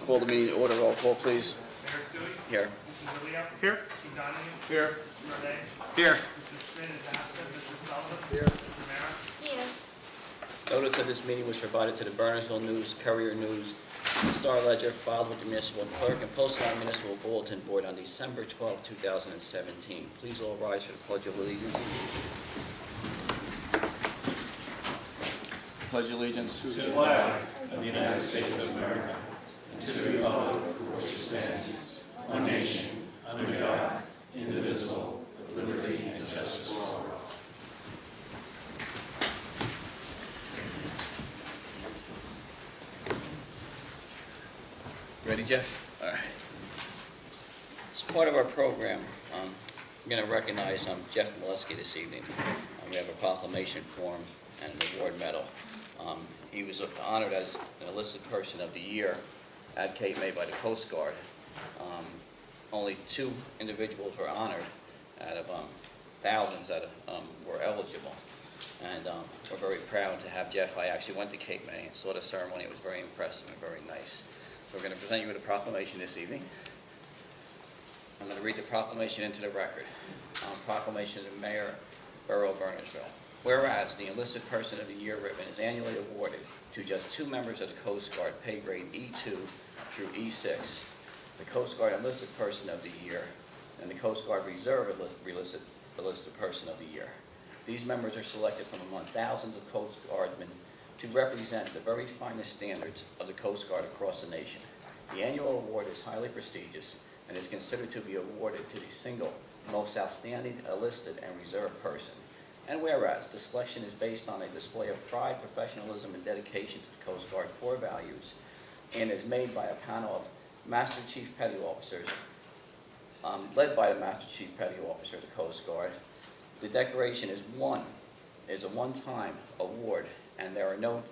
Call the meeting to order. Roll call, please. Mayor Sui? Here. Mr. D'Elia? Here. Mr. Donahue? Here. Mr. Renee? Here. Mr. Quinn is absent. Mr. Sullivan? Here. Mr. Mara? Here. Notice of this meeting was provided to the Bernardsville News, Courier News, and Star Ledger, filed with the municipal clerk and posted on the municipal bulletin board on December 12, 2017. Please all rise for the Pledge of Allegiance. Pledge allegiance To the flag of the United States of America and to the republic for which it stands, one nation, under God, indivisible, with liberty and justice for all. Ready, Jeff? All right. As part of our program, I'm going to recognize Jeff Molesky this evening. We have a proclamation for him and an award medal. He was honored as an enlisted person of the year at Cape May by the Coast Guard. Only 2 individuals were honored out of thousands that were eligible. And we're very proud to have Jeff. I actually went to Cape May and saw the ceremony. It was very impressive and very nice. So we're going to present you with a proclamation this evening. I'm going to read the proclamation into the record. Proclamation of the Mayor, Borough of Bernardsville. Whereas the Enlisted Person of the Year ribbon is annually awarded to just 2 members of the Coast Guard, pay grade E2 through E6, the Coast Guard Enlisted Person of the Year, and the Coast Guard Reserve Enlisted Person of the Year. These members are selected from among thousands of Coast Guardmen to represent the very finest standards of the Coast Guard across the nation. The annual award is highly prestigious and is considered to be awarded to the single most outstanding enlisted and reserve person. And whereas the selection is based on a display of pride, professionalism, and dedication to the Coast Guard core values, and is made by a panel of Master Chief Petty Officers, led by the Master Chief Petty Officer of the Coast Guard. The decoration is a one-time award, and there are no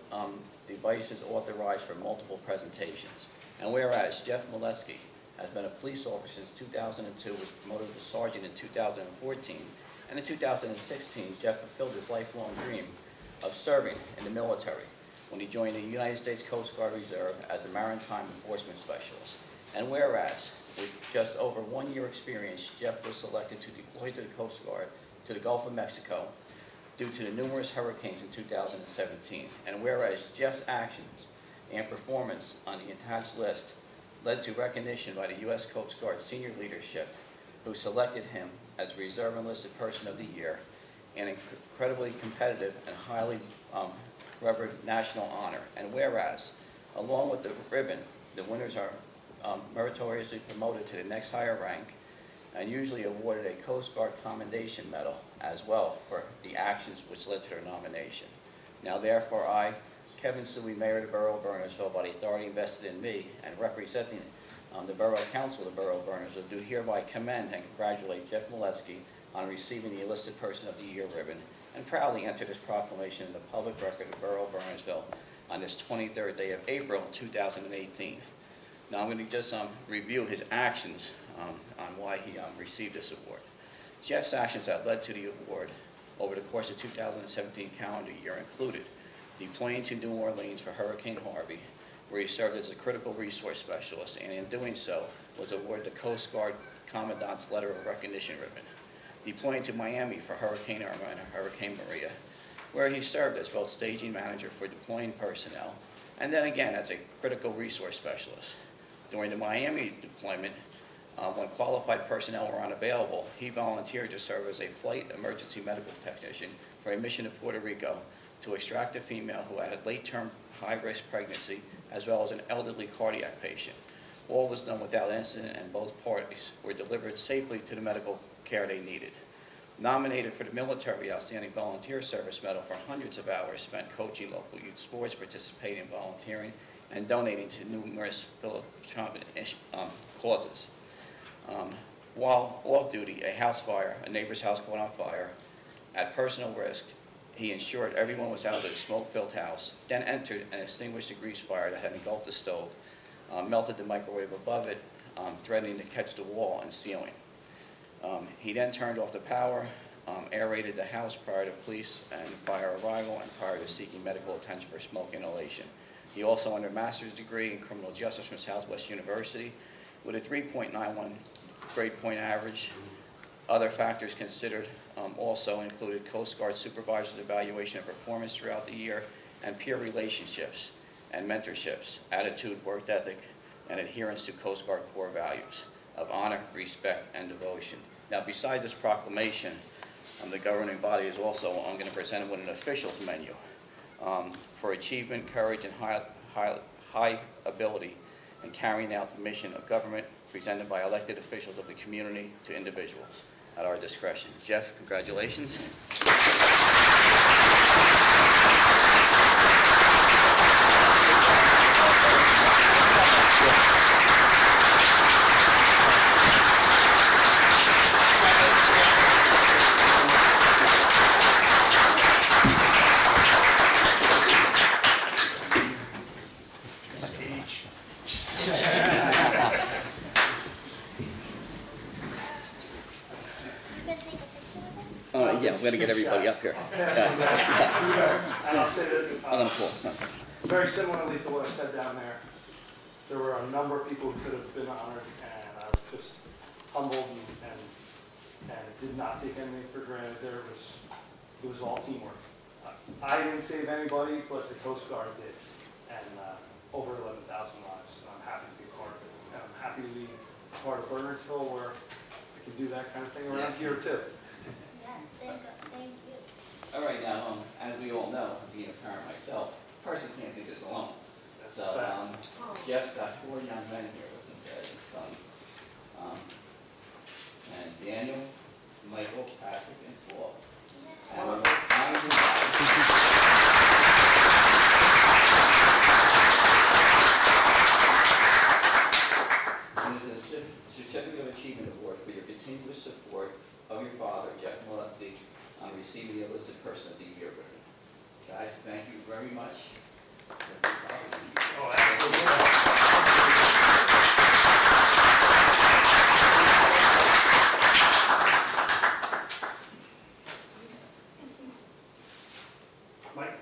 devices authorized for multiple presentations. And whereas Jeff Molesky has been a police officer since 2002, was promoted to sergeant in 2014, and in 2016, Jeff fulfilled his lifelong dream of serving in the military when he joined the United States Coast Guard Reserve as a maritime enforcement specialist. And whereas, with just over 1 year experience, Jeff was selected to deploy to the Coast Guard to the Gulf of Mexico due to the numerous hurricanes in 2017. And whereas Jeff's actions and performance on the attached list led to recognition by the U.S. Coast Guard senior leadership, who selected him as Reserve Enlisted Person of the Year, an incredibly competitive and highly revered national honor. And whereas, along with the ribbon, the winners are meritoriously promoted to the next higher rank and usually awarded a Coast Guard Commendation Medal as well for the actions which led to their nomination. Now therefore I, Kevin Sui, Mayor of the Borough of Bernardsville, by the authority invested in me and representing the Borough Council of the Borough of Bernardsville, do hereby commend and congratulate Jeff Molesky on receiving the Enlisted Person of the Year ribbon, and proudly enter this proclamation in the public record of the Borough of Bernardsville on this 23rd day of April 2018. Now I'm going to just review his actions on why he received this award. Jeff's actions that led to the award over the course of 2017 calendar year included deploying to New Orleans for Hurricane Harvey, where he served as a critical resource specialist, and in doing so was awarded the Coast Guard Commandant's Letter of Recognition ribbon. Deploying to Miami for Hurricane Irma and Hurricane Maria, where he served as both staging manager for deploying personnel, and then again as a critical resource specialist. During the Miami deployment, when qualified personnel were unavailable, he volunteered to serve as a flight emergency medical technician for a mission to Puerto Rico to extract a female who had a late-term high-risk pregnancy, as well as an elderly cardiac patient. All was done without incident, and both parties were delivered safely to the medical care they needed. Nominated for the Military Outstanding Volunteer Service Medal for hundreds of hours spent coaching local youth sports, participating in volunteering, and donating to numerous philanthropic causes. While off duty, a neighbor's house caught on fire. At personal risk, he ensured everyone was out of the smoke-filled house, then entered and extinguished the grease fire that had engulfed the stove, melted the microwave above it, threatening to catch the wall and ceiling. He then turned off the power, aerated the house prior to police and fire arrival and prior to seeking medical attention for smoke inhalation. He also earned a master's degree in criminal justice from Southwest University with a 3.91 grade point average. Other factors considered also included Coast Guard supervisor's evaluation of performance throughout the year, and peer relationships and mentorships, attitude, work ethic, and adherence to Coast Guard core values of honor, respect, and devotion. Now, besides this proclamation, the governing body is also going to present it with an officials menu for achievement, courage, and high ability in carrying out the mission of government presented by elected officials of the community to individuals at our discretion. Jeff, congratulations. Yeah, I'm going to get everybody up here. And I'll say that, I'm going to pull. very similarly to what I said down there were a number of people who could have been honored, and I was just humbled and did not take anything for granted. It was all teamwork. I didn't save anybody, but the Coast Guard did, and over 11,000 lives, and I'm happy to be a part of it. And I'm happy to be part of Bernardsville, where I can do that kind of thing around here too. Yes, thank you. All right, now, as we all know, being a parent myself, a person can't do this alone. That's So, a fact. Jeff's got 4 young men here with him, his sons. And Daniel, Michael, Patrick, and Paul. And we're honored and this is a Certificate of Achievement Award for your continuous support of your father, Jeff Molesky, on receiving the enlisted person of the year ribbon. Guys, thank you very much. Mike?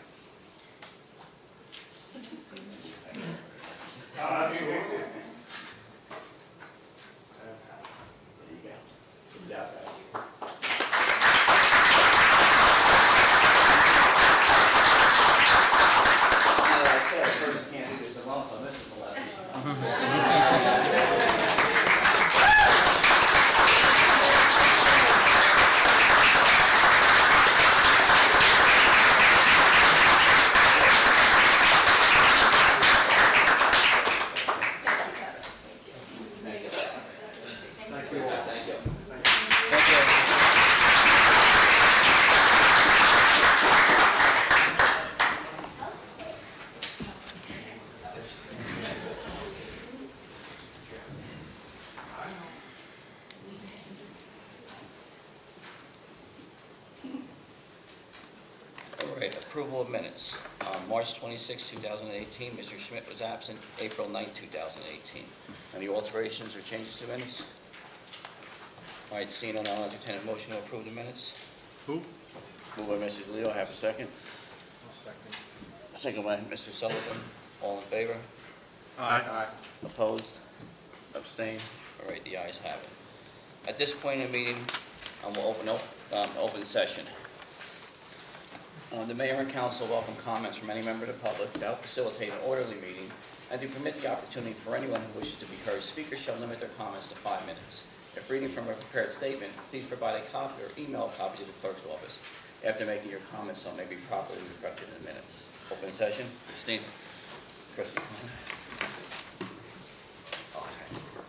There you go. Good job, guys. Now, like I said, a person can't do this alone, so this is the left. Thank you all. Thank you. All right, approval of minutes. March 26, 2018, Mr. Schmidt was absent. April 9, 2018. Any alterations or changes to minutes? All right, seeing none, I'll entertain a motion to approve the minutes. Who? Moved by Mr. DeLeo, have a second. Second. Second by Mr. Sullivan. All in favor? Aye. Opposed? Abstained? All right, the ayes have it. At this point in the meeting, we'll open session. The mayor and council welcome comments from any member of the public to help facilitate an orderly meeting and to permit the opportunity for anyone who wishes to be heard. Speakers shall limit their comments to 5 minutes. If reading from a prepared statement, please provide a copy or email a copy to the clerk's office after making your comments, so it may be properly reflected in the minutes. Open session. Christine. Christine.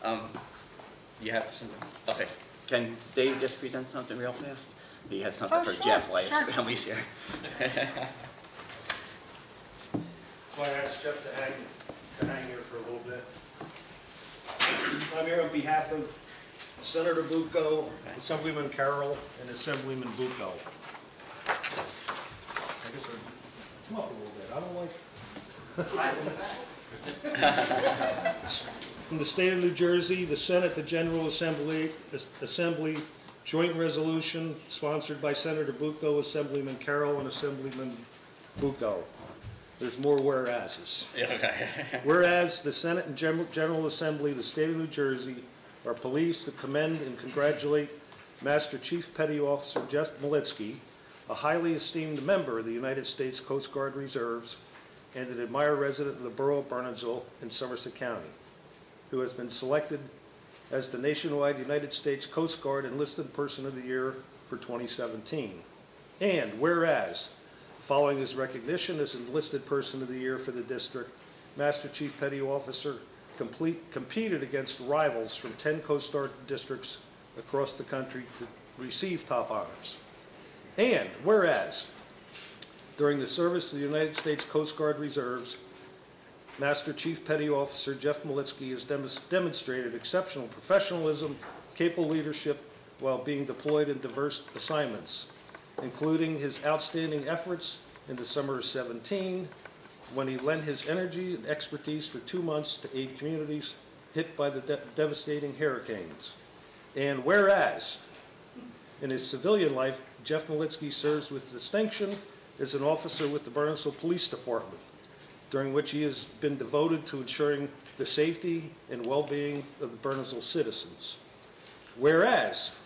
Okay. You have some, okay. Can Dave just present something real fast? He has something for Jeff while his family's here. Well, I asked Jeff to hang here for a little bit. I'm here on behalf of Senator Bucco, Assemblyman Carroll, and Assemblyman Bucco. I guess I'll come up a little bit. I don't like... From the state of New Jersey, the Senate, the General Assembly joint resolution sponsored by Senator Bucco, Assemblyman Carroll, and Assemblyman Bucco. There's more whereases. Okay. Whereas the Senate and General Assembly of the State of New Jersey are pleased to commend and congratulate Master Chief Petty Officer Jeff Malitsky, a highly esteemed member of the United States Coast Guard Reserves and an admired resident of the Borough of Bernardsville in Somerset County, who has been selected as the nationwide United States Coast Guard Enlisted Person of the Year for 2017. And whereas, following his recognition as Enlisted Person of the Year for the district, Master Chief Petty Officer competed against rivals from 10 Coast Guard districts across the country to receive top honors. And whereas, during the service of the United States Coast Guard Reserves, Master Chief Petty Officer Jeff Malitsky has demonstrated exceptional professionalism, capable leadership while being deployed in diverse assignments, including his outstanding efforts in the summer of '17, when he lent his energy and expertise for 2 months to aid communities hit by the devastating hurricanes. And whereas, in his civilian life, Jeff Malitsky serves with distinction as an officer with the Bernardsville Police Department, during which he has been devoted to ensuring the safety and well-being of the Bernardsville citizens. Whereas,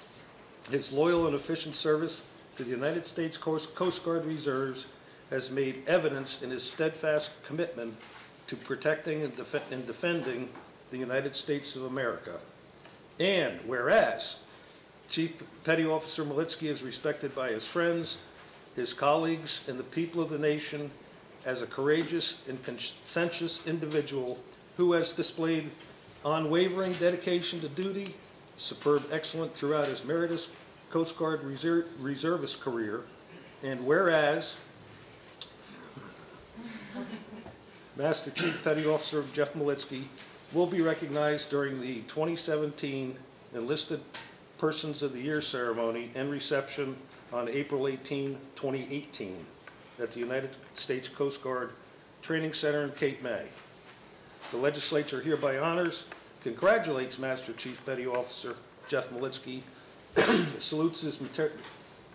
his loyal and efficient service to the United States Coast Guard Reserves has made evidence in his steadfast commitment to protecting and defending the United States of America. And whereas, Chief Petty Officer Malitsky is respected by his friends, his colleagues, and the people of the nation as a courageous and conscientious individual who has displayed unwavering dedication to duty, superb excellence throughout his meritorious Coast Guard reservist career. And whereas, Master Chief Petty Officer Jeff Malitsky will be recognized during the 2017 Enlisted Persons of the Year ceremony and reception on April 18, 2018 at the United States Coast Guard Training Center in Cape May. The legislature hereby honors, congratulates Master Chief Petty Officer Jeff Malitsky, salutes his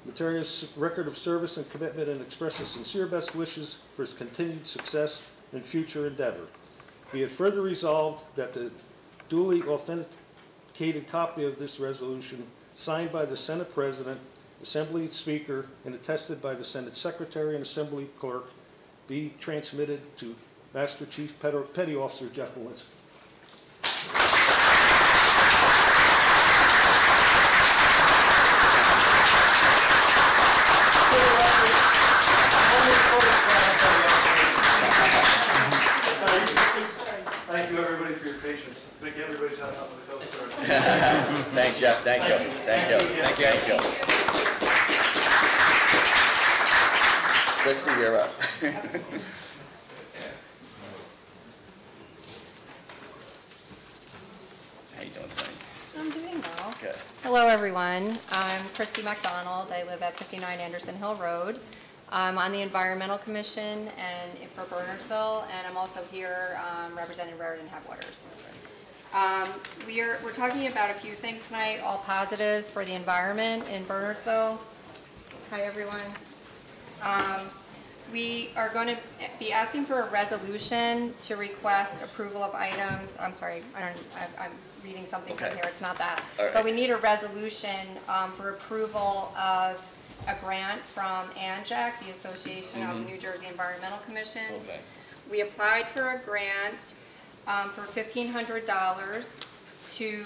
meritorious record of service and commitment, and expresses sincere best wishes for his continued success and future endeavor. Be it further resolved that the duly authenticated copy of this resolution, signed by the Senate President, Assembly Speaker, and attested by the Senate Secretary and Assembly Clerk, be transmitted to Master Chief Petty Officer Jeff Malitsky. Thank you, everybody, for your patience. I think everybody's out on the coast. Thanks, Jeff. Thank you. Thank you. Thank you. Thank you. Let's see, you're up. How you doing tonight? I'm doing well. Good. Hello, everyone. I'm Christy McDonald. I live at 59 Anderson Hill Road. I'm on the Environmental Commission and for Bernardsville, and I'm also here representing Raritan Headwaters. We're talking about a few things tonight, all positives for the environment in Bernardsville. Hi, everyone. We are going to be asking for a resolution to request approval of items. I'm sorry, I'm reading something from here. It's not that. Right. But we need a resolution for approval of a grant from ANJAC, the Association of New Jersey Environmental Commissions. Okay. We applied for a grant for $1,500 to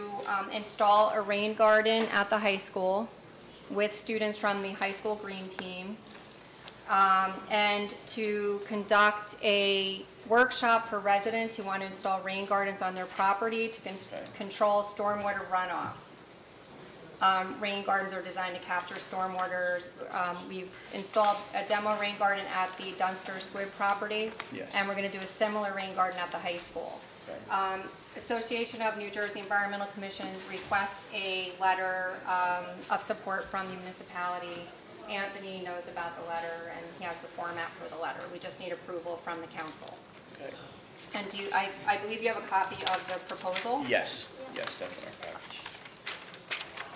install a rain garden at the high school with students from the high school green team, and to conduct a workshop for residents who want to install rain gardens on their property to control stormwater runoff. Rain gardens are designed to capture stormwaters. We've installed a demo rain garden at the Dunster Squib property, Yes. and we're going to do a similar rain garden at the high school. Okay. Association of New Jersey Environmental Commissions requests a letter of support from the municipality. Anthony knows about the letter, and he has the format for the letter. We just need approval from the council. Okay. And I believe you have a copy of the proposal? Yes. Yes, that's in our package.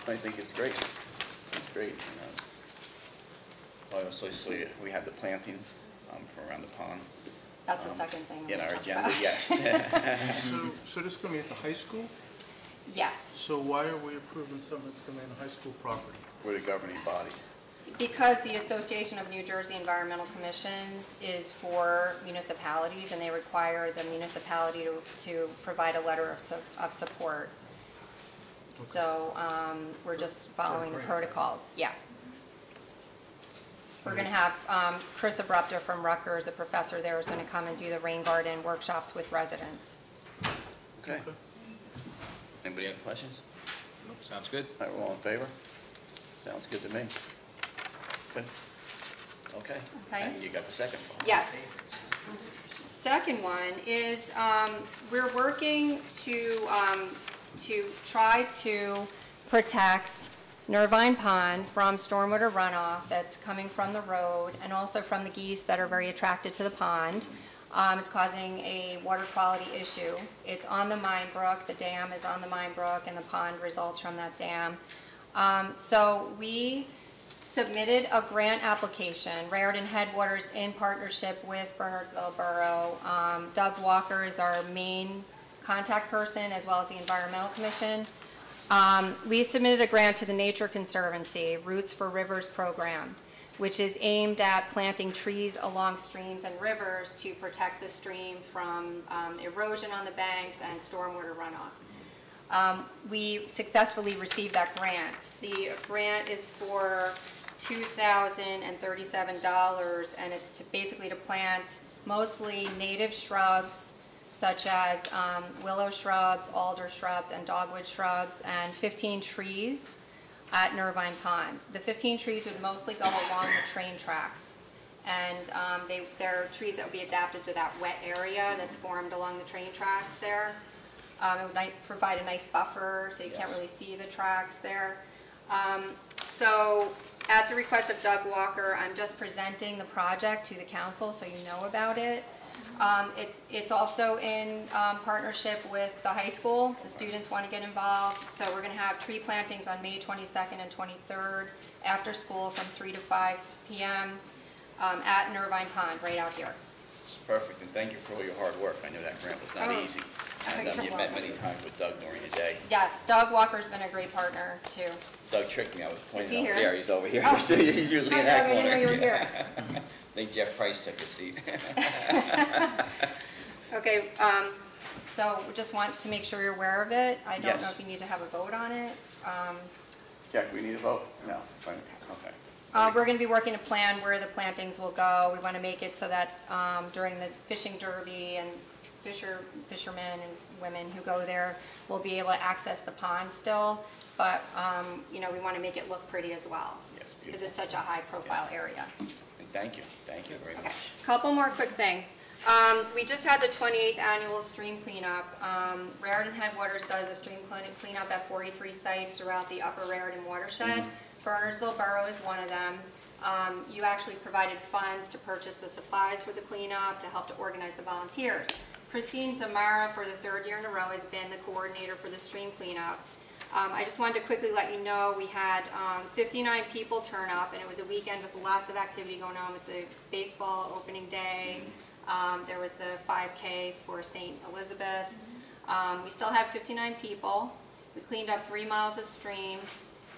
I think it's great. It's great. Obviously, we have the plantings from around the pond. That's the second thing. I'm in our gonna talk agenda, about. yes. So this is going to be at the high school? Yes, So why are we approving something that's going to be on the high school property? We're the governing body. because the Association of New Jersey Environmental Commission is for municipalities, and they require the municipality to provide a letter of support. So we're just following the protocols, yeah. We're going to have Chris Abrupta from Rutgers, a professor there, is going to come and do the rain garden workshops with residents. Okay. Anybody have questions? Nope, sounds good. All right, we're all in favor? Sounds good to me. Good. Okay. Okay. And you got the second one? Yes. Second one is, we're working to try to protect Nervine Pond from stormwater runoff that's coming from the road and also from the geese that are very attracted to the pond. It's causing a water quality issue. It's on the Mine Brook, the dam is on the Mine Brook, and the pond results from that dam. So we submitted a grant application, Raritan Headwaters in partnership with Bernardsville Borough. Doug Walker is our main contact person, as well as the Environmental Commission. We submitted a grant to the Nature Conservancy, Roots for Rivers program, which is aimed at planting trees along streams and rivers to protect the stream from erosion on the banks and stormwater runoff. We successfully received that grant. The grant is for $2,037, and it's basically to plant mostly native shrubs, such as willow shrubs, alder shrubs, and dogwood shrubs, and 15 trees at Nervine Pond. The 15 trees would mostly go along the train tracks, and they're trees that would be adapted to that wet area that's formed along the train tracks there. It would provide a nice buffer, so you can't really see the tracks there. So at the request of Doug Walker, I'm just presenting the project to the council so you know about it. It's also in partnership with the high school. The students want to get involved, so we're going to have tree plantings on May 22nd and 23rd after school from 3 to 5 p.m. At Nervine Pond, right out here. It's perfect, and thank you for all your hard work. I know that grant was not Oh, easy. you're And you met welcome. many times with Doug during the day. Yes, Doug Walker's been a great partner too. Doug tricked me, I was he pointing over here? there, he's over here. Oh. He's usually Hi, in Doug, that I didn't know you were corner. here. I think Jeff Price took his seat. Okay, so we just want to make sure you're aware of it. I don't Yes. know if you need to have a vote on it. Jack, we need a vote? No, fine, okay. We're going to be working a plan where the plantings will go. We want to make it so that during the fishing derby and fishermen and women who go there will be able to access the pond still, but we want to make it look pretty as well, Yes, because beautiful. it's such a high-profile area. And thank you very Okay, much. couple more quick things. We just had the 28th annual stream cleanup. Raritan Headwaters does a stream cleanup at 43 sites throughout the upper Raritan watershed. Bernardsville Borough is one of them. You actually provided funds to purchase the supplies for the cleanup, to help to organize the volunteers. Christine Zamara, for the 3rd year in a row, has been the coordinator for the stream cleanup. I just wanted to quickly let you know we had 59 people turn up, and it was a weekend with lots of activity going on with the baseball opening day. There was the 5K for St. Elizabeth's. We still have 59 people. We cleaned up 3 miles of stream.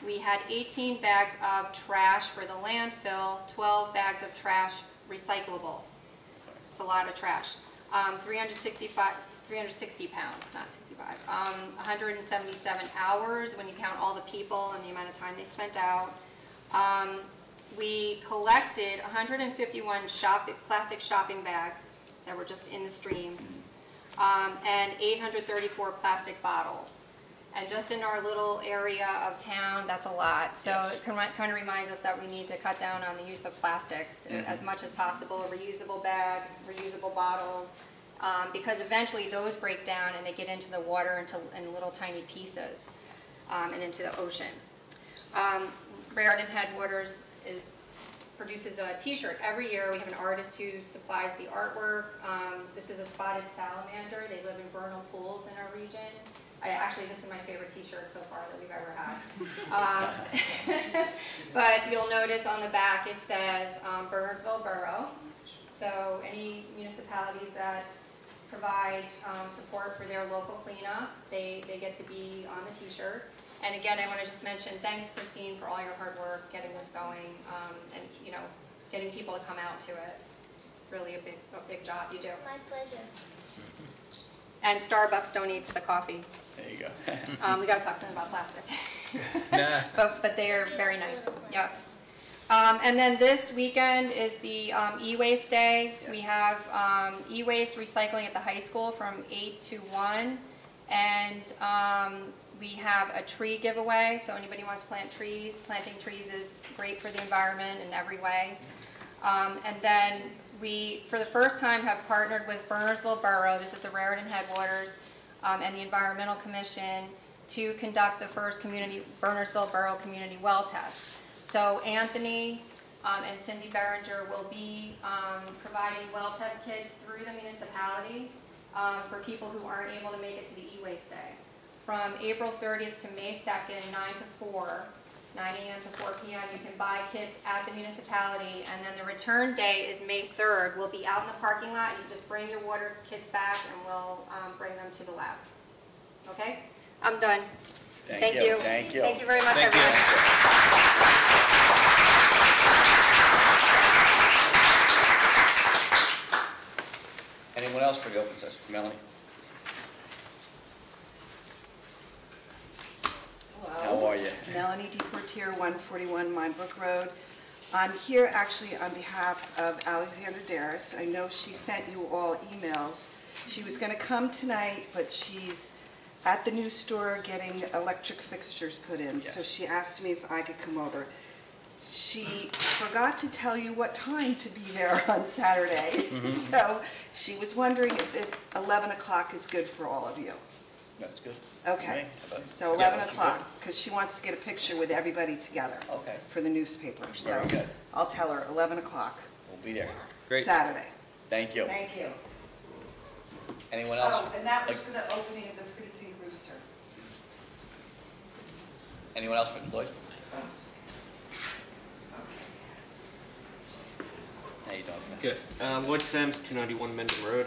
We had 18 bags of trash for the landfill, 12 bags of trash recyclable. It's a lot of trash. 360 pounds, not 65. 177 hours when you count all the people and the amount of time they spent out. We collected 151 plastic shopping bags that were just in the streams, and 834 plastic bottles. And just in our little area of town, that's a lot. So Yes. it kind of reminds us that we need to cut down on the use of plastics as much as possible, reusable bags, reusable bottles, because eventually those break down and they get into the water in little tiny pieces and into the ocean. Raritan Headwaters produces a t-shirt every year. We have an artist who supplies the artwork. This is a spotted salamander. They live in vernal pools in our region. This is my favorite t-shirt so far that we've ever had. But you'll notice on the back it says Bernardsville Borough. So any municipalities that provide support for their local cleanup, they get to be on the t-shirt. And again, I want to just mention, thanks Christine for all your hard work getting this going, and getting people to come out to it. It's really a big job you do. It's my pleasure. And Starbucks donates the coffee. There you go. We got to talk to them about plastic. Nah. But they are very nice. Yeah. And then this weekend is the e-waste day. Yeah. We have e-waste recycling at the high school from 8 to 1. And we have a tree giveaway, so anybody wants to plant trees. Planting trees is great for the environment in every way. And then we, for the first time, have partnered with Bernardsville Borough, this is the Raritan Headwaters, and the Environmental Commission to conduct the first Bernardsville Borough Community Well Test. So Anthony and Cindy Berenger will be providing well test kits through the municipality for people who aren't able to make it to the e-waste day. From April 30th to May 2nd, 9 to 4, 9 a.m. to 4 p.m. You can buy kits at the municipality, and then the return day is May 3rd. We'll be out in the parking lot, and you just bring your water kits back, and we'll bring them to the lab. Okay? I'm done. Thank you. Thank you very much, Thank you. everyone. Anyone else for the open session? Melanie? Hello. How are you? Melanie DePortier, 141 Mine Brook Road. I'm here actually on behalf of Alexandra Darris. I know she sent you all emails. She was going to come tonight, but she's at the new store getting electric fixtures put in. So Yes. she asked me if I could come over. She forgot to tell you what time to be there on Saturday. So she was wondering if 11 o'clock is good for all of you. That's good. Okay, Okay. so Yeah, 11 that's o'clock, because she wants to get a picture with everybody together Okay. for the newspaper. Very So good. I'll tell her 11 o'clock, We'll be there. Saturday. Thank you. Thank you. Anyone else? Oh, and that was for the opening of the Pretty Pink Rooster. Anyone else for Lloyd? How you doing? Good. Lloyd Sims, 291 Mendon Road.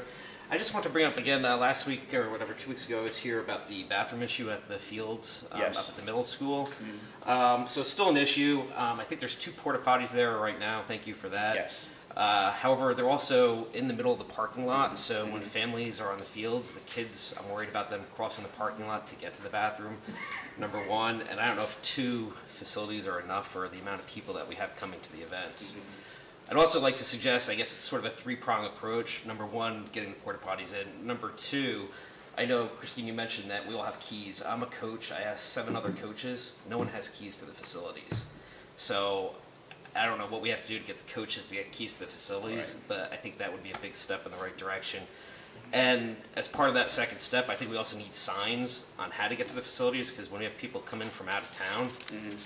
I just want to bring up again, last week or whatever, 2 weeks ago, I was here about the bathroom issue at the fields Yes. up at the middle school. So still an issue. I think there's 2 porta potties there right now. Thank you for that. Yes. However, they're also in the middle of the parking lot, so when families are on the fields, the kids, I'm worried about them crossing the parking lot to get to the bathroom, number one. And I don't know if 2 facilities are enough for the amount of people that we have coming to the events. I'd also like to suggest, I guess it's sort of a 3-prong approach. Number one, getting the porta potties in. Number 2, I know, Christine, you mentioned that we all have keys. I'm a coach. I asked 7 other coaches. No one has keys to the facilities. So I don't know what we have to do to get the coaches to get keys to the facilities, but I think that would be a big step in the right direction. And as part of that second step, I think we also need signs on how to get to the facilities, because when we have people come in from out of town,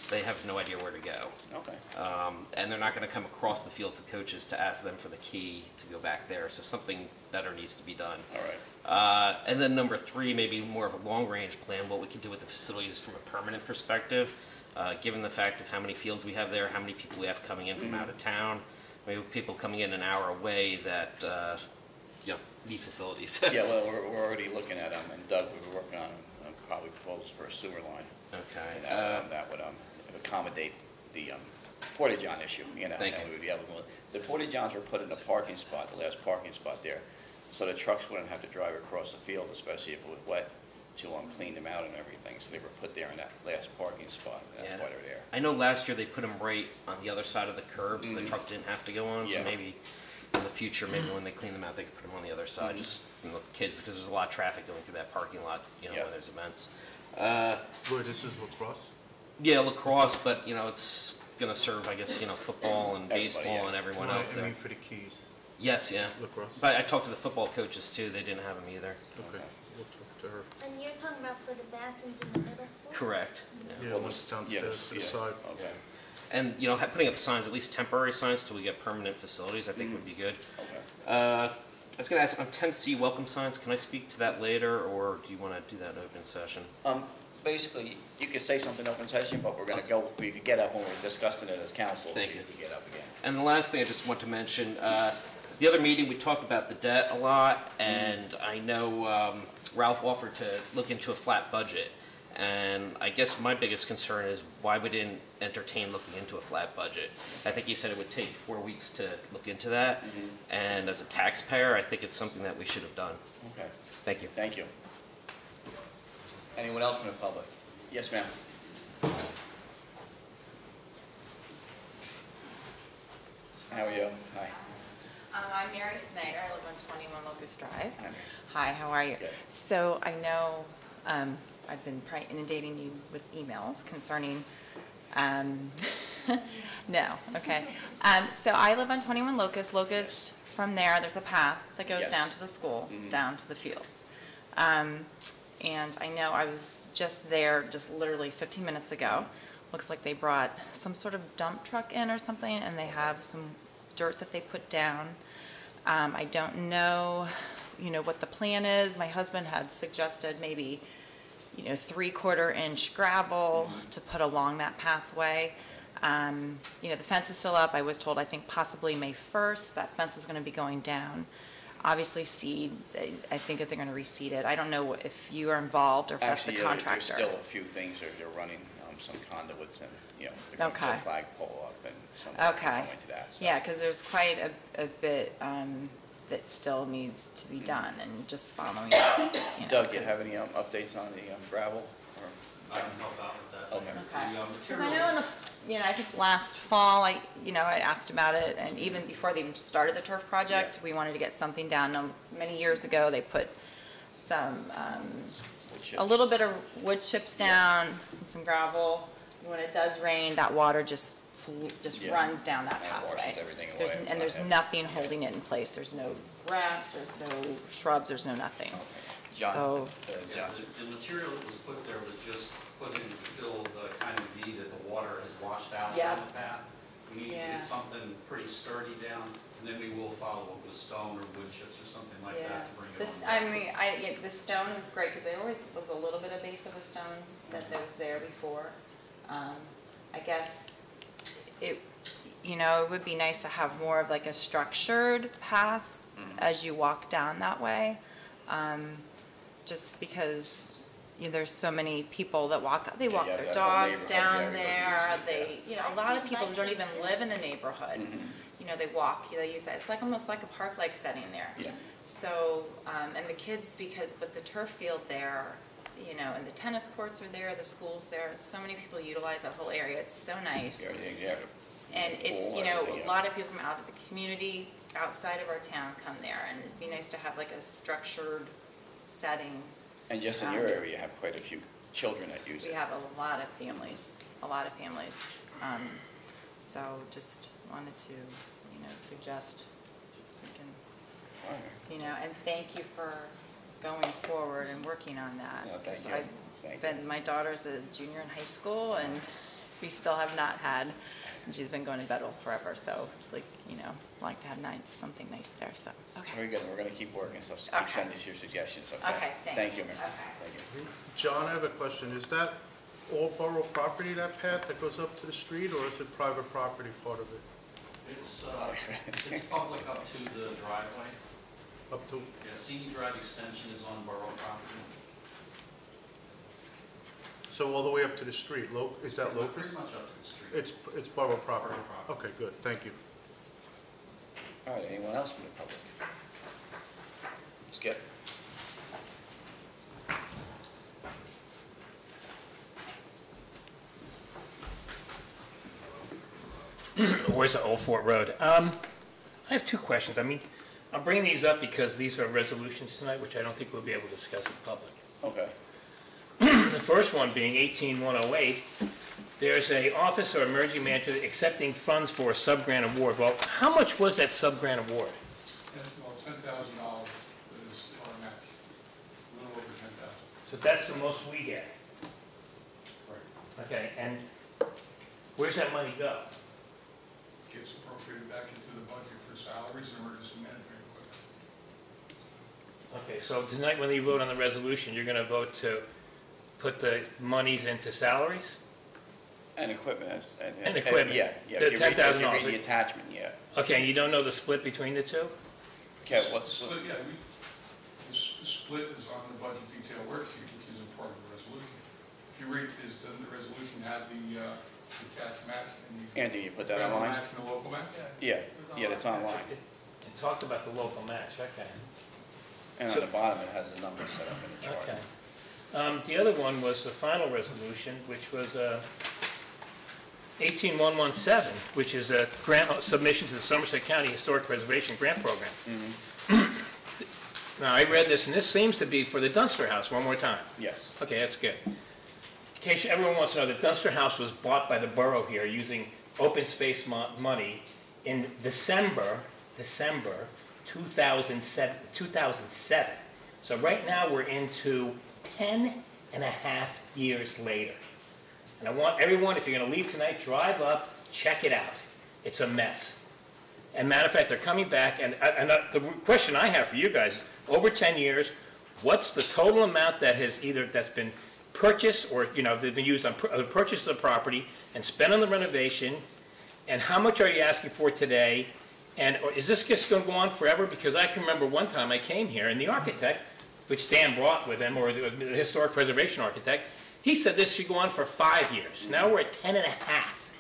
they have no idea where to go. Okay. And they're not going to come across the field to coaches to ask them for the key to go back there. So something better needs to be done. All right. And then number 3, maybe more of a long-range plan, what we can do with the facilities from a permanent perspective, given the fact of how many fields we have there, how many people we have coming in from out of town, maybe people coming in an hour away that need facilities. Yeah, well, we're already looking at them, and Doug, we were working on probably proposals for a sewer line. Okay. And that would accommodate the porta-john issue, Thank and you. we would be able to, the porta-johns were put in a parking spot, the last parking spot there, so the trucks wouldn't have to drive across the field, especially if it was wet, to clean them out and everything, so they were put there in that last parking spot, that's Yeah. why they're there. I know last year they put them right on the other side of the curb, so the truck didn't have to go on. So Yeah. maybe in the future, maybe when they clean them out, they could put them on the other side, just from the kids, because there's a lot of traffic going through that parking lot, Yeah. when there's events. Where this is lacrosse? Yeah, lacrosse, but it's gonna serve, I guess, football and Everybody, baseball yeah. and everyone No, else I there. mean for the keys, Yes, yeah. lacrosse. But I talked to the football coaches too. They didn't have them either. Okay, we'll talk to her. And you're talking about for the bathrooms in the middle school? Correct. Yeah. Yeah, Well, what's this- downstairs to the yeah, side. Okay, And putting up signs, at least temporary signs, till we get permanent facilities, I think would be good. okay. I was going to ask on 10C welcome signs. Can I speak to that later, or do you want to do that in open session? Basically, you could say something open session, but we're gonna go, we could get up when we're discussing it as council. Thank you. We could get up again. And the last thing I just want to mention, The other meeting, we talked about the debt a lot, and I know Ralph offered to look into a flat budget. And I guess my biggest concern is why we didn't entertain looking into a flat budget. I think he said it would take 4 weeks to look into that. And as a taxpayer, I think it's something that we should have done. Okay, Thank you. thank you. Anyone else from the public? Yes, ma'am. How are you? Hi. I'm Mary Snyder. I live on 21 Locust Drive. Hi, Mary. Hi, how are you? Good. So I know I've been probably inundating you with emails concerning, no, okay. So I live on 21 Locust. Locust, from there's a path that goes Yes. down to the school, Mhm. down to the fields. And I know I was just there just literally 15 minutes ago. Looks like they brought some sort of dump truck in or something, and they have some dirt that they put down. I don't know, what the plan is. My husband had suggested maybe, 3/4 inch gravel to put along that pathway. The fence is still up. I was told, I think possibly May 1st, that fence was gonna be going down. Obviously seed, I think that they're gonna reseed it. I don't know if you are involved or if that's the Actually, contractor. there's still a few things that they're running, some conduits and, they're going to put a Okay. flagpole up and some Okay. going to that. So. Yeah, because there's quite a bit that still needs to be done, and just following up. Doug, you have any updates on the gravel? Or? I can help out with that. Okay. Okay. The Because I material, know I think last fall, I asked about it, and even before they even started the turf project, Yeah. we wanted to get something down. Many years ago, they put some, Wood a chips. little bit of wood chips down and some gravel. When it does rain, that water just Yeah. runs down that And it pathway. washes everything away. It's And not there's heavy. nothing holding it in place. There's no grass, there's no shrubs, there's no nothing. John, So, Johnson. the material that was put there was just put in to fill the kind of V that the water has washed out Yeah. on the path. We need to Yeah. get something pretty sturdy down, and then we will follow up with stone or wood chips or something like yeah. that to bring it This, on. I mean, the stone was great, because there always was a little bit of base of a stone that was there before. I guess it would be nice to have more of like a structured path as you walk down that way. Just because, there's so many people that walk you have their that whole dogs neighborhood down there, there. everybody They, a lot of people don't even live in the neighborhood. They walk, they use that, it's like almost like a park-like setting there. Yeah. So, and the kids, with the turf field there, and the tennis courts are there, the school's there, so many people utilize that whole area, it's so nice. Yeah. And it's, Pool, a everything, yeah. lot of people from out of the community, outside of our town come there, and it'd be nice to have like a structured setting. And just in your area, you have quite a few children that use We it. have a lot of families. So just wanted to, suggest we can, All right. and thank you for going forward and working on that. No, thank 'Cause you. I've been, my daughter's a junior in high school, and we still have not had, and she's been going to Bedell forever, so like to have something nice there, so, okay. Very good. We're going to keep working, so keep Okay. sending us your suggestions, okay? Okay, thanks. Thank you, ma'am. Okay. Thank you. John, I have a question. Is that all borough property, that path that goes up to the street, or is it private property part of it? It's public up to the driveway. Up to, Yeah, CD Drive extension is on borough property. so all the way up to the street? Is that Pretty Locust? much up to the street. It's borough property? Borough property. Okay, good. Thank you. All right, anyone else from the public? Skip. Where's the Old Fort Road? I have two questions. I'm bringing these up because these are resolutions tonight, which I don't think we'll be able to discuss in public. Okay. The first one being 18108, there's a office or emergency manager accepting funds for a sub-grant award. Well, how much was that sub-grant award? Well, $10,000 is our match, a little over 10,000. So that's the most we get. Right. Okay, and where's that money go? Gets appropriated back into the budget for salaries and emergency management equipment. Okay, so tonight when you vote on the resolution, you're going to vote to put the monies into salaries? And equipment. And equipment. Yeah. The If you read $10,000. the attachment, yeah. Okay, and you don't know the split between the two? Kev, what's, Split, yeah, the split is on the budget detail worksheet, which isn't part of the resolution. If you read, doesn't the resolution have the cash match and the Andy, you put that federal online? match and the local match? Yeah, it's online. It talked about the local match, okay. And on the bottom, it has the numbers set up in the chart. Okay. The other one was the final resolution, which was 18117, which is a grant submission to the Somerset County Historic Preservation Grant Program. Now, I read this, and this seems to be for the Dunster House, one more time. Yes. Okay, that's good. In case everyone wants to know, the Dunster House was bought by the borough here using open space money in December 2007. So right now, we're into 10 and a half years later. And I want everyone, if you're going to leave tonight, drive up, check it out. It's a mess. And matter of fact, they're coming back, and the question I have for you guys, over 10 years, what's the total amount that has that's been purchased or, they've been used on the purchase of the property and spent on the renovation, and how much are you asking for today? And is this just going to go on forever? Because I can remember one time I came here, and the architect, which Dan brought with him, or the historic preservation architect, he said this should go on for 5 years. Now we're at 10 and a half.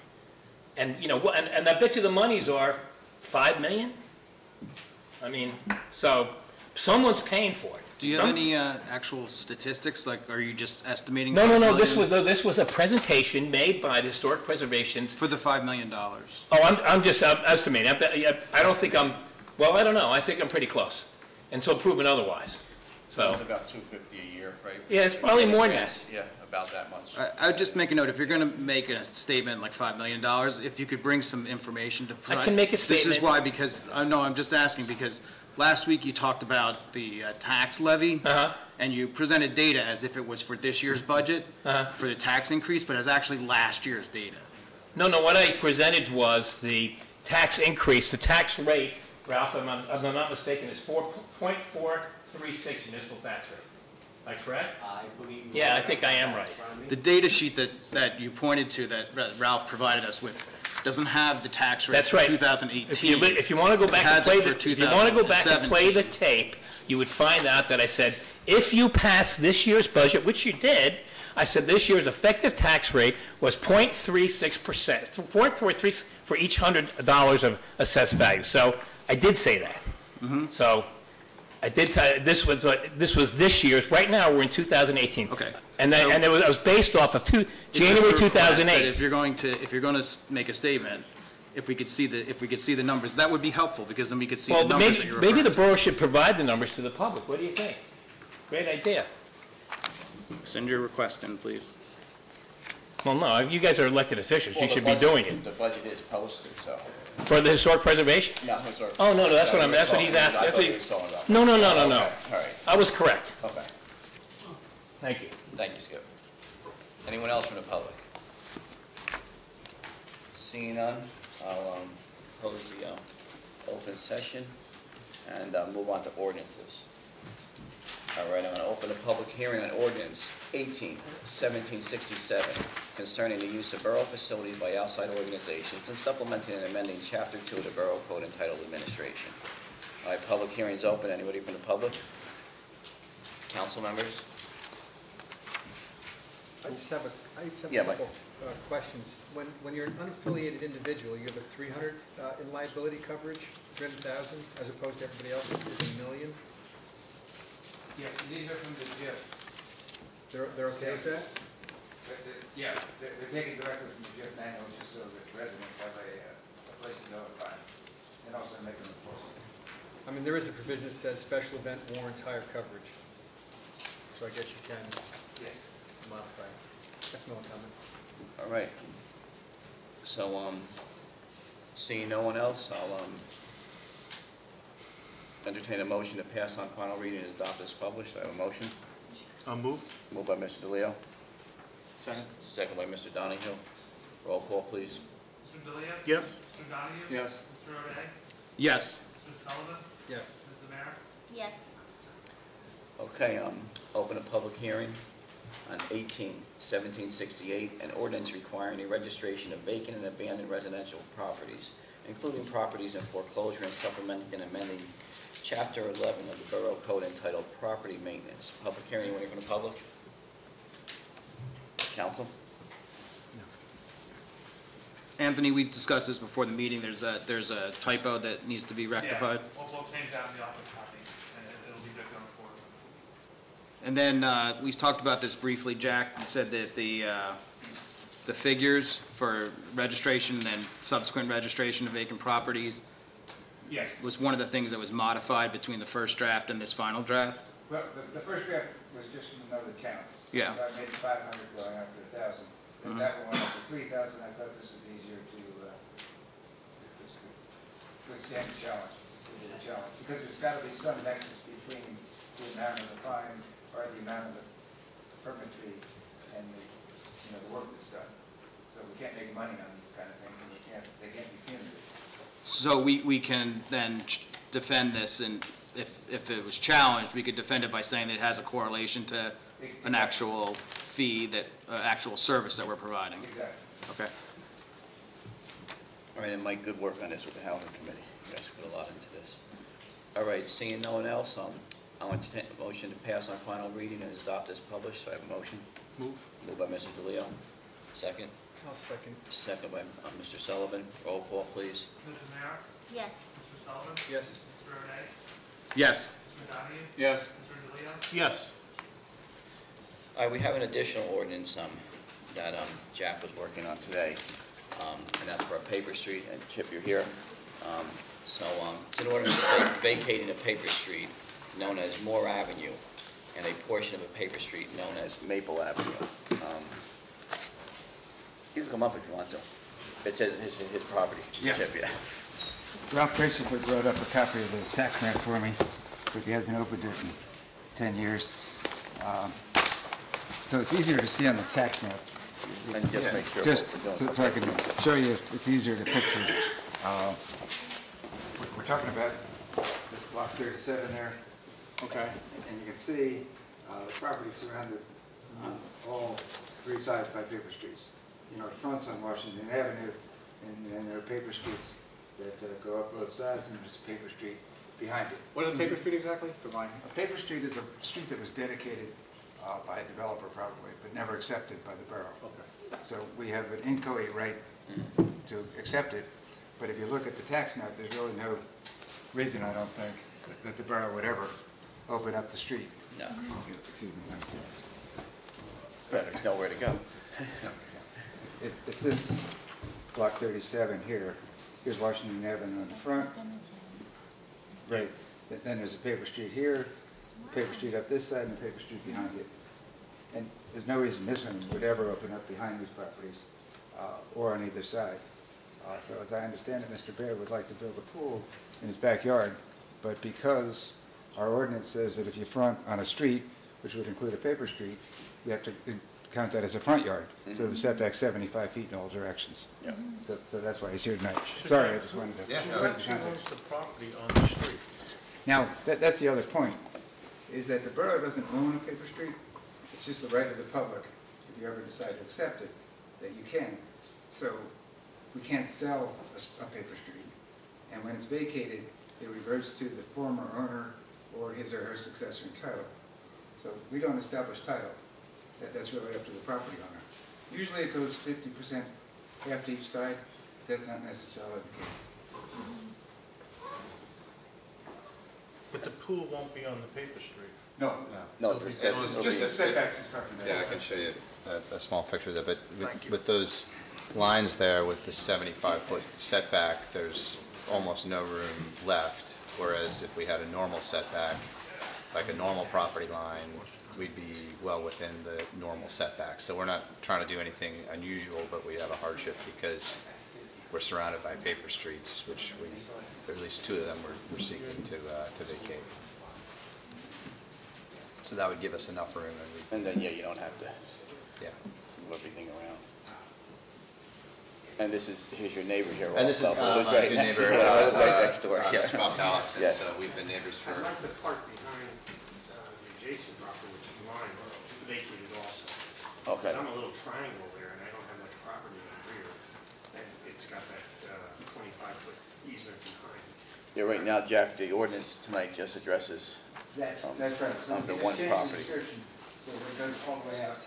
And, and I bet you the monies are $5 million. I mean, so someone's paying for it. Do you have any actual statistics? Like, are you just estimating? No. This was a presentation made by the Historic Preservations for the $5 million. Oh, I'm just estimating. I don't think I'm. Well, I don't know. I think I'm pretty close, until proven otherwise. So It's about $250 a year, right? Yeah, it's probably more than that. Yeah, about that much. I would just make a note, if you're going to make a statement like $5 million, if you could bring some information to provide. I can make a statement. This is why, because, no, I'm just asking, because last week you talked about the tax levy, and you presented data as if it was for this year's budget, for the tax increase, but it's actually last year's data. No, what I presented was the tax increase, the tax rate, Ralph, if I'm not mistaken, is 4.436 municipal tax rate. Am I correct? I believe. Yeah, I think I am right. The data sheet that you pointed to, that Ralph provided us with, doesn't have the tax rate That's for right. 2018. If you want to go back and play the tape, you would find out that I said, if you pass this year's budget, which you did, I said this year's effective tax rate was 0.36%, 0.43 for each $100 of assessed value. So I did say that. So I did tell you, this was this year's. Right now, we're in 2018. Okay. And it was based off of January 2008. If you're going to make a statement, if we could see the numbers, that would be helpful, because then we could see the numbers that you're referring maybe the to. borough should provide the numbers to the public. What do you think? Great idea. Send your request in, please. Well, no, you guys are elected officials. You should be doing it. The budget is posted, so. For the historic preservation? No, historic. Oh, no, that's what he's asking. I thought he was talking about. No. Okay, all right. I was correct. Okay. Thank you. Thank you, Skip. Anyone else from the public? Seeing none, I'll close the open session and move on to ordinances. All right, I'm going to open a public hearing on ordinance 1767 concerning the use of borough facilities by outside organizations and supplementing and amending Chapter 2 of the Borough Code entitled Administration. All right, public hearing's open. Anybody from the public? Council members? I just have a Yeah, couple questions. When you're an unaffiliated individual, you have a 300 in liability coverage, 300,000, as opposed to everybody else is $1 million. Yes, these are from the GIF. They're okay with that? Yeah, they're taken directly from the GIF manual, just so that residents have a place to notify, and also make them enforceable. I mean, there is a provision that says special event warrants higher coverage. So I guess you can modify it. That's no comment. All right. So, seeing no one else, I'll entertain a motion to pass on final reading and adopt as published. I have a motion. I'll move. Moved by Mr. DeLeo. Second. Second by Mr. Donahue. Roll call, please. Mr. DeLeo? Yes. Mr. Donahue? Yes. Mr. O'Day? Yes. Mr. Sullivan? Yes. Mrs. Mayor? Yes. Okay, open a public hearing on 1768, an ordinance requiring a registration of vacant and abandoned residential properties, including properties in foreclosure and supplementing and amending Chapter 11 of the Borough Code entitled Property Maintenance. Public hearing, anyone from the public? Council? Anthony, we discussed this before the meeting. There's a typo that needs to be rectified. Yeah, we'll change that in the office copy, and it'll be good going forward. And then we talked about this briefly. Jack said that the figures for registration and subsequent registration of vacant properties Yes. was one of the things that was modified between the first draft and this final draft. Well, the first draft was just from another count. Yeah. So I made 500 going up to 1,000. Then that one went up to 3,000. I thought this would be easier to withstand the challenge. Because there's got to be some nexus between the amount of the fine or the amount of the permit fee and the work that's done. So we can't make money on these kind of things, and they can't be punitive. So we can then defend this, and if it was challenged, we could defend it by saying that it has a correlation to an actual fee, actual service that we're providing. Exactly. Okay. All right, and Mike, good work on this with the Housing Committee. You guys put a lot into this. All right, seeing no one else, I'll entertain a motion to pass on final reading and adopt as published. So I have a motion. Move. Moved by Mr. DeLeo. Second. I'll second. Second by Mr. Sullivan. Roll call, please. Mrs. Mayor? Yes. Mr. Sullivan? Yes. Mr. Renee? Yes. Mr. Donahue? Yes. Mr. DeLeo? Yes. All right, we have an additional ordinance that Jack was working on today, and that's for a paper street. And Chip, you're here. So it's an ordinance vacating a paper street known as Moore Avenue and a portion of a paper street known as Maple Avenue. You can come up if you want to. It says his property. Yes. Chip, yeah. Ralph basically brought up a copy of the tax map for me, but he hasn't opened it in 10 years. So it's easier to see on the tax map. And just make sure. Just what we're doing. so I can show you, it's easier to picture. We're talking about this block 37 there. Okay. And you can see the property surrounded on all three sides by paper streets. The front's on Washington Avenue, and then there are paper streets that go up both sides, and there's a paper street behind it. What is a paper street exactly? Provide. A paper street is a street that was dedicated by a developer probably, but never accepted by the borough. Okay. So we have an inchoate right to accept it, but if you look at the tax map, there's really no reason, I don't think, that the borough would ever open up the street. No. Excuse me. But there's nowhere to go. It's this block 37 here. Here's Washington Avenue in the front. Right. Then there's a paper street here, a paper street up this side, and a paper street behind it. And there's no reason this one would ever open up behind these properties or on either side. So as I understand it, Mr. Baer would like to build a pool in his backyard, but because our ordinance says that if you front on a street, which would include a paper street, you have to count that as a front yard. So the setback's 75 feet in all directions. Yeah. So that's why he's here tonight. Sorry, I just wanted to. Who actually owns the property on the street? Now, that's the other point, is that the borough doesn't own a paper street. It's just the right of the public, if you ever decide to accept it, that you can. So we can't sell a paper street. And when it's vacated, it reverts to the former owner or his or her successor in title. So we don't establish title. That's really up to the property owner. Usually it goes 50% half to each side. That's not necessarily the case. But the pool won't be on the paper street. No. No, It's just the setbacks and stuff. Yeah, I can show you a small picture of that, but with those lines there with the 75-foot setback, there's almost no room left, whereas if we had a normal setback, like a normal property line, we'd be well within the normal setback. So we're not trying to do anything unusual, but we have a hardship because we're surrounded by paper streets, which at least two of them we're seeking to vacate. So that would give us enough room. And then, yeah, you don't have to move everything around. And here's your neighbor here. And this is my right good next neighbor, right next door. Mr. Alex, and Yes. so we've been neighbors for. I'd like the part behind the adjacent property, which is mine, vacated also. Okay. I'm a little triangle there, and I don't have much property in the rear, and it's got that 25-foot easement behind. Yeah, right now, Jack, the ordinance tonight just addresses That's right. So the you one change property. description, so it goes all the way out.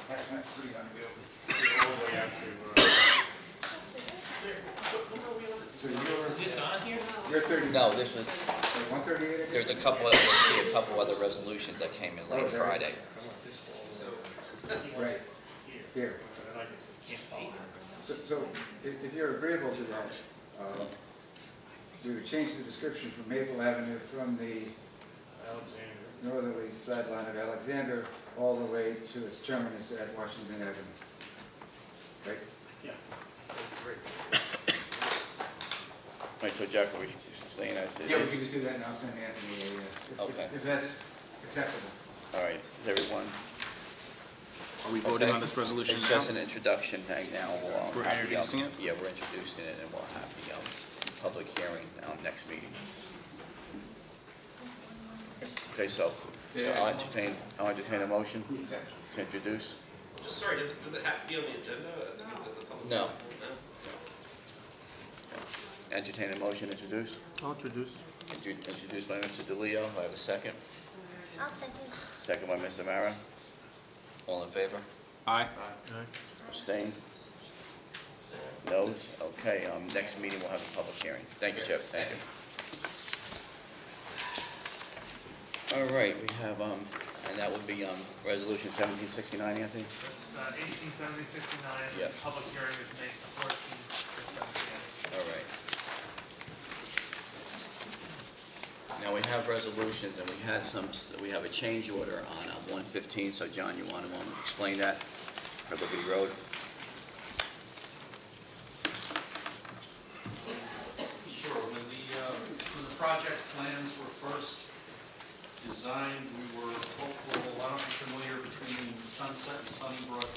That's not pretty on the building. All the way out to, So you're, Is this on here? you're 30. No, this was, 138? there's a couple other resolutions that came in late Oh, there. Friday. Right, here. So if you're agreeable to that, we would change the description from Maple Avenue from the northerly sideline of Alexander all the way to its terminus at Washington Avenue. Right? yeah. Right, so Jack, are we saying that? Yeah, we can just do that and I'll send Anthony Okay. if that's acceptable. All right, is everyone? Are we voting Okay. on this resolution It's now? just an introduction right now. We'll, We're have the, introducing it? Yeah, we're introducing it, and we'll have the public hearing next meeting. Okay, so I'll entertain a motion to introduce. Just sorry, does it have to be on the agenda? Does the public? No. Entertain a motion to introduce. I'll introduce. Introduced by Mr. DeLeo. I have a second. I'll second. Second by Mr. Mara. All in favor? Aye. Abstain? No? Okay, next meeting we'll have a public hearing. Thank you, Jeff, thank you. All right, we have, and that would be, resolution 1769, Anthony? It's 1870-69, Yeah. public hearing is May 14th at 7 p.m. All right. Now, we have resolutions, and we have a change order on 115, so John, you want to explain that for Liberty Road? Sure. When the project plans were first designed, we were hopeful, I don't know if you're familiar, between Sunset and Sunnybrook.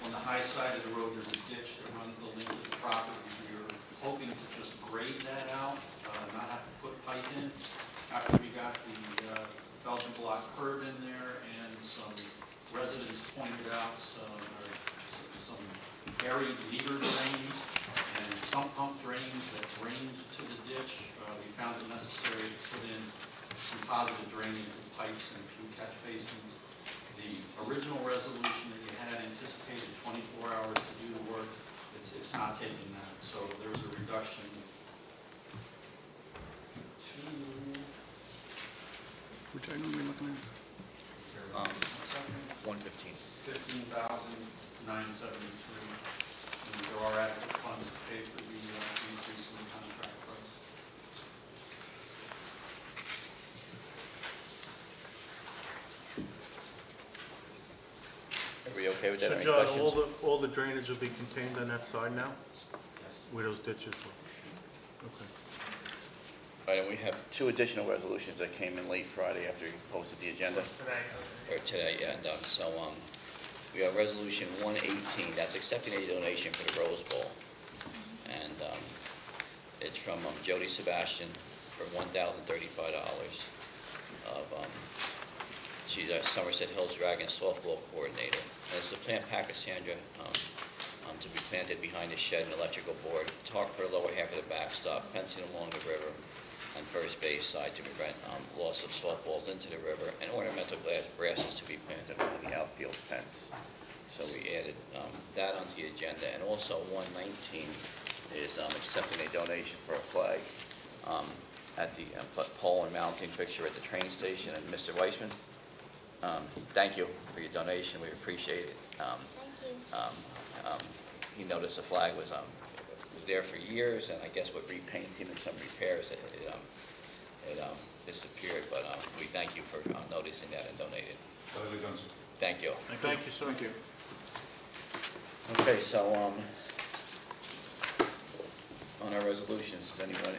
On the high side of the road, there's a ditch that runs the length of the properties. We were hoping to just grade that out, not have to put pipe in. After we got the Belgian block curb in there, and some residents pointed out some buried leader drains and sump pump drains that drained to the ditch, we found it necessary to put in some positive draining pipes and a few catch basins. The original resolution that you had anticipated 24 hours to do the work, it's not taking that. So there's a reduction to... Which item are we looking at? 115. 15,973. And there are adequate funds to pay for the increase in the contract price. Are we okay with that? So Any John, questions? all the drainage will be contained on that side now? Where those ditches were? Okay. All right, and we have two additional resolutions that came in late Friday after we posted the agenda. Or today, and so we have Resolution 118, that's accepting a donation for the Rose Bowl. And it's from Jody Sebastian for $1,035 of, she's a Somerset Hills Dragons softball coordinator. And it's a plant pack of Cassandra to be planted behind the shed and electrical board, tarp for the lower half of the backstop, fencing along the river on first base side to prevent loss of softballs into the river, and ornamental grasses to be planted along the outfield fence. So we added that onto the agenda. And also 119 is accepting a donation for a flag at the pole and mounting fixture at the train station. And Mr. Weissman, thank you for your donation. We appreciate it. He noticed the flag was there for years, and I guess with repainting and some repairs, it disappeared. But we thank you for noticing that and donating. Thank you. Thank you, sir. Thank you. Okay, so on our resolutions, does anyone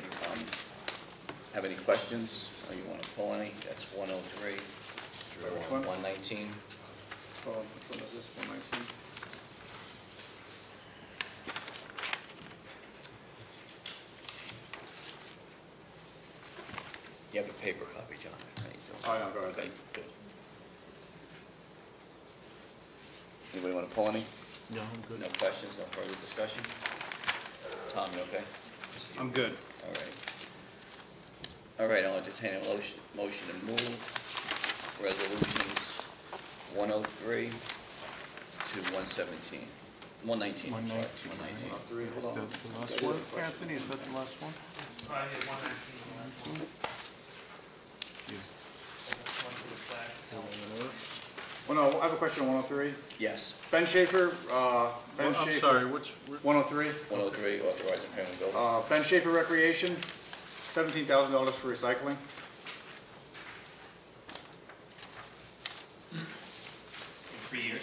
have any questions, or you want to pull any? That's 103 through Which one? 119. Which one is this, 119? You have a paper copy, John, right? Oh, no, go ahead. Okay, good. Anybody want to pull any? No, I'm good. No questions, no further discussion? Tom, you okay? this evening? I'm good. All right. All right, I'll entertain a motion to move resolutions 103 to 117, 119, I'm sorry, 119. Is that the last one, Anthony, is that the last one? Yeah, 119. That's one for the flag. Well, no, I have a question on 103. Yes. Ben Schaefer, Ben I'm Schaefer. sorry, which? 103. 103, authorizing payment of bill. Ben Schaefer Recreation, $17,000 for recycling. In 3 years.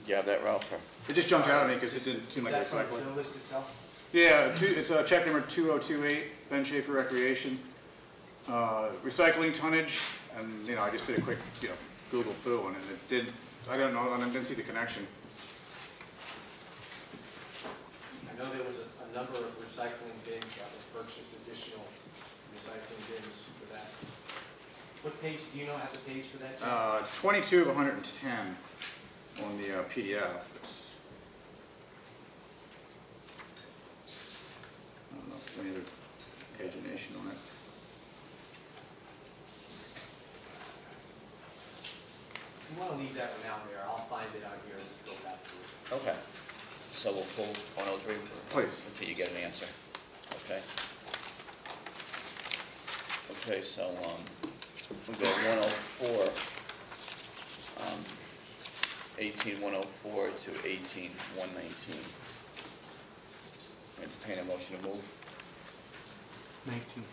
Do you have that, Ralph? or- It just jumped out at me because it didn't seem like Is that recycling. from the list itself? Yeah, it's check number 2028, Ben Schaefer Recreation. Recycling tonnage, and, I just did a quick, Google foo, and it did, I don't know, and I didn't see the connection. I know there was a number of recycling bins that were purchased, additional recycling bins for that. What page, do you know, have the page for that? It's 22 of 110 on the PDF. It's, I don't know if there's any other pagination on it. If you want to leave that one out there, I'll find it out here and just go back to it. Okay. So we'll pull 103 Please. until you get an answer. Okay. Okay, so we go 104, 18104 to 18119. Entertain a motion to move. 19.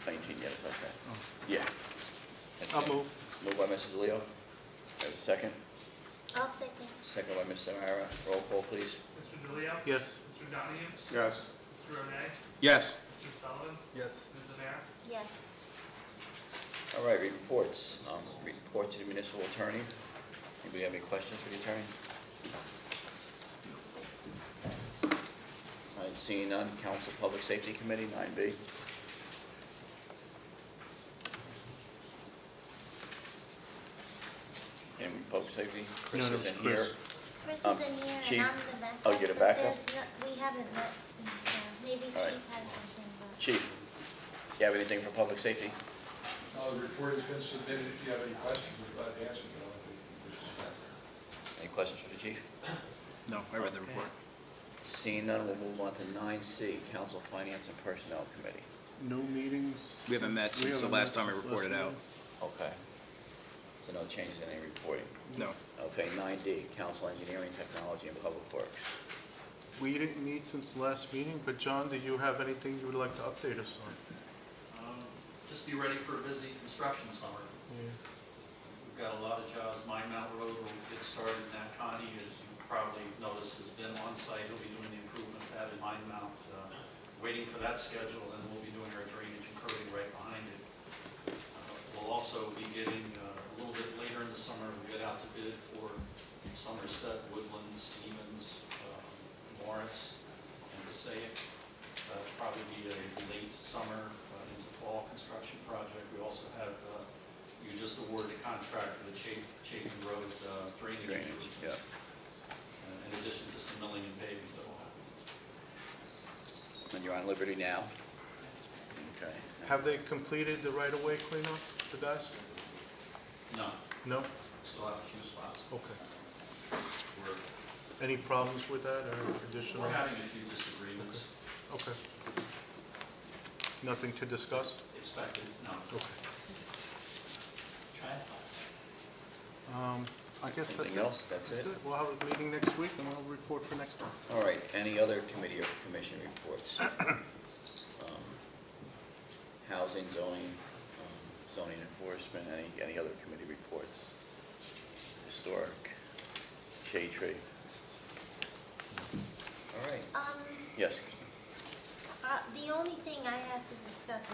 19, yes, I said. Oh. Yeah. I'll move. Moved by Mrs. Leo. Have a second? I'll second. Second by Mr. O'Hara. Roll call, please. Mr. DeLeo? Yes. Mr. Donahue? Yes. Mr. O'Day? Yes. Mr. Sullivan? Yes. Ms. Amer? Yes. All right, reports. Report to the municipal attorney. Anybody have any questions for the attorney? All right, seeing none, Council Public Safety Committee, 9B. Any public safety? Chris No, no, isn't Chris. here. Chris Um, is in here and Chief? I'm the backup. Oh, you're the but backup? we haven't met since, maybe All right. Chief has something, but. Chief, do you have anything for public safety? The report has been submitted. If you have any questions, we're glad to answer them. Any questions for the chief? No, I read the report. Seeing none, we'll move on to 9C, Council Finance and Personnel Committee. No meetings? We haven't met since the last time we reported out. Okay. So no changes in any reporting? No. Okay, 9D, Council Engineering, Technology, and Public Works. We didn't meet since the last meeting, but John, do you have anything you would like to update us on? Just be ready for a busy construction summer. Yeah. We've got a lot of jobs. Mine Road will get started in that. Connie, as you probably noticed, has been on site. He'll be doing the improvements out in Mine Mount. Waiting for that schedule, and we'll be doing our drainage and curbing right behind it. We'll also be getting, a little bit later in the summer, we'll get out to bid for Somerset, Woodland, Stevens, Morris, and Passaic. That'll probably be a late summer into fall construction project. We also have, you just awarded a contract for the Chapin Road drainage. Yeah. In addition to some milling and paving that will happen. And you're on Liberty now? Okay. Have they completed the right-of-way cleanup, the guys? No, No? still have a few spots. Okay. We're, Any problems with that or additional? we're having a few disagreements. Okay. Nothing to discuss? Expected, no. Okay. Try and find. I guess that's it. Anything else? That's it? We'll have a meeting next week and we'll report for next time. All right, any other committee or commission reports? Housing, zoning, zoning enforcement, any other committee reports? Historic, shade tree? All right. Yes. The only thing I have to discuss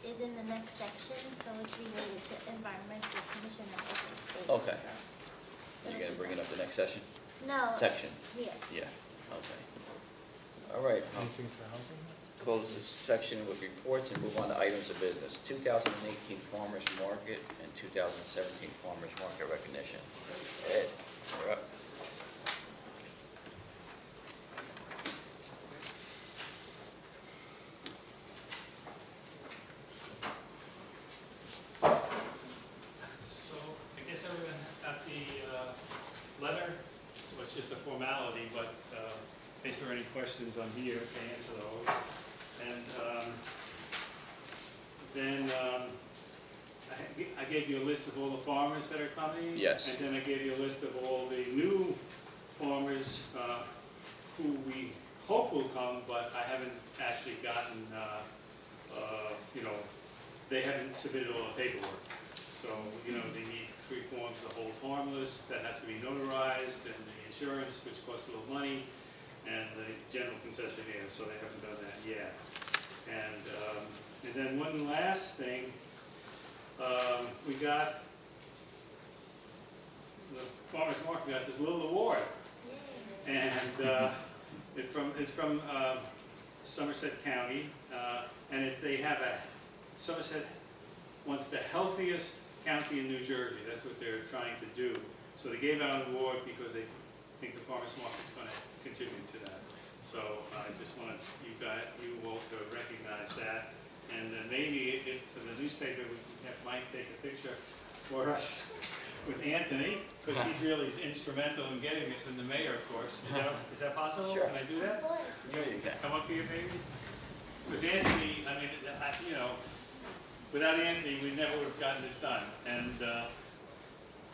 is in the next section, so it's related to environmental commission that wasn't stated. Okay. so- You gonna bring it up the next session? No. Section? Yeah. Yeah, okay. All right. Anything for housing? Close this section with reports and move on to items of business. 2018 Farmers Market and 2017 Farmers Market recognition. Ed, you're up. answer any questions I'm here to answer those. And then I gave you a list of all the farmers that are coming. Yes. And then I gave you a list of all the new farmers who we hope will come, but I haven't actually gotten, you know, they haven't submitted all the paperwork. So, you know, they need 3 forms of hold harmless, that has to be notarized, and the insurance, which costs a little money, and the general concessionaire, so they haven't done that yet. And then one last thing, we got, the farmer's market got this little award. And it's from Somerset County, and they have Somerset wants the healthiest county in New Jersey. That's what they're trying to do. So they gave out an award because they think the farmer's market's going to contribute to that. So I just wanted you all to recognize that. And maybe if for the newspaper, we can have Mike take a picture for us with Anthony, because he's really instrumental in getting this, and the mayor, of course. Is that possible? Sure. Can I do that? Sure you can. Come up here, baby. Because Anthony, I mean, you know, without Anthony, we never would have gotten this done. And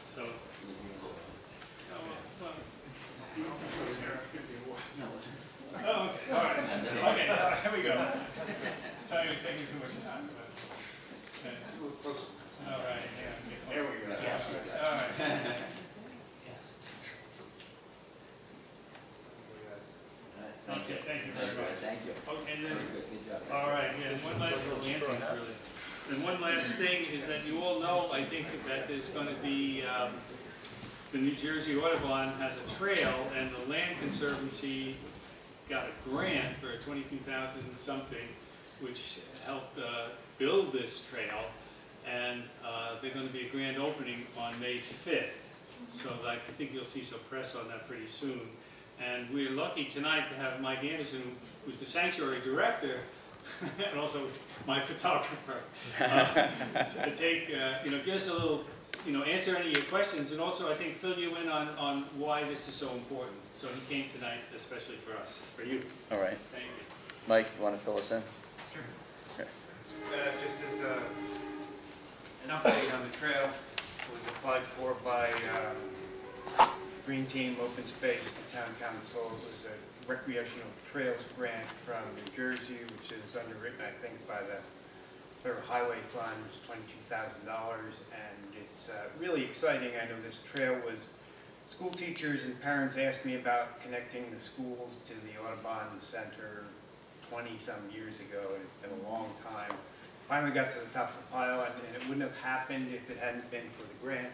so, oh, okay, all right. Okay, here we go. It's not even taking too much time. But, all right, yeah. There we go. Yes. All right. Okay, thank you very much. Thank you. Okay, and then, all right, yeah, one last thing is that you all know, I think, that there's going to be, the New Jersey Audubon has a trail, and the Land Conservancy got a grant for 22,000 something, which helped build this trail, and they're going to be a grand opening on May 5th. So I think you'll see some press on that pretty soon. And we're lucky tonight to have Mike Anderson, who's the sanctuary director, and also my photographer, to take, you know, give us a little, you know, answer any of your questions, and also I think fill you in on why this is so important. So he came tonight especially for us, for you. All right. Thank you. Mike, you want to fill us in? Sure. Sure. Just as an update on the trail, it was applied for by Green Team Open Space, the town council. It was a recreational trails grant from New Jersey, which is underwritten, I think, by the Federal Highway Fund, $22,000, and it's really exciting. I know this trail was, school teachers and parents asked me about connecting the schools to the Audubon Center 20-some years ago, and it's been a long time. Finally got to the top of the pile, and it wouldn't have happened if it hadn't been for the grant.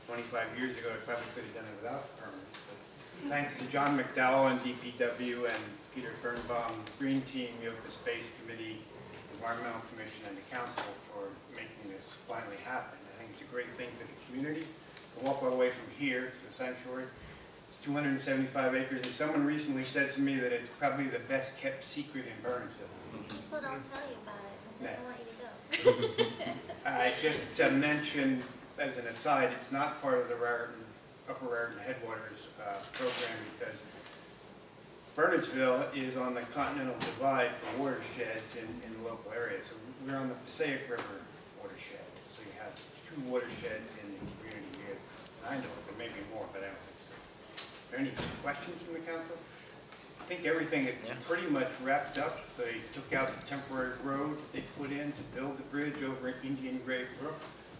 25 years ago, I probably could have done it without the permit. But thanks to John McDowell and DPW and Peter Birnbaum, Green Team, the Open Space Committee, Environmental Commission, and the council for making this finally happen. I think it's a great thing for the community. To walk all the way from here to the sanctuary. It's 275 acres, and someone recently said to me that it's probably the best kept secret in Bernardsville. People don't tell you about it because they don't want you to go. Just to mention, as an aside, it's not part of the Upper Raritan Headwaters program because Bernardsville is on the Continental Divide for watersheds in the local area. So we're on the Passaic River watershed. So you have 2 watersheds in the community here. I know there may be more, but I don't think so. Are there any questions from the council? I think everything is pretty much wrapped up. They took out the temporary road they put in to build the bridge over Indian Grave Brook.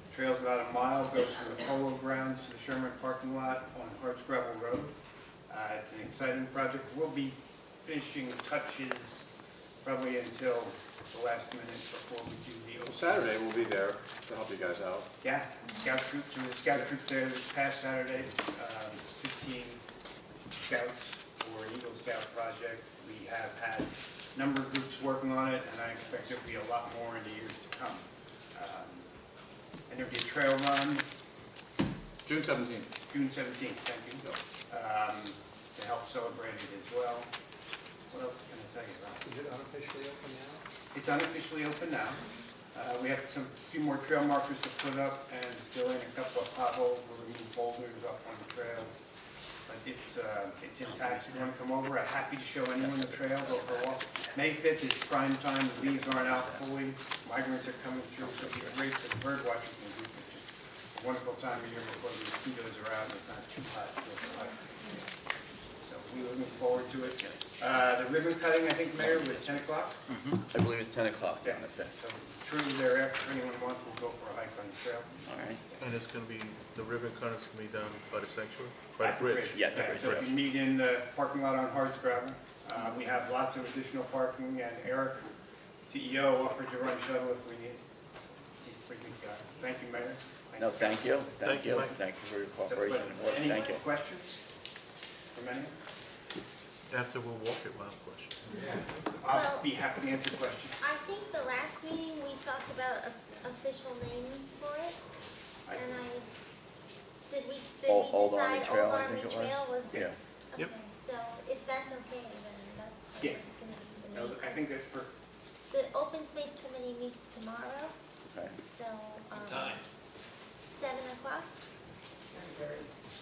The trail's about a mile, goes from the polo grounds to the Sherman parking lot on Hardscrabble Road. It's an exciting project. We'll be finishing touches probably until the last minute before we do the open. Saturday, we'll be there to help you guys out. Yeah, scout troops. There was a scout troop there this past Saturday. 15 scouts for an Eagle Scout project. We have had a number of groups working on it, and I expect there'll be a lot more in the years to come. And there'll be a trail run. June 17th. June 17th, thank you. To help celebrate it as well. What else can I tell you about? Is it unofficially open now? It's unofficially open now. We have a few more trail markers to put up and fill in a couple of potholes. We'll remove boulders up on the trails. but it's intact. If you want to come over, I'm happy to show anyone the trail, go for a walk. May 5th is prime time, the leaves aren't out fully, migrants are coming through, so it'd be great for the bird watchers and group. It's a wonderful time of year before the mosquitoes are out and it's not too hot to go for a hike. So we're looking forward to it. The ribbon cutting, I think, Mayor, was 10 o'clock? I believe it's 10 o'clock down at that. So true thereafter, if anyone wants, we'll go for a hike on the trail. All right. And it's gonna be, the ribbon cutting's gonna be done by the sanctuary, by the bridge? Yeah, the So if you meet in the parking lot on Hardscrabble, we have lots of additional parking, and Eric, CEO, offered to run shuttle if we need it. He's pretty good guy. Thank you, Mayor. No, thank you. Thank you. Mike. Thank you for your cooperation and work. Any Thank you. questions from anyone? After we'll walk it, we'll have questions. I'll be happy to answer questions. I think the last meeting, we talked about a official name for it, and did we Old Army decide Trail, Old I Army think it was. Trail was? Yeah. Okay, Yep. so if that's okay, then Yes. that's gonna be the No, name. I think that's perfect. The Open Space Committee meets tomorrow, Okay. so, Time. 7 o'clock?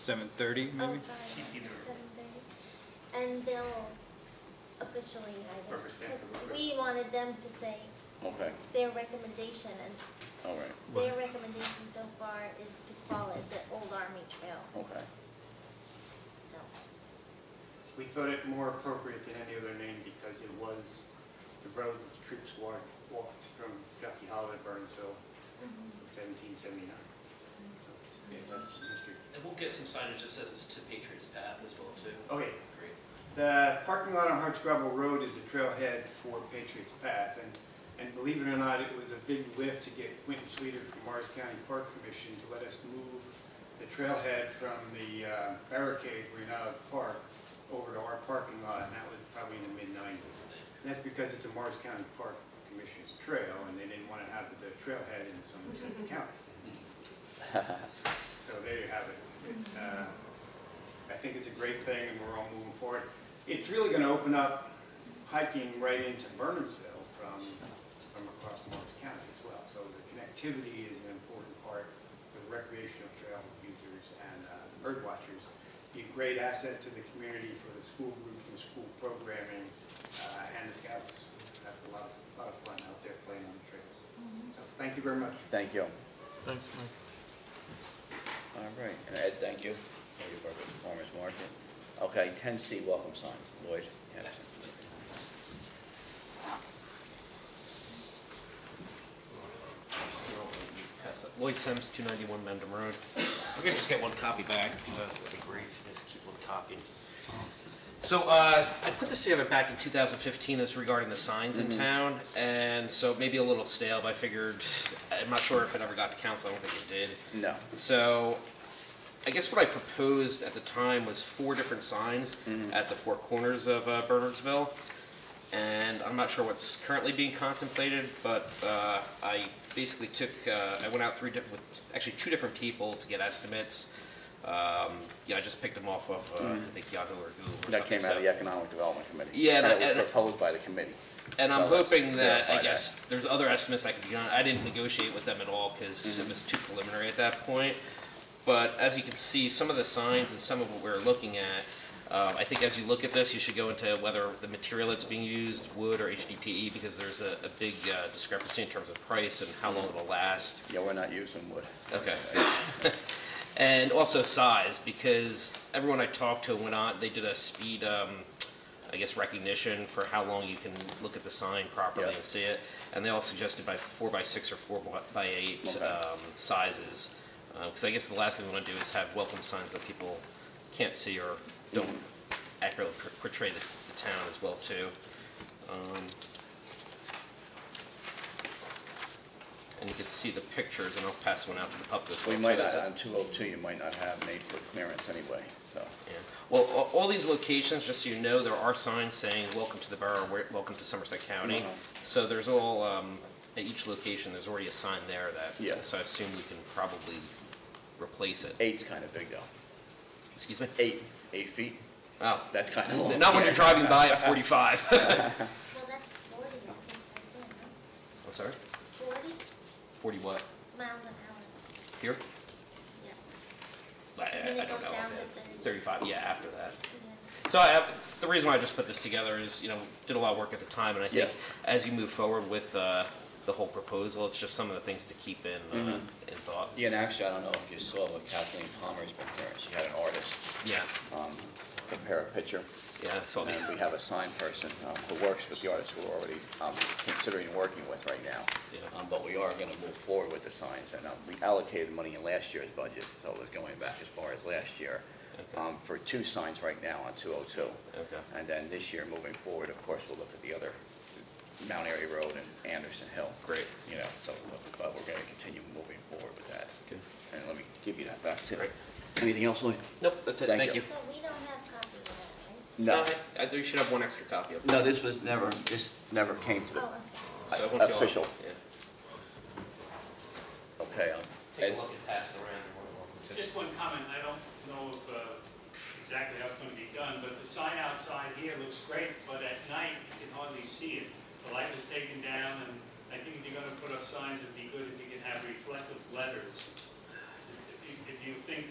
7:30, Oh, maybe? sorry, 7:30. And they'll officially, I guess, Perfect, yeah. because we wanted them to say Okay. their recommendation, and All right. their recommendation so far is to call it the Old Army Trail, Okay. so. We thought it more appropriate than any other name because it was the road that the troops walked from Ducky Hollow to Bernardsville in 1779. Yeah, that's some history. And we'll get some signage that says it's to Patriots Path as well, too. Okay. The parking lot on Hardscrabble Road is the trailhead for Patriots Path, and believe it or not, it was a big lift to get Quentin Sweeter from Morris County Park Commission to let us move the trailhead from the barricade where you're now at the park over to our parking lot, and that was probably in the mid-90s. And that's because it's a Morris County Park Commission's trail, and they didn't want to have the trailhead in Somerset County. So there you have it. I think it's a great thing, and we're all moving forward. It's really going to open up hiking right into Bernardsville from across Morris County as well. So the connectivity is an important part for the recreational trail users and bird watchers. Be a great asset to the community for the school groups and school programming and the scouts. Have a lot of fun out there playing on the trails. So thank you very much. Thank you. Thanks, Mike. All right. And Ed, thank you for your work with the farmer's market. Okay, 10C, welcome signs. Lloyd, you have some. Lloyd Sims, 291 Mendham Road. We're gonna just get one copy back. That'd be great. Just keep one copy. So I put this together back in 2015. This regarding the signs in town, and so maybe a little stale. But I figured, I'm not sure if it ever got to council. I don't think it did. No. So I guess what I proposed at the time was 4 different signs at the 4 corners of Bernardsville. And I'm not sure what's currently being contemplated, but I basically I went out with actually 2 different people to get estimates. I just picked them off of, I think Yahoo or Google or That something. came out of the Economic Development Committee. Yeah, and it was proposed by the committee. And So I'm let's hoping that, verify I guess, there's other estimates I could be on. I didn't negotiate with them at all because it was too preliminary at that point. But as you can see, some of the signs and some of what we're looking at, I think as you look at this, you should go into whether the material that's being used, wood or HDPE, because there's a big discrepancy in terms of price and how long it'll last. Yeah, we're not using wood. Okay. And also size, because everyone I talked to went on, they did a speed, I guess, recognition for how long you can look at the sign properly and see it. And they all suggested by 4x6 or 4x8 sizes. Because I guess the last thing we want to do is have welcome signs that people can't see or don't accurately portray the town as well too. And you can see the pictures, and I'll pass one out to the public as well. We might too. not, on 202, you might not have made for clearance anyway, so. Yeah. Well, all these locations, just so you know, there are signs saying "Welcome to the borough," "Welcome to Somerset County." So there's all at each location. There's already a sign there that. So I assume we can probably replace it. 8's kind of big though. Excuse me. 8 feet. Oh, that's kind of long. Not when you're driving by at 45. Well, that's 40, I think, I'm sorry. 40 40 what? miles an hour. Here? Yeah. I mean, it don't goes know. down if to it- 30. 35, yeah, after that. Yeah. So the reason why I just put this together is, did a lot of work at the time, and I think as you move forward with the whole proposal, it's just some of the things to keep in thought. Yeah, and actually, I don't know if you saw what Kathleen Palmer's been here. She had an artist Yeah. prepare a picture. Yeah, I saw that. And we have a sign person who works with the artist who we're already considering working with right now. Yeah. But we are going to move forward with the signs. And we allocated money in last year's budget, so it was going back as far as last year, for 2 signs right now on 202. Okay. And then this year, moving forward, of course, we'll look at the other, Mount Airy Road and Anderson Hill. Great. So but we're going to continue moving forward with that. Good. And let me give you that back too. Great. Anything else, Louis? Nope, that's it. Thank you. So we don't have copies of that, right? No. I think you should have one extra copy of it. No, this never came to the Oh, okay. So once you all- official. Yeah. Okay, Take Ed? a look and pass it around. You're more than welcome to. Just one comment, I don't know if exactly how it's going to be done, but the sign outside here looks great, but at night you can hardly see it. The light was taken down, and I think if you're going to put up signs, it'd be good if you can have reflective letters. If you think,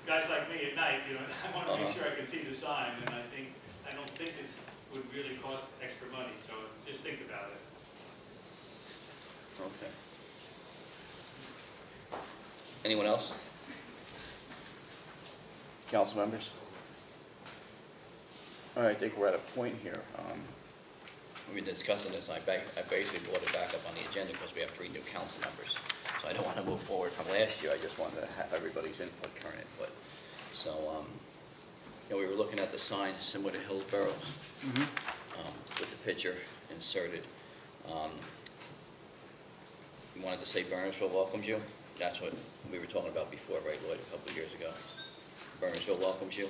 guys like me at night, I want to make sure I can see the sign, and I don't think it would really cost extra money, so just think about it. Okay. Anyone else? Council members? All right, I think we're at a point here. We've been discussing this, I basically brought it back up on the agenda because we have 3 new council members. So I don't want to move forward from last year, I just wanted to have everybody's input, current input. So, we were looking at the sign similar to Hillsborough's, with the picture inserted. You wanted to say Bernardsville welcomes you? That's what we were talking about before, right, Lloyd, a couple of years ago? Bernardsville welcomes you?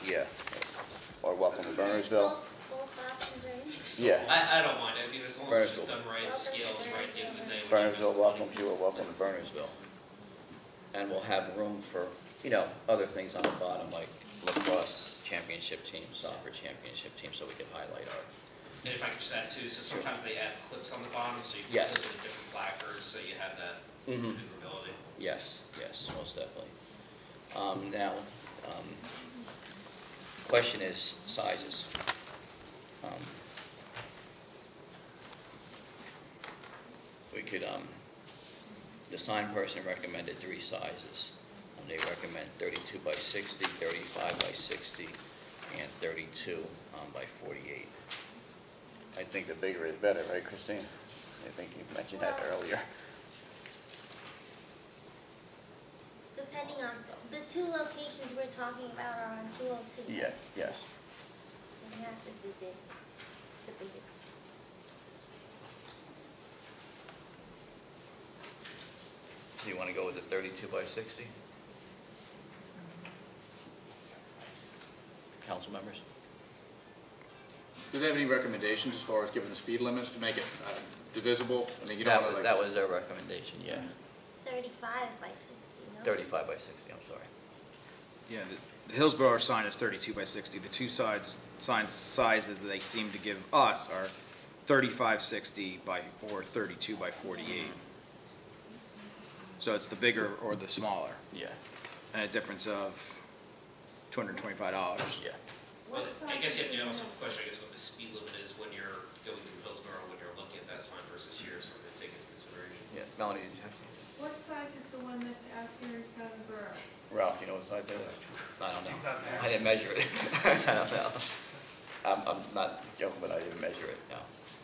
Yeah. Or welcome to Bernardsville? Both options are in. Yeah. I don't mind it. As long as it's just done right, the scales right at the end of the day. Bernardsville welcomes you, or welcome to Bernardsville. And we'll have room for, other things on the bottom, like lacrosse championship team, soccer championship team, so we can highlight our. And if I could just add too, so sometimes they add clips on the bottom, so you can Yes. clip in different placards, so you have that maneuverability. Yes, most definitely. Now, question is sizes. We could, the sign person recommended 3 sizes. They recommend 32 by 60, 35 by 60, and 32 by 48. I think the bigger is better, right, Christine? I think you mentioned that earlier. Depending on, the 2 locations we're talking about are on 202. Yeah, yes. We have to do the biggest. Do you want to go with the 32 by 60? Council members? Do they have any recommendations as far as giving the speed limits to make it divisible? I mean, you don't want to That was their recommendation, yeah. 35 by 60, no? 35 by 60, I'm sorry. Yeah, the Hillsborough sign is 32 by 60. The 2 sign sizes they seem to give us are 35/60 or 32 by 48. So it's the bigger or the smaller, Yeah, and a difference of $225. yeah. But I guess you have to also question, what the speed limit is when you're going through Hillsborough, when you're looking at that sign versus here, something to take into consideration. Yeah, Melanie, did you have something? What size is the one that's out there in front of the borough? Ralph, you know what size that is? I don't know. I didn't measure it. I don't know. I'm not joking, but I didn't measure it, no.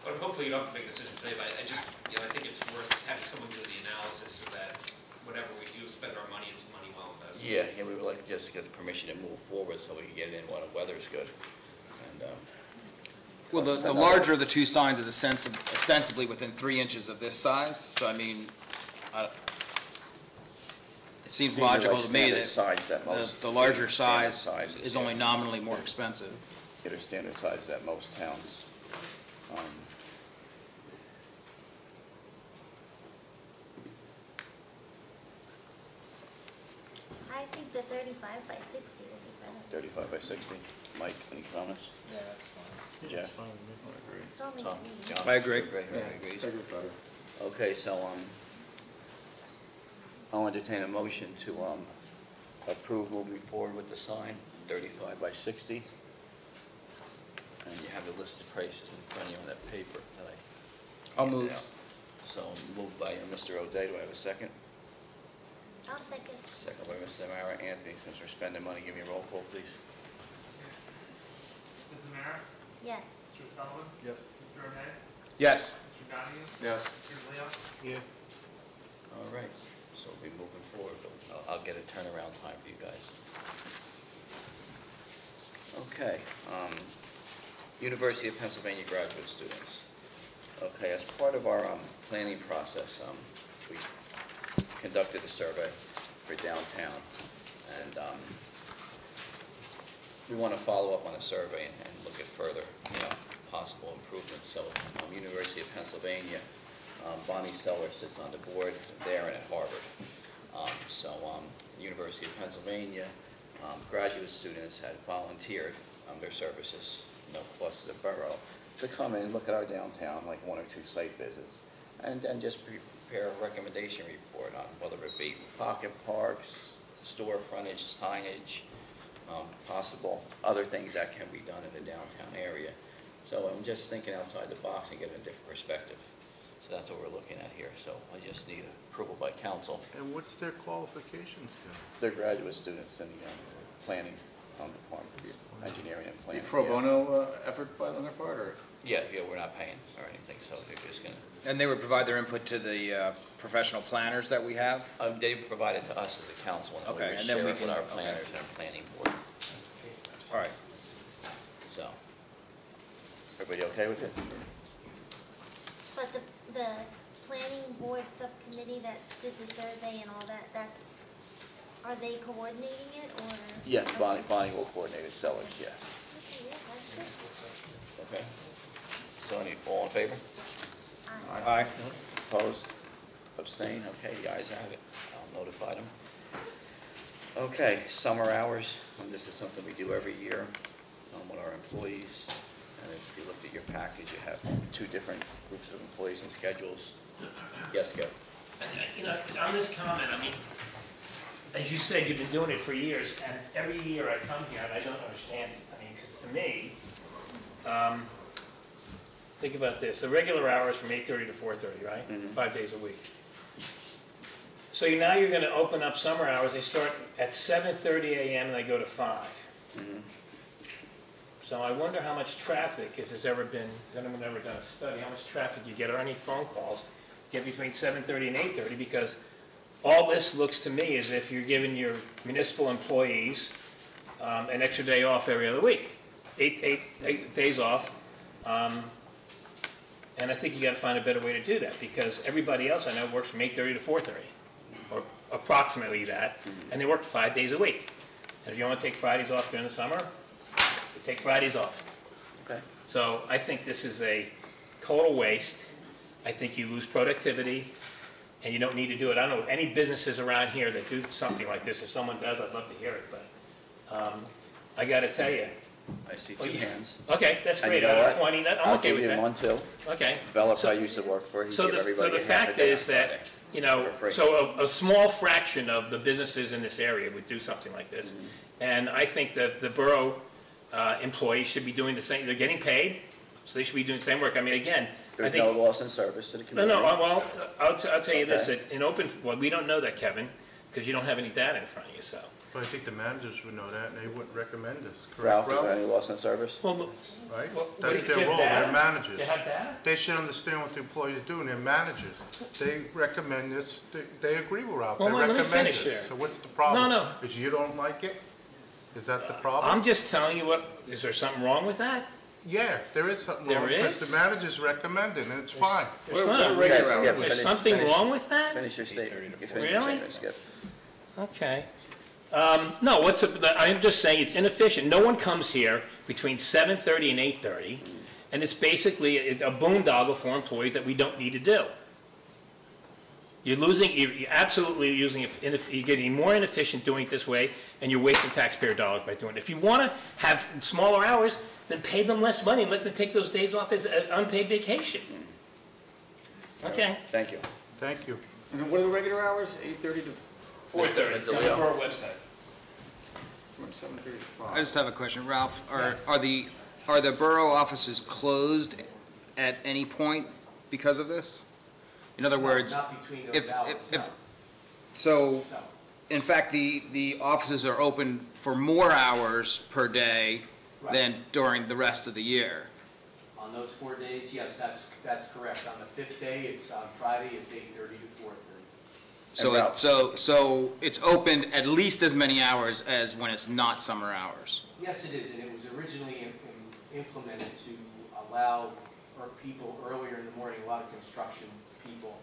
But hopefully you don't have to make a decision today, but I just, I think it's worth having someone do the analysis so that whatever we do spend our money, it's money well invested. Yeah, we would like just to get the permission to move forward so we can get it in while the weather's good. And, Well, the larger of the 2 signs is ostensibly within 3 inches of this size, so I mean, it seems These are logical like to me standard that size that most- the larger standard size sizes, is yeah. only nominally more expensive. It is standard size at most towns. I think the 35 by 60 would be better. 35 by 60. Mike, any comments? Yeah, that's fine. Jeff? It's only Tom? me. John? I agree. Agrees. Okay, so, I'll entertain a motion to approve moving forward with the sign, 35 by 60. And you have the listed prices in front of you on that paper that I I'll handed move. out. So moved by Mr. O'Day, do I have a second? I'll second. Second by Mr. Mara. Anthony, since we're spending money, give me a roll call, please. Mrs. Mara? Yes. Mr. Sullivan? Yes. Mr. O'Day? Yes. Mr. Donahue? Yes. Mr. Leo? Yeah. All right, so we'll be moving forward, but I'll get a turnaround time for you guys. Okay, University of Pennsylvania graduate students. Okay, as part of our planning process, we conducted a survey for downtown, and we want to follow up on a survey and look at further, possible improvements. So, University of Pennsylvania, Bonnie Seller sits on the board there and at Harvard. University of Pennsylvania, graduate students had volunteered their services, no cost to the borough, to come in and look at our downtown, like 1 or 2 site visits, and then just prepare a recommendation report on whether it be pocket parks, store frontage, signage, possible other things that can be done in the downtown area. So I'm just thinking outside the box and getting a different perspective. So that's what we're looking at here. So I just need approval by council. And what's their qualifications, Ken? They're graduate students in the planning department, engineering and planning. Pro bono effort by on their part, or? Yeah, we're not paying or anything, so they're just gonna. And they would provide their input to the professional planners that we have? They provide it to us as a council, and Okay, we and then share we it with can- our planners and planning board. All right. So, everybody okay with it? But the planning board subcommittee that did the survey and all that, are they coordinating it, or? Yes, Bonnie will coordinate it, sellers, yeah. Okay, yeah, that's good. Okay. So, all in favor? Aye. Opposed? Abstain? Okay, the ayes have it. I'll notify them. Okay, summer hours, and this is something we do every year with our employees. And if you looked at your package, you have 2 different groups of employees and schedules. Yes, go. On this comment, as you said, you've been doing it for years, and every year I come here and I don't understand it. Because to me, think about this, the regular hours from 8:30 to 4:30, right? 5 days a week. So now you're gonna open up summer hours, they start at 7:30 a.m. and they go to 5. So I wonder how much traffic, if there's ever been, has anyone ever done a study, how much traffic you get or any phone calls get between 7:30 and 8:30, because all this looks to me as if you're giving your municipal employees an extra day off every other week, eight days off. And I think you gotta find a better way to do that, because everybody else I know works from 8:30 to 4:30, or approximately that, and they work 5 days a week. And if you wanna take Fridays off during the summer, you take Fridays off. Okay. So I think this is a total waste. I think you lose productivity, and you don't need to do it. I don't know any businesses around here that do something like this. If someone does, I'd love to hear it, but I gotta tell you. I see 2 hands. Okay, that's And great. you know Out of what? 20, I'm I'll okay give with you that. 1 too. Okay. Developer I used to work for, he So give the everybody a half a fact day is on that, Friday. For free. so a small fraction of the businesses in this area would do something like this. And I think that the borough employees should be doing the same. They're getting paid, so they should be doing the same work. Again, I There's think. no loss in service to the community. No, well, I'll tell you this, Okay. that well, we don't know that, Kevin, because you don't have any data in front of you, so. But I think the managers would know that, and they wouldn't recommend this, correct, Ralph, is there any loss in service? Well, Right? what That's do you their give role, data? they're managers. You have data? They should understand what the employees do, and they're managers. They recommend this, they agree with Ralph, they Well, let me recommend finish this. here. So what's the problem? No. Is you don't like it? Is that the problem? I'm just telling you is there something wrong with that? Yeah, there is something wrong, There because is? the managers recommend it, and it's fine. There's not. Yes, Skip, There's finish- something finish- wrong with that? Finish your statement. You finish your Really? statement, Skip. Okay. No, I'm just saying it's inefficient. No one comes here between 7:30 and 8:30, and it's basically a boondoggle for employees that we don't need to do. You're absolutely you're getting more inefficient doing it this way, and you're wasting taxpayer dollars by doing it. If you want to have smaller hours, then pay them less money and let them take those days off as unpaid vacation. Okay. Thank you. Thank you. And what are the regular hours? 8:30 to? 4:30, it's on the borough website. From 7:30 to 5. I just have a question, Ralph. Are the borough offices closed at any point because of this? In other words, Not between those hours, no. so, in fact, the offices are open for more hours per day than during the rest of the year. On those 4 days, yes, that's correct. On the 5th day, it's on Friday, it's 8:30 to 4:30. So it's open at least as many hours as when it's not summer hours. Yes, it is, and it was originally implemented to allow people earlier in the morning. A lot of construction people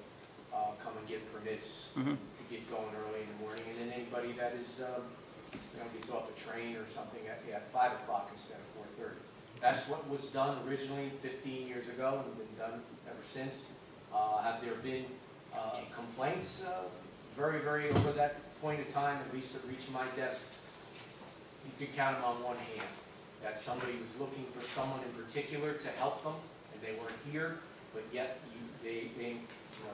come and get permits to get going early in the morning, and then anybody that is, gets off a train or something at 5 o'clock instead of 4:30. That's what was done originally 15 years ago and been done ever since. Have there been complaints very, very over that point of time, at least that reached my desk? You could count them on one hand. That somebody was looking for someone in particular to help them, and they weren't here, but yet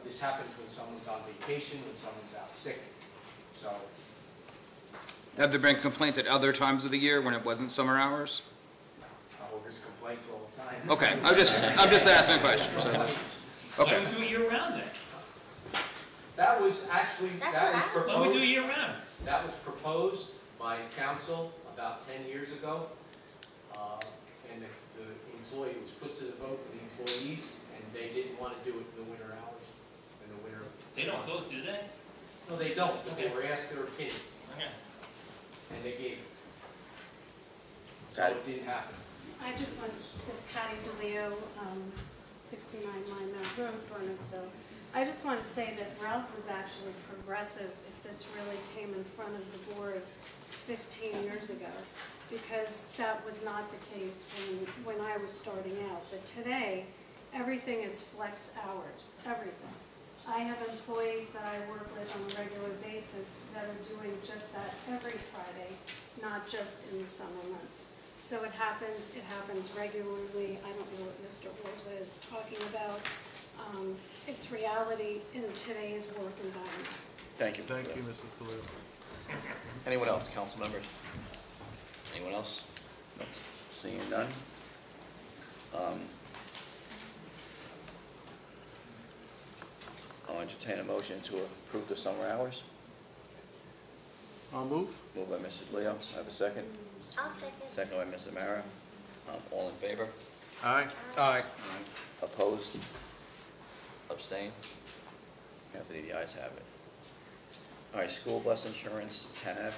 this happens when someone's on vacation, when someone's out sick. So. Have there been complaints at other times of the year when it wasn't summer hours? There's complaints all the time. Okay, I'm just asking a question. So, okay. Why we do it year round then? That was actually, that was proposed. Why we do it year round? That was proposed by council about 10 years ago. And the employee was put to the vote with the employees, and they didn't want to do it in the winter hours, in the winter. They don't vote, do they? No, they don't, but they were asked their opinion, Okay. and they gave it. So it didn't happen. I just want to, Patty DeLeo, 69 Mine Brook Road, Bernardsville. I just want to say that Ralph was actually progressive if this really came in front of the board 15 years ago, because that was not the case when I was starting out. But today, everything is flex hours, everything. I have employees that I work with on a regular basis that are doing just that every Friday, not just in the summer months. So it happens regularly. I don't know what Mr. Orza is talking about. It's reality in today's work environment. Thank you. Thank you, Mrs. DeLeo. Anyone else, council members? Anyone else? No. Seeing none? I'll entertain a motion to approve the summer hours. I'll move. Moved by Mrs. Leo. I have a second. I'll second. Second by Mr. Mara. All in favor? Aye. Aye. Opposed? Abstain? Anthony, the ayes have it. All right, school bus insurance, TANF.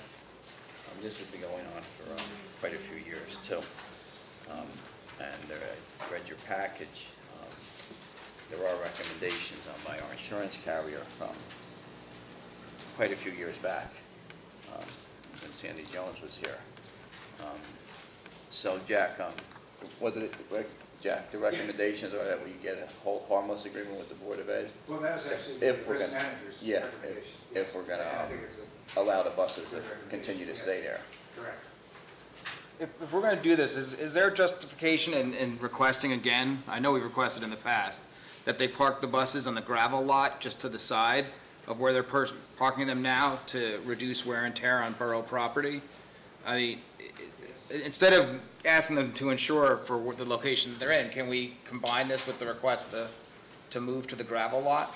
This has been going on for quite a few years, too. And I read your package. There are recommendations by our insurance carrier from quite a few years back, when Sandy Jones was here. So, Jack, Jack, the recommendations are that we get a hold harmless agreement with the Board of Ed? Well, that was actually If the we're present gonna- manager's Yeah, recommendation. if we're I gonna think it's allow the buses to continue to stay there. correct. If we're going to do this, is there justification in requesting again, I know we requested in the past, that they park the buses on the gravel lot just to the side of where they're parking them now to reduce wear and tear on borough property? I mean, instead of asking them to insure for the location that they're in, can we combine this with the request to move to the gravel lot?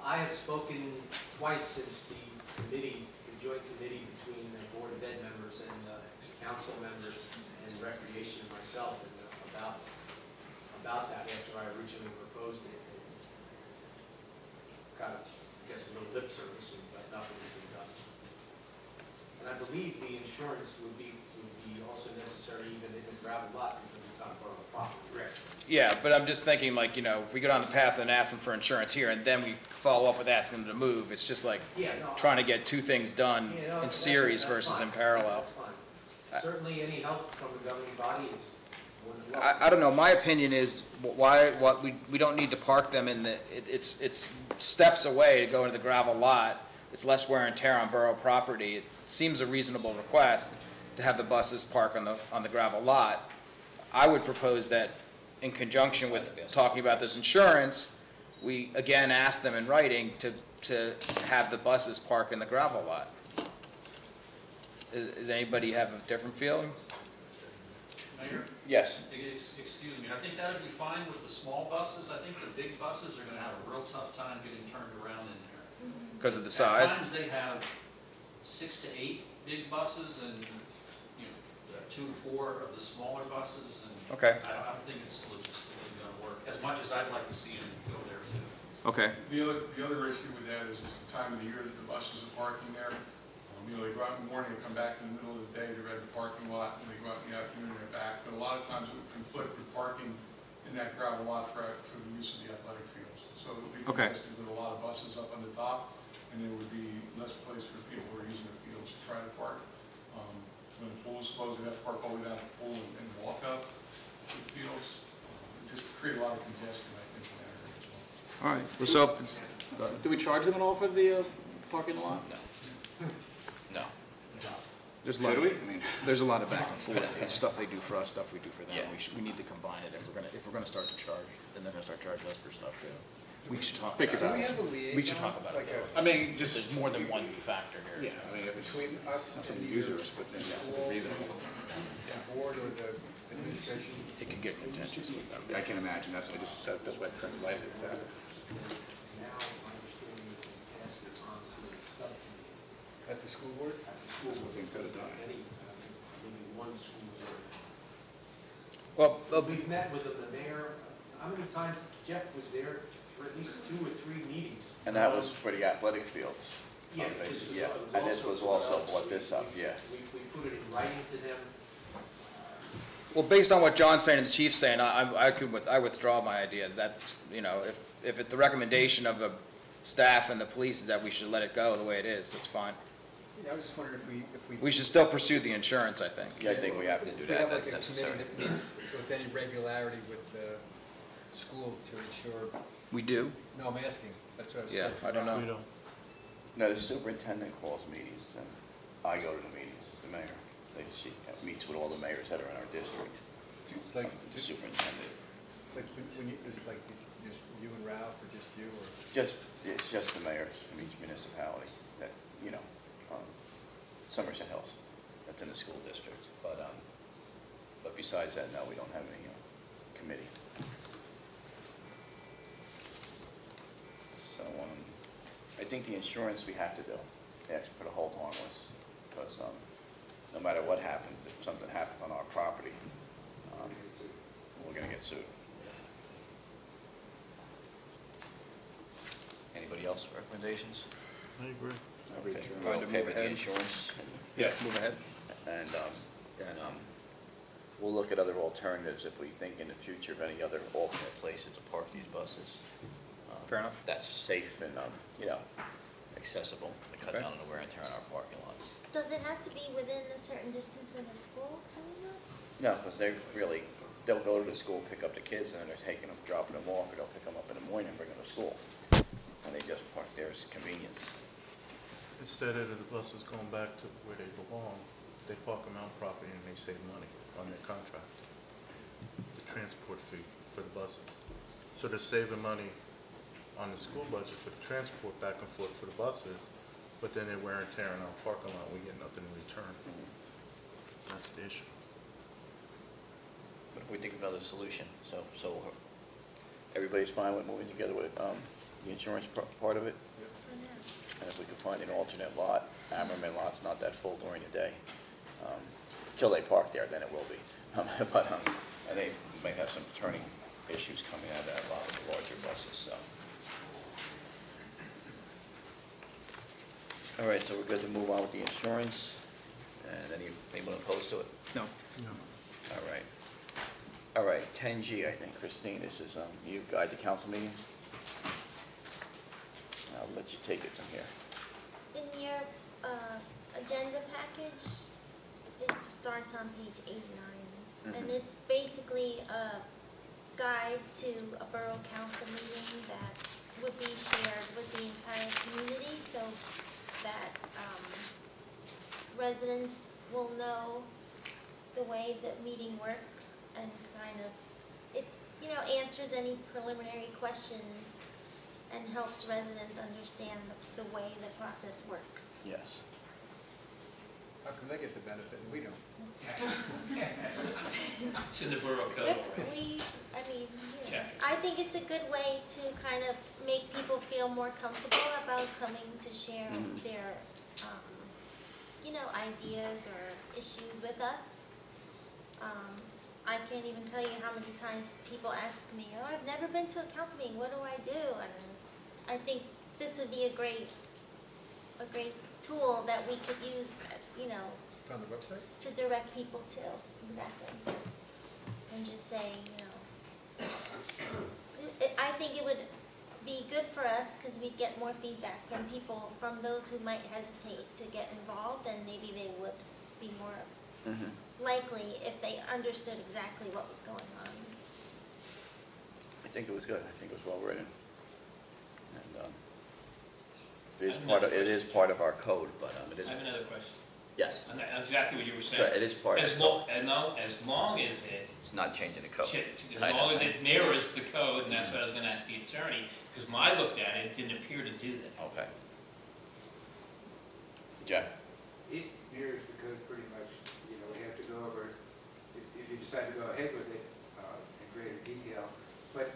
I have spoken twice since the committee, the joint committee between the Board of Ed members and council members and Recreation and myself about that after I originally proposed it. Kind of, I guess, a little lip service, but nothing has been done. And I believe the insurance would be also necessary even in the gravel lot because it's on borough property. Correct. Yeah, but I'm just thinking, like, if we go down the path and ask them for insurance here, and then we follow up with asking them to move, it's just like trying to get two things done in series versus in parallel. Certainly, any help from the governing body is more than welcome. I don't know, my opinion is, we don't need to park them in it's steps away to go into the gravel lot. It's less wear and tear on borough property. It seems a reasonable request to have the buses park on the gravel lot. I would propose that in conjunction with talking about this insurance, we again ask them in writing to have the buses park in the gravel lot. Does anybody have a different feeling? Mayor? Yes. Excuse me, I think that'd be fine with the small buses. I think the big buses are gonna have a real tough time getting turned around in there. Because of the size? At times they have 6 to 8 big buses and, 2 to 4 of the smaller buses. And Okay. I don't think it's logistically gonna work, as much as I'd like to see them go there too. Okay. The other issue with that is just the time of the year that the buses are parking there. They go out in the morning, they come back in the middle of the day, they're at the parking lot, and they go out in the afternoon, and they're back. But a lot of times it would conflict with parking in that gravel lot for the use of the athletic fields. So it would be congested with a lot of buses up on the top, and there would be less place for people who are using the fields to try to park. When the pool is closed, they have to park all the way down to the pool and walk up to the fields. It just create a lot of congestion, I think, in that area as well. All right. So, Do we charge them at all for the parking lot? No. No. there's a lot. Should we? I mean, There's a lot of back and forth. It's stuff they do for us, stuff we do for them. Yeah. We need to combine it if we're gonna start to charge. Then they're gonna start charging us for stuff too. We should talk Pick about your it. battles. We should talk about it. I mean, just. There's more than one factor here. Yeah, I mean, it was Between us not and something the users, but the yeah, school, reasonable. the board or the administration. It can get contentious with them. I can imagine, that's why I couldn't light it that. Now, my understanding is they passed it on to the subcommittee. At the school board? At the school This board. thing's gotta die. Maybe one school board. Well, We've met with the mayor, how many times Jeff was there for at least 2 or 3 meetings? And that was for the athletic fields. Yeah, this was, Yeah, it was and this was also brought this up, yeah. We put it in writing to them. Well, based on what John's saying and the chief's saying, I withdraw my idea. That's, if the recommendation of the staff and the police is that we should let it go the way it is, it's fine. Yeah, I was just wondering if we. We should still pursue the insurance, I think. Yeah, I think we have to do If we that, have that's like a necessary. committee that meets with any regularity with the school to ensure, We do? no, I'm asking, that's what I was. Yeah, I don't know. We don't. No, the superintendent calls meetings, and I go to the meetings as the mayor. She meets with all the mayors that are in our district. Like, The superintendent. like when you, is it like you and Ralph or just you or? It's just the mayors from each municipality that, Somerset Hills, that's in the school district. But besides that, no, we don't have any committee. So, I think the insurance we have to do. They have to put a hold on us, because no matter what happens, if something happens on our property, we're gonna get sued. Anybody else recommendations? I agree. Okay, going to pay for the insurance. Yeah, move ahead. And then we'll look at other alternatives if we think in the future of any other alternate places to park these buses. Fair enough. That's safe and, accessible, to cut down on the wear and tear on our parking lots. Does it have to be within a certain distance of the school? No, because they'll go to the school, pick up the kids, and then they're taking them, dropping them off, or they'll pick them up in the morning and bring them to school. And they just park there as convenience. Instead of the buses going back to where they belong, they park them out property and they save money on their contract. The transport fee for the buses. So they're saving money on the school budget for the transport back and forth for the buses, but then they're wear and tear in our parking lot, we get nothing in return. That's the issue. But if we think of another solution, so everybody's fine with moving together with the insurance part of it? And if we could find an alternate lot, Ammerman lot's not that full during the day. Till they park there, then it will be. And they may have some turning issues coming out of that lot with the larger buses, so. All right, so we're good to move on with the insurance. And anyone opposed to it? No. All right. All right, 10G, I think, Christine, this is, you guide the council meetings? I'll let you take it from here. In your agenda package, it starts on page 89. And it's basically a guide to a borough council meeting that would be shared with the entire community so that residents will know the way that meeting works and kind of, it answers any preliminary questions and helps residents understand the way the process works. Yes. How come they get the benefit and we don't? It's in the borough code already. Check. I think it's a good way to kind of make people feel more comfortable about coming to share their, ideas or issues with us. I can't even tell you how many times people ask me, "Oh, I've never been to a council meeting. What do I do?" And I think this would be a great tool that we could use, On the website? to direct people to, exactly. And just say, I think it would be good for us because we'd get more feedback from people, from those who might hesitate to get involved, and maybe they would be more likely if they understood exactly what was going on. I think it was good. I think it was well written. And it is part of our code, but it is. I have another question. Yes. On that, exactly what you were saying. Right, it is part of as the long, as long as it's not changing the code. as long as it mirrors the code, and that's what I was going to ask the attorney, because when I looked at it, it didn't appear to do that. Okay. Jack? It mirrors the code pretty much. We have to go over, if you decide to go ahead with it in greater detail, but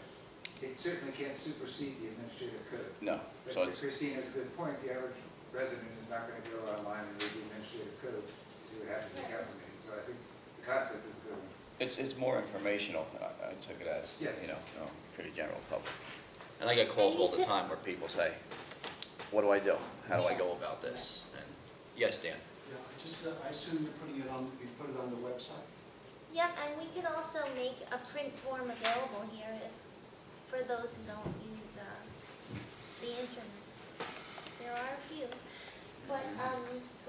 it certainly can't supersede the administrative code. No. But So Christine has a good point. The average resident is not going to go online and read the administrative code to see what happens at council meetings. So I think the concept is a good one. it's more informational. I took it as, Yes. pretty general public. And I get calls all the time where people say, "What do I do? How do I go about this?" And yes, Dan? Yeah, I assume you put it on the website? Yep, and we could also make a print form available here for those who don't use the internet. There are a few. But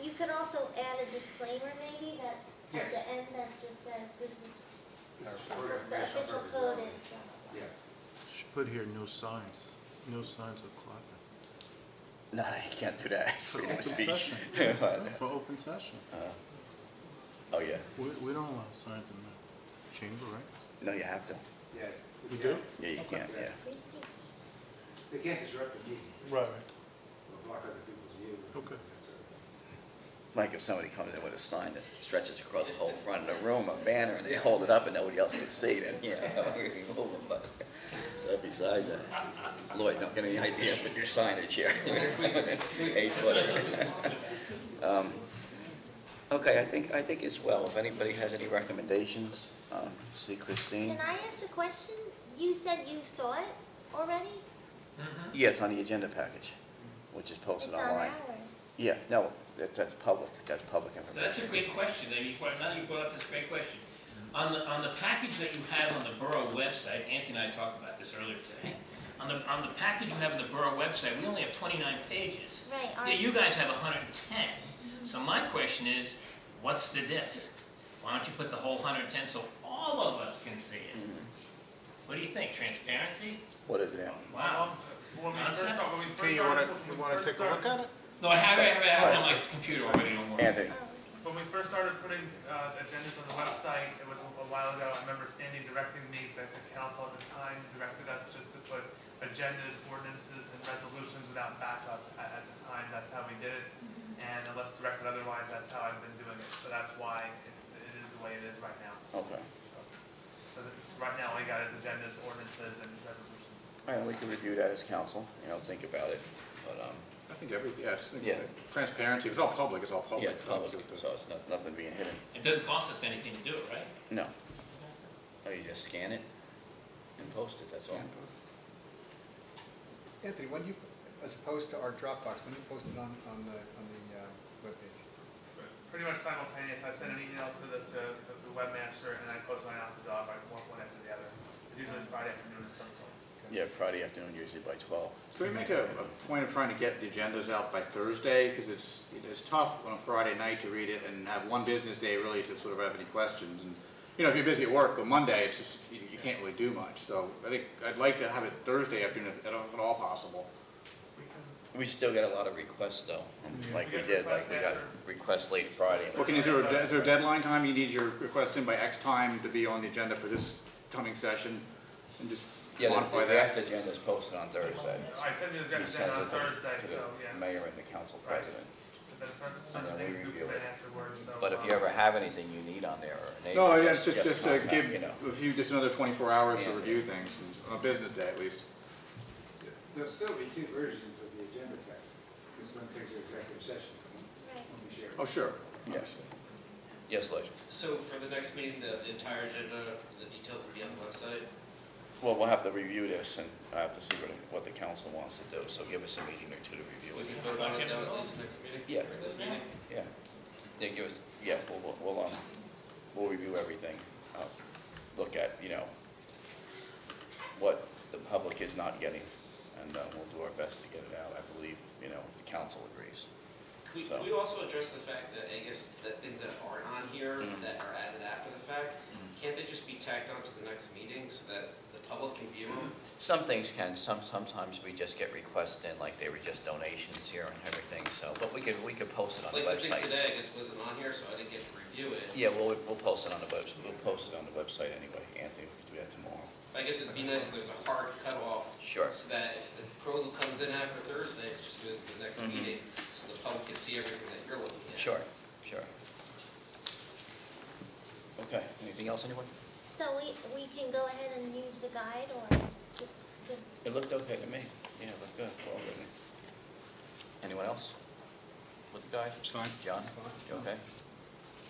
you could also add a disclaimer maybe that at the end that just says this is the official code is. Yeah. Should put here no signs of clapping. No, you can't do that. For Freedom of open speech. session. For open session. Oh, yeah. We don't allow signs in the chamber, right? No, you have to. Yeah. We do? Yeah, you can't, yeah. Free speech. They can't disrupt the meeting. Right. Or block other people's view. Okay. Like if somebody comes in with a sign that stretches across the whole front of the room, a banner, and they hold it up and nobody else can see, then, you move them, but besides that, Lloyd, don't get any idea of your signage here. 8 foot. Okay, I think as well, if anybody has any recommendations, see Christine. Can I ask a question? You said you saw it already? Yeah, it's on the agenda package, which is posted It's on online. ours. Yeah, no, that's public information. That's a great question. Now you brought up this great question. On the package that you have on the borough website, Anthony and I talked about this earlier today. On the package you have on the borough website, we only have 29 pages. Right. Yeah, you guys have 110. So my question is, what's the diff? Why don't you put the whole 110 so all of us can see it? What do you think? Transparency? What is it? Wow. Hey, you want to take a look at it? No, I have it on my computer already. Don't worry. Anthony. When we first started putting agendas on the website, it was a while ago, I remember Sandy directing me, that the council at the time directed us just to put agendas, ordinances, and resolutions without backup at the time. That's how we did it. And unless directed otherwise, that's how I've been doing it. So that's why it is the way it is right now. Okay. So this is, right now, all you got is agendas, ordinances, and resolutions. All right, we can review that as council, think about it, but, I think yes. Yeah. Transparency, if it's all public, it's all public. yeah, it's public, so it's nothing being hidden. It doesn't cost us anything to do it, right? No. Oh, you just scan it and post it, that's all. Anthony, when do you, as opposed to our Dropbox, when do you post it on the webpage? Pretty much simultaneous. I send an email to the webmaster, and I post it on the job. I work one after the other. Usually Friday afternoon at some point. Yeah, Friday afternoon, usually by 12. Can we make a point of trying to get the agendas out by Thursday? Because it's tough on a Friday night to read it and have one business day really to sort of have any questions. And, if you're busy at work on Monday, it's just, you can't really do much. So I think I'd like to have it Thursday afternoon if at all possible. We still get a lot of requests though, like we did, like we got requests late Friday. Well, is there a deadline time? You need your request in by X time to be on the agenda for this coming session? And just modify the that? draft agenda is posted on Thursday. I send you the He agenda sends on it Thursday, to so, yeah. the mayor and the council president. The that's And certain then we things to review plan it. afterwards, so. But if you ever have anything you need on there, or a No, neighbor, it's just to contact, give you know. a few, just another 24 hours to Yeah. review things, on a business day at least. There'll still be two versions of the agenda pack. This one takes an executive session. Won't be shared. Oh, sure. Yes. Yes, Liz? So for the next meeting, the entire agenda, the details will be on the website? Well, we'll have to review this, and I have to see what the council wants to do, so give us a meeting or two to review We it. can vote on it now at this next meeting? Yeah. Or this meeting? Yeah. Yeah, give us, yeah, we'll review everything. Look at, you know, what the public is not getting, and we'll do our best to get it out. I believe, you know, the council agrees. Could we also address the fact that, I guess, that things that aren't on here, Mhm. that are added after the fact, can't they just be tacked on to the next meeting so that the public can view them? Some things can, sometimes we just get requests in, like they were just donations here and everything, so, but we could post it on the Like the thing website. today, I guess, wasn't on here, so I didn't get to review it. Yeah, we'll post it on the website anyway, Anthony, we can do that tomorrow. I guess it'd be nice if there's a hard cutoff. Sure. So that if the proposal comes in after Thursday, it just goes to the next Mhm. meeting, so the public can see everything that you're looking at. Sure. Okay, anything else, anyone? So we can go ahead and use the guide, or It looked okay to me. Yeah, it looked good. Well, didn't it? Anyone else? With the guy? It's fine. John? You okay?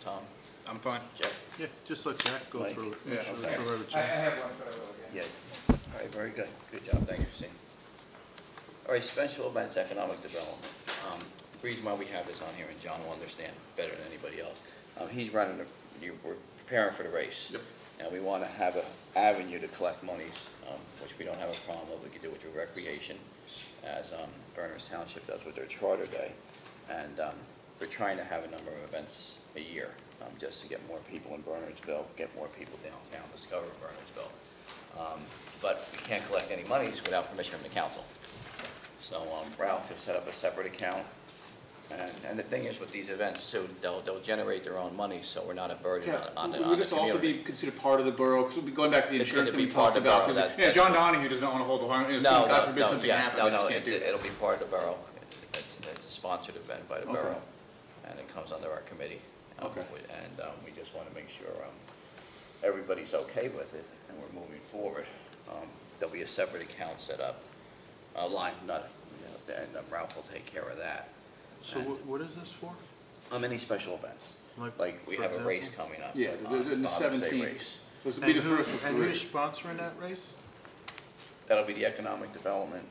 Tom? I'm fine. Jeff? Yeah, just let Jack go Mike? through it. Yeah, Make sure okay. it's all right with I Jack. have one, but I will again. Yeah. All right, very good. Good job. Thank you, Steve. All right, special events, economic development. The reason why we have this on here, and John will understand better than anybody else, he's running, we're preparing for the race. Yep. And we want to have an avenue to collect monies, which we don't have a problem with. We could do it through recreation, as Berners Township does with their Charter Day. And we're trying to have a number of events a year, just to get more people in Bernardsville, get more people downtown, discover Bernardsville. But we can't collect any monies without permission from the council. So Ralph has set up a separate account. And the thing is with these events too, they'll generate their own money, so we're not a burden on the community. Would this also be considered part of the borough? Because we'll be going back to the It's insurance gonna that we be part talked of the about. borough. 'Cause, That's- John Donahue doesn't want to hold the harm. God forbid something happens, we just can't do that. It'll be part of the borough. It's a sponsored event by the Okay. borough, and it comes under our committee. Okay. And we just want to make sure everybody's okay with it, and we're moving forward. There'll be a separate account set up, and Ralph will take care of that. So what is this for? Any special events, like we for have a race example? coming up. Yeah, the Father's Day 17th. race. So this will be the first of And three. who's sponsoring that race? That'll be the Economic Development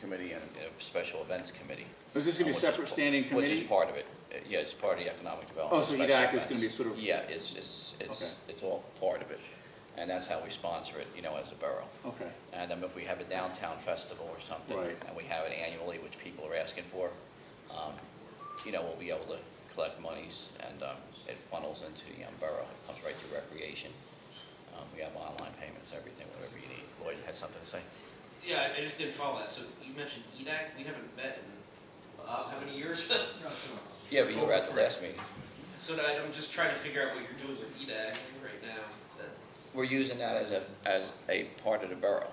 Committee and Special Events Committee. Is this going to be a which is separate standing Which committee? is part of it. Yeah, it's part of the Economic Development. Oh, so Special EDAC is Events. going to be sort of... Yeah, it's all part of it. And that's how we sponsor it, as a borough. Okay. And if we have a downtown festival or something, Right. and we have it annually, which people are asking for, we'll be able to collect monies, and it funnels into the borough. It comes right to recreation. We have online payments, everything, whatever you need. Lloyd had something to say? Yeah, I just didn't follow that. So you mentioned EDAC. We haven't met in how many years? Yeah, but you were at the last meeting. So I'm just trying to figure out what you're doing with EDAC right now. We're using that as a part of the borough.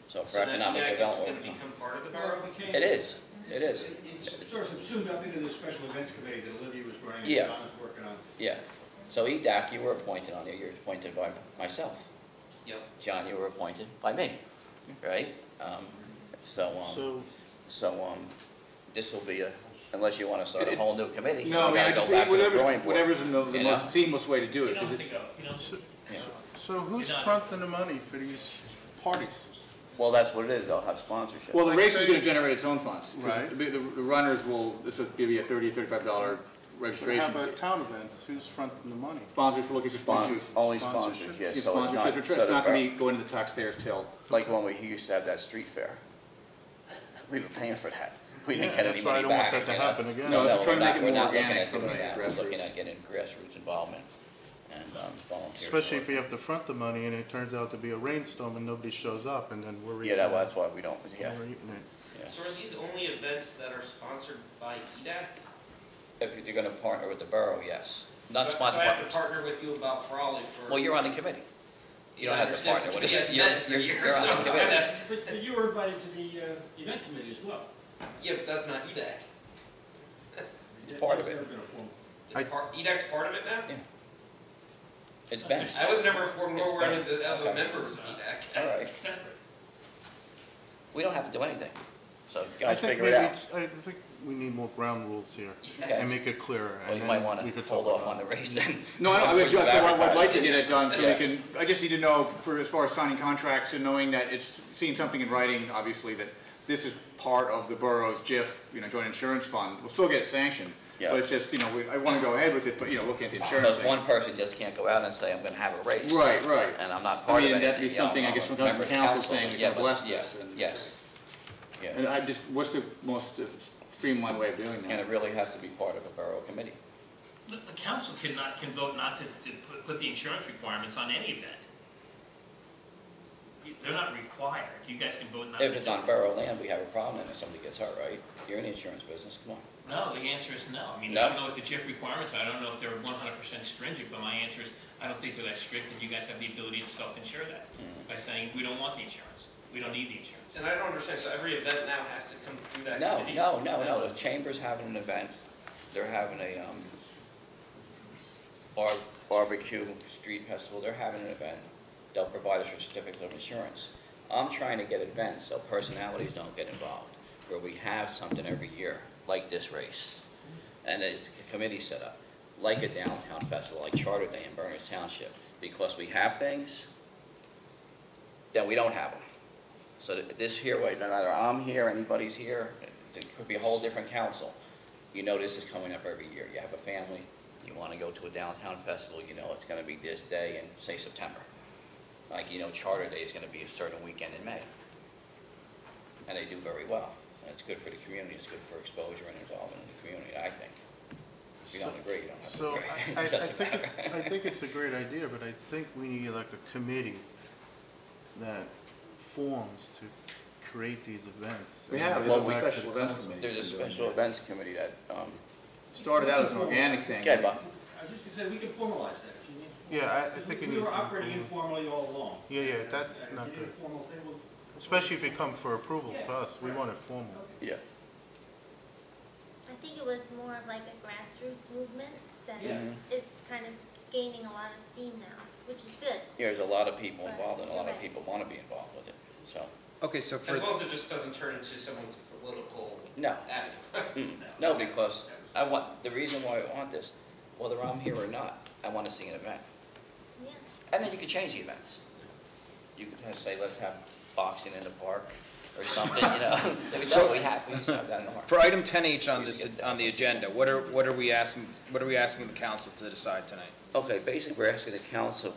So for So that economic EDAC is development. going to become part of the borough? It is. It is. It's sort of subsumed up into the special events committee that Olivia was running Yeah. and Don was working on. Yeah. So EDAC, you were appointed on there. You were appointed by myself. Yep. John, you were appointed by me, right? This will be unless you want to start a whole new committee. No, I mean, gotta I go just, back to the drawing board. whatever's the You know? most seamless way to do it. You don't 'cause have to it's- go, So who's You're not- fronting the money for these parties? Well, that's what it is. They'll have sponsorship. Well, the race is going to generate its own funds. 'Cause Right. The runners will, this will give you a $30, $35 But registration how fee. about town events? Who's fronting the money? Sponsors, we're looking for sponsors. Only sponsors, yes. It's So it's sponsorship, not- it's not going to be going to the taxpayer's till. Like when he used to have that street fair. We were paying for that. We didn't Yeah, get any that's why I money don't want back. that to happen again. No, they're we're trying to not- make it we're more not looking organic at from doing the that. We're looking grassroots. at getting grassroots involvement and volunteers. Especially if you have to front the money and it turns out to be a rainstorm and nobody shows up and then we're Yeah, eating that's why we don't, yeah. We're eating it. Yeah. So are these only events that are sponsored by EDAC? If you're gonna partner with the borough, yes. Not So sponsored. I have to partner with you about Frawley for... Well, you're on the committee. You don't Yeah, I have to understand, partner but with you us. guys met in 3 years, You're so on I'm the trying committee. to... But you were invited to the event committee as well. Yeah, but that's not EDAC. part of it. EDAC's part of it now? Yeah. It depends. I was never informed, nor It's were any been- of the other okay. members of EDAC. All right. It's separate. We don't have to do anything, so I guys think figure it maybe, out. I think we need more ground rules here Okay. and make it clearer. Well, and you then might want we to could hold talk off about on the it. race then. No, I know, I'd like to get it done so we Yeah. can, I just need to know, for as far as signing contracts and knowing that it's, seeing something in writing, obviously, that this is part of the borough's JIF, joint insurance fund. We'll still get it sanctioned. Yeah. But it's just, I want to go ahead with it, but, looking at the insurance Because thing. one person just can't go out and say, I'm gonna have a race. Right. And I'm not I part of mean, anything. that'd be something, I I'm guess, a from member of the council saying we yeah, can but- bless yeah, this. And Yes. Yeah. and I just, what's the most streamlined way of doing And that? it really has to be part of a borough committee. The council can vote not to put the insurance requirements on any event. They're not required. You guys can vote not to. If it's on borough land, we have a problem, and if somebody gets hurt, right? You're in the insurance business, come on. No, the answer is no. I mean, No? I don't know what the JIF requirements are. I don't know if they're 100% stringent, but my answer is, I don't think they're that strict, and you guys have the ability to self-insure that by saying, we don't want the insurance. We don't need the insurance. And I don't understand, so every event now has to come through that No, committee? no. The chamber's having an event. They're having a barbecue street festival. They're having an event. They'll provide us with certificate of insurance. I'm trying to get events so personalities don't get involved, where we have something every year, like this race. And it's a committee set up, like a downtown festival, like Charter Day in Berners Township. Because we have things, then we don't have them. So this here way, no matter I'm here, anybody's here, it could be a whole different council. You know this is coming up every year. You have a family, you want to go to a downtown festival, you know it's going to be this day in, say, September. Like, Charter Day is going to be a certain weekend in May. And they do very well. And it's good for the community, it's good for exposure and involvement in the community, I think. If you don't agree, you don't have to So agree. I think it's a great idea, but I think we need like a committee that forms to create these events. We have, Well, there's a we- special events committee. There's a special events committee that, Started out as an organic thing. Okay, Bob. I was just gonna say, we can formalize that if you need. Yeah, I think it We needs were to operating be- informally all along. Yeah, that's And not if you need good. a formal thing, we'll. Especially if it comes for approval to us, we want it formal. Yeah. I think it was more of like a grassroots movement that Yeah. is kind of gaining a lot of steam now, which is good. There's a lot of people involved, and a lot of people want to be involved with it, so. Okay, so As long as it just doesn't turn into someone's political No. avenue. No, because the reason why I want this, whether I'm here or not, I want to see an event. Yeah. And then you can change the events. You could say, let's have boxing in the park or something, we used to have that in the park. For item 10H on We used to this, get on the agenda, what are we asking the council to decide tonight? Okay, basically, we're asking the council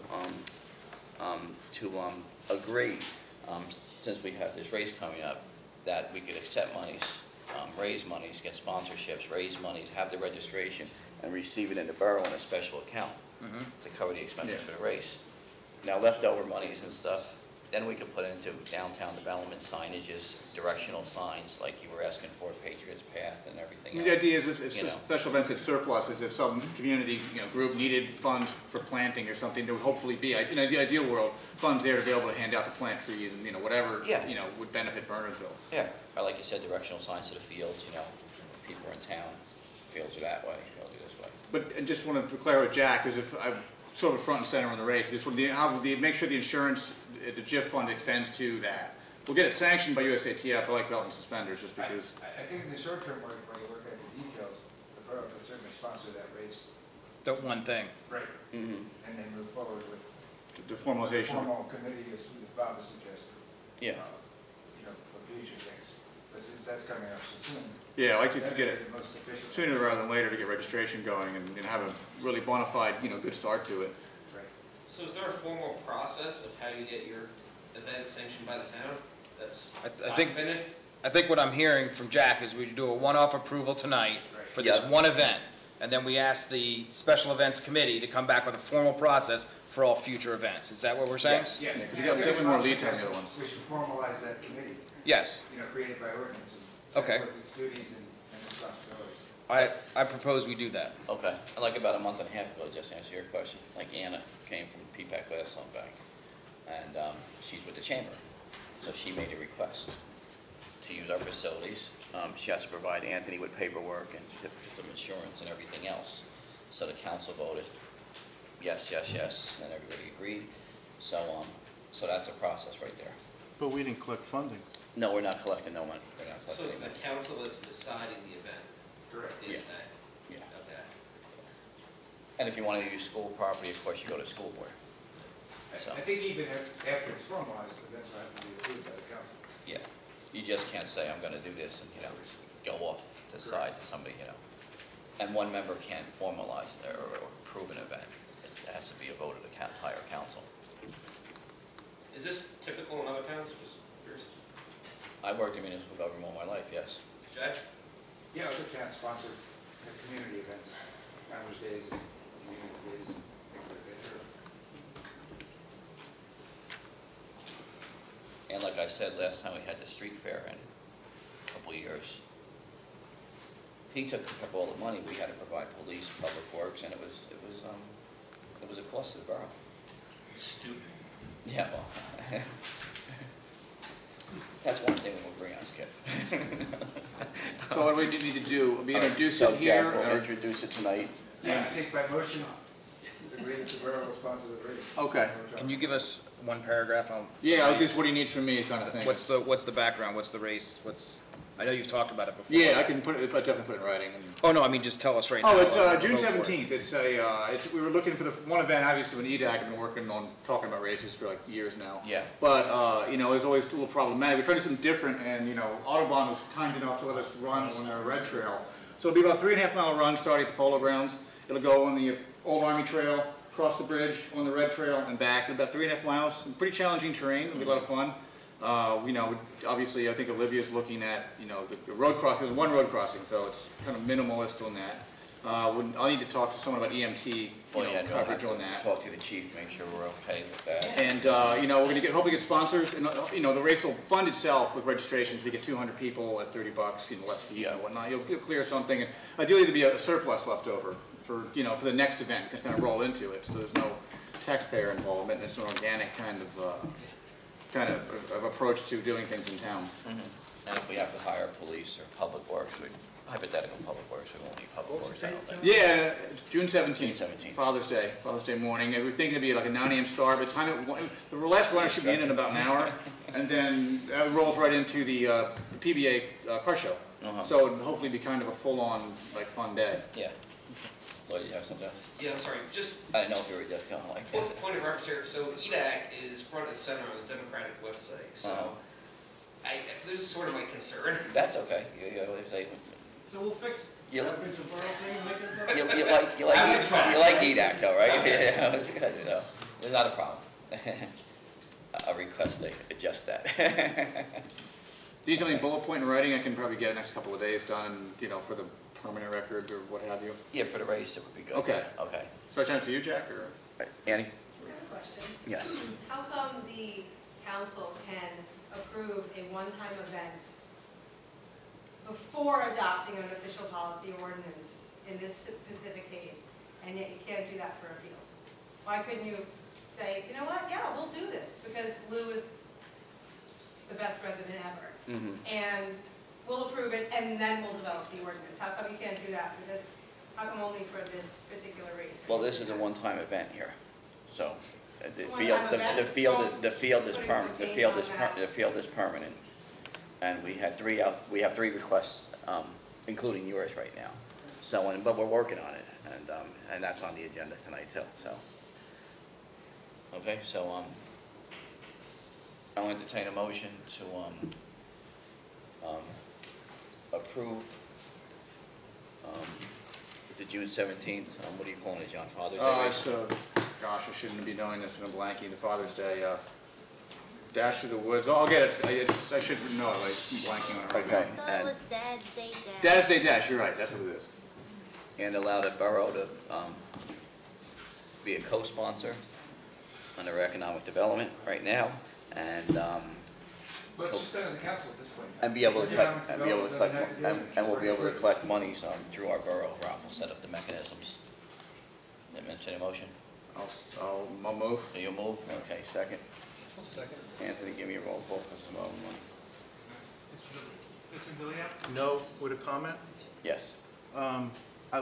to agree, since we have this race coming up, that we could accept monies, raise monies, get sponsorships, raise monies, have the registration, and receive it in the borough in a special account to cover the expenses for the race. Now, leftover monies and stuff, then we could put into downtown development signages, directional signs, like you were asking for, Patriots Path and everything else. The idea is if you know. special events at surplus is if some community, group needed funds for planting or something, there would hopefully be, in the ideal world, funds there to be able to hand out to plant trees and, whatever, Yeah. would benefit Bernardsville. Yeah, or like you said, directional signs to the fields, people are in town, fields are that way, fields are this way. But I just wanted to clarify with Jack, because if I'm sort of front and center on the race, just make sure the insurance, the JIF fund extends to that. We'll get it sanctioned by USATF, I like belt and suspenders, just because. I think in the short term, when you look at the details, the borough could certainly sponsor that race. The one thing. Right. Mm-hmm. And then move forward with. The formalization. Formal committee, as Bob has suggested. Yeah. For future things. But since that's coming up so soon. Yeah, I'd like to that'd get be it the most efficient. sooner rather than later to get registration going and have a really bona fide, good start to it. Right. So is there a formal process of how you get your event sanctioned by the town that's I think documented? I think what I'm hearing from Jack is we do a one-off approval tonight for this Yeah. one event, and then we ask the Special Events Committee to come back with a formal process for all future events. Is that what we're saying? Yes. Yeah. Because you got definitely more lead time than the other ones. We should formalize that committee. Yes. Created by ordinance. And Okay. with its duties and responsibilities. I propose we do that. Okay, and like about a month and a half ago, just to answer your question, like Anna came from PPAC Glassstone Bank, and she's with the chamber, so she made a request. to use our facilities. She has to provide Anthony with paperwork and certificates of insurance and everything else. So the council voted yes, yes, yes, and everybody agreed. So, so that's a process right there. But we didn't collect funding. No, we're not collecting no money. We're not So collecting it's the any money. council that's deciding the event? Correct. Yeah. Yeah. Okay. And if you want to use school property, of course, you go to school board. So, I think even after it's formalized, events have to be approved by the council. yeah, you just can't say, I'm gonna do this, and, go off to the side to somebody, And one member can't formalize or approve an event. It has to be a vote of the entire council. Is this typical in other towns? Just curious. I worked in municipal government all my life, yes. Jack? Yeah, other towns sponsor community events, Founders Days, and community days, and things like that. Sure. And like I said, last time we had the street fair in a couple of years, he took care of all the money. We had to provide police, public works, and it was a cost to the borough. Stupid. Yeah, well, that's one thing we'll bring on, Skip. So what do we need to do? We introduce So it here? Jack will or- introduce it tonight. Yeah, I think by motion, agree that the borough will sponsor the race. Okay. Can you give us one paragraph on? Yeah, just what do you need from me kind of thing. What's the background? What's the race? I know you've talked about it before. Yeah, I can put it, I definitely put it in writing. Oh, no, I mean, just tell us right now. Oh, it's I'll June vote for it. 17th. We were looking for the one event, obviously, when EDAC have been working on talking about races for like years now. Yeah. But, there's always a little problematic. We're trying to do something different, and, Audubon was kind enough to let us run on our red trail. So it'll be about a 3.5-mile run starting at the Polo Grounds. It'll go on the Old Army Trail, cross the bridge, on the red trail, and back. About 3.5 miles. Pretty challenging terrain. It'll be a lot of fun. Obviously, I think Olivia's looking at, the road crossing. There's one road crossing, so it's kind of minimalist on that. I'll need to talk to someone about EMT coverage on that. Talk to the chief, make sure we're okay with that. And, we're going to hopefully get sponsors. And, the race will fund itself with registrations. We get 200 people at $30, less fees and whatnot. You'll clear something. And ideally, there'll be a surplus left over for the next event. Kind of roll into it, so there's no taxpayer involvement. It's an organic kind of approach to doing things in town. And if we have to hire police or public works, hypothetical public works, we won't need public works, I don't think. Yeah, June 17th. June 17th. Father's Day morning. We were thinking it'd be like a 9 a.m. start. By the time the last runner should be in about an hour, and then it rolls right into the PBA car show. So it'll hopefully be kind of a full-on, fun day. Yeah. Lloyd, you have something else? Yeah, I'm sorry, just I didn't know if you were just going like this. point of reference here. So EDAC is front and center on the Democratic website. So this is sort of my concern. That's okay. If they, So we'll fix it. You like- Happens to borough thing, make it better. you like EDAC though, right? Yeah, it's good, There's not a problem. I'll request they adjust that. Do you have any bullet point in writing I can probably get next couple of days done, for the permanent record or what have you? Yeah, for the race, it would be good. Okay. Okay. So I send it to you, Jack, or? Annie? I have a question. Yes. How come the council can approve a one-time event before adopting an official policy ordinance in this specific case, and yet you can't do that for a field? Why couldn't you say, you know what, yeah, we'll do this, because Lou is the best president ever, and we'll approve it, and then we'll develop the ordinance? How come you can't do that for this? How come only for this particular race? Well, this is a one-time event here, so the One-time event? field is Putting permanent. some paint on that. The field is permanent, and we have three requests, including yours right now. So, but we're working on it, and that's on the agenda tonight too. So, okay, so I'll entertain a motion to approve the June 17th. What are you calling it, John? Father's Day? Gosh, I shouldn't be knowing this, but I'm blanking. The Father's Day, Dash Through the Woods. I'll get it. I should know it. I'm blanking on it right Okay. now. I thought it was Dad's Day Dash. Dad's Day Dash. You're right. That's what it is. And allow the borough to be a co-sponsor under economic development right now, and Well, it's just done in the council at this point. and be able to collect, and we'll be able to collect monies through our borough raffle, set up the mechanisms. Did I mention a motion? I'll move. Do you move? Okay, second. I'll second. Anthony, give me a roll call, because it's a lot of money. Mr. D'Elia? No, with a comment? Yes.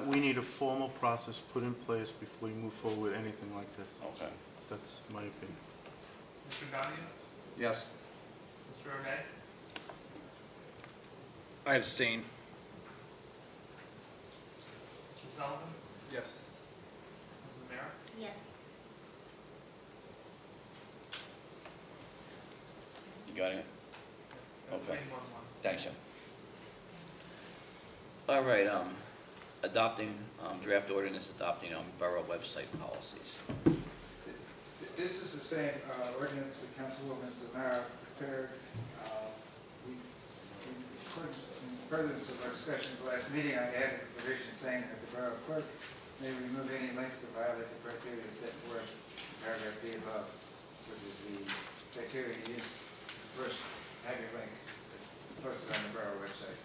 We need a formal process put in place before we move forward with anything like this. Okay. That's my opinion. Mr. Donahue? Yes. Mr. O'Day? I abstain. Mr. Sullivan? Yes. Mrs. Mayor? Yes. You got it? Okay. 3-1-1. Thanks, Jim. All right, adopting, draft ordinance adopting, borough website policies. This is the same ordinance that Councilwoman Tamara prepared. In furtherance of our discussion at the last meeting, I added a provision saying that the borough clerk may remove any links that violate the criteria set forth in paragraph B above, which is the criteria you use to first have your link posted on the borough website.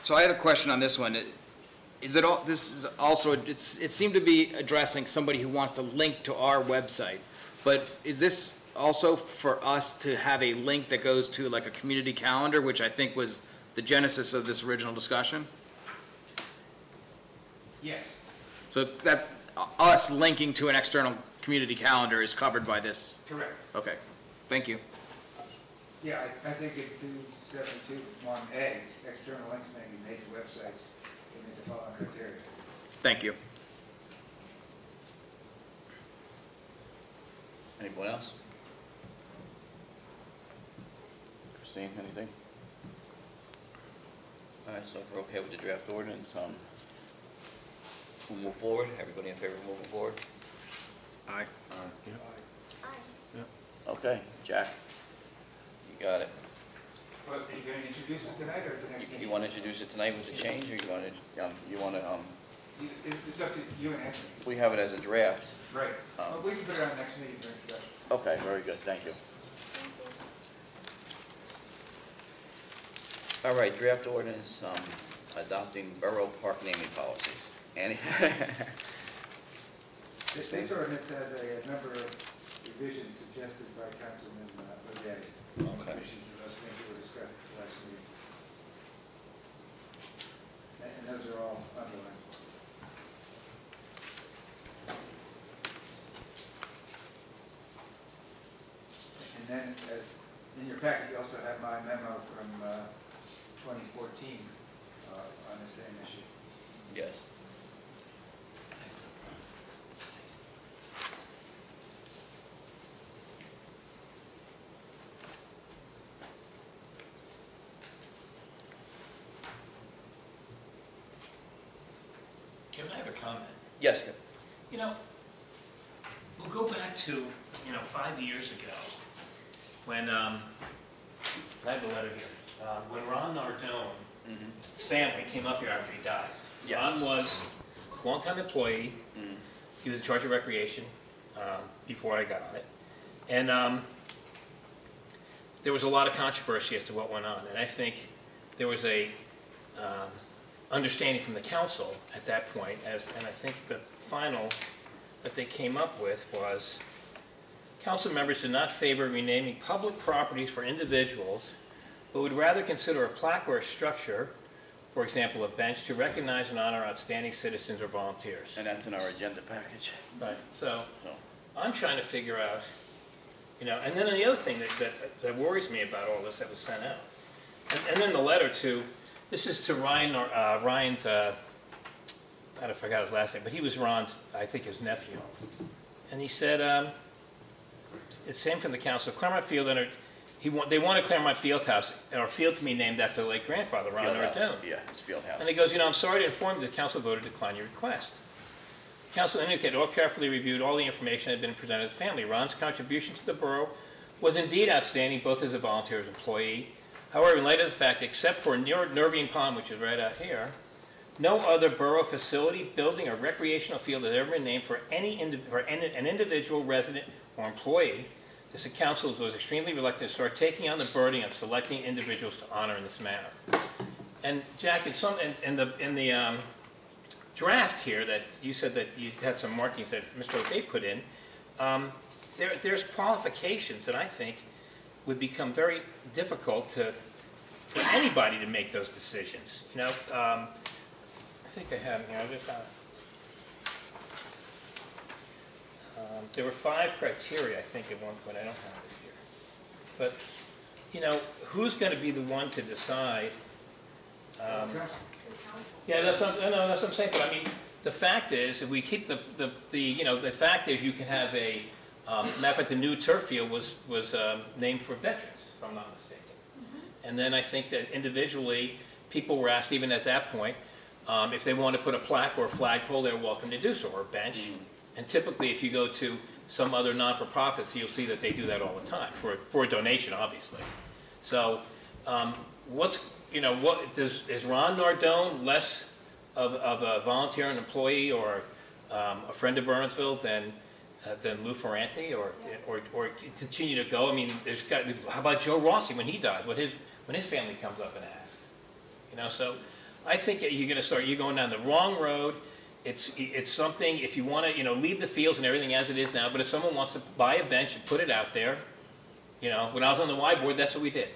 So I had a question on this one. Is it all, this is also, it seemed to be addressing somebody who wants to link to our website. But is this also for us to have a link that goes to like a community calendar, which I think was the genesis of this original discussion? Yes. So that, us linking to an external community calendar is covered by this? Correct. Okay, thank you. Yeah, I think in 2721A, external links may be made to websites that meet the following criteria. Thank you. Anyone else? Christine, anything? All right, so if we're okay with the draft ordinance, we'll move forward. Everybody in favor of moving forward? Aye. Aye. Okay, Jack, you got it. Well, are you going to introduce it tonight or at the next meeting? You want to introduce it tonight with the change, or you want to, It's up to you and Anthony. we have it as a draft. Right. Well, we can put it on next meeting for introduction. Okay, very good, thank you. All right, draft ordinance, adopting borough park naming policies. Annie? This ordinance has a number of revisions suggested by Councilman O'Day. Okay. Which those things that were discussed at the last meeting. And those are all underlined. And then, as in your packet, you also have my memo from 2014 on the same issue. Yes. Kevin, I have a comment. Yes, Kevin. You know, we'll go back to, 5 years ago when, I have a letter here, when Ron Nardone, his family came up here after he died. Yes. Ron was a longtime employee. He was in charge of recreation before I got on it. And there was a lot of controversy as to what went on. And I think there was a understanding from the council at that point, and I think the final that they came up with was council members did not favor renaming public properties for individuals, but would rather consider a plaque or a structure, for example, a bench, to recognize and honor outstanding citizens or volunteers. And that's in our agenda package. Right. So I'm trying to figure out, and then the other thing that worries me about all this that was sent out, and then the letter to, this is to Ryan's, I forgot his last name, but he was Ron's, I think, his nephew. And he said, it's same from the council, Claremont Field, they wanted Claremont Field House, or field to be named after the late grandfather, Ron Nardone. Yeah, it's Field House. And he goes, I'm sorry to inform you, the council voted to decline your request. The council indicated all carefully reviewed all the information that had been presented to the family. Ron's contribution to the borough was indeed outstanding, both as a volunteer and as an employee. However, in light of the fact, except for Nervian Pond, which is right out here, no other borough facility, building, or recreational field has ever been named for an individual resident or employee. This council was extremely reluctant to start taking on the burden of selecting individuals to honor in this manner. And Jack, in the draft here that you said that you had some markings that Mr. O'Day put in, there's qualifications that I think would become very difficult for anybody to make those decisions. You know, I think I have it here. I just got it. There were 5 criteria, I think, at one point. I don't have it here. But, you know, who's going to be the one to decide? Yeah, that's what I'm saying. But I mean, the fact is, if we keep the fact is you can have a, matter of fact, the new turf field was named for veterans, if I'm not mistaken. And then I think that individually, people were asked, even at that point, if they want to put a plaque or a flagpole, they're welcome to do so, or a bench. And typically, if you go to some other non-for-profits, you'll see that they do that all the time, for a donation, obviously. So, is Ron Nardone less of a volunteer and employee or a friend of Bernardsville than Lou Ferranti, or continue to go? I mean, how about Joe Rossi when he dies? When his family comes up and asks, you know? So, I think you're going down the wrong road. It's something, if you want to, you know, leave the fields and everything as it is now, but if someone wants to buy a bench and put it out there, you know, when I was on the Y board, that's what we did.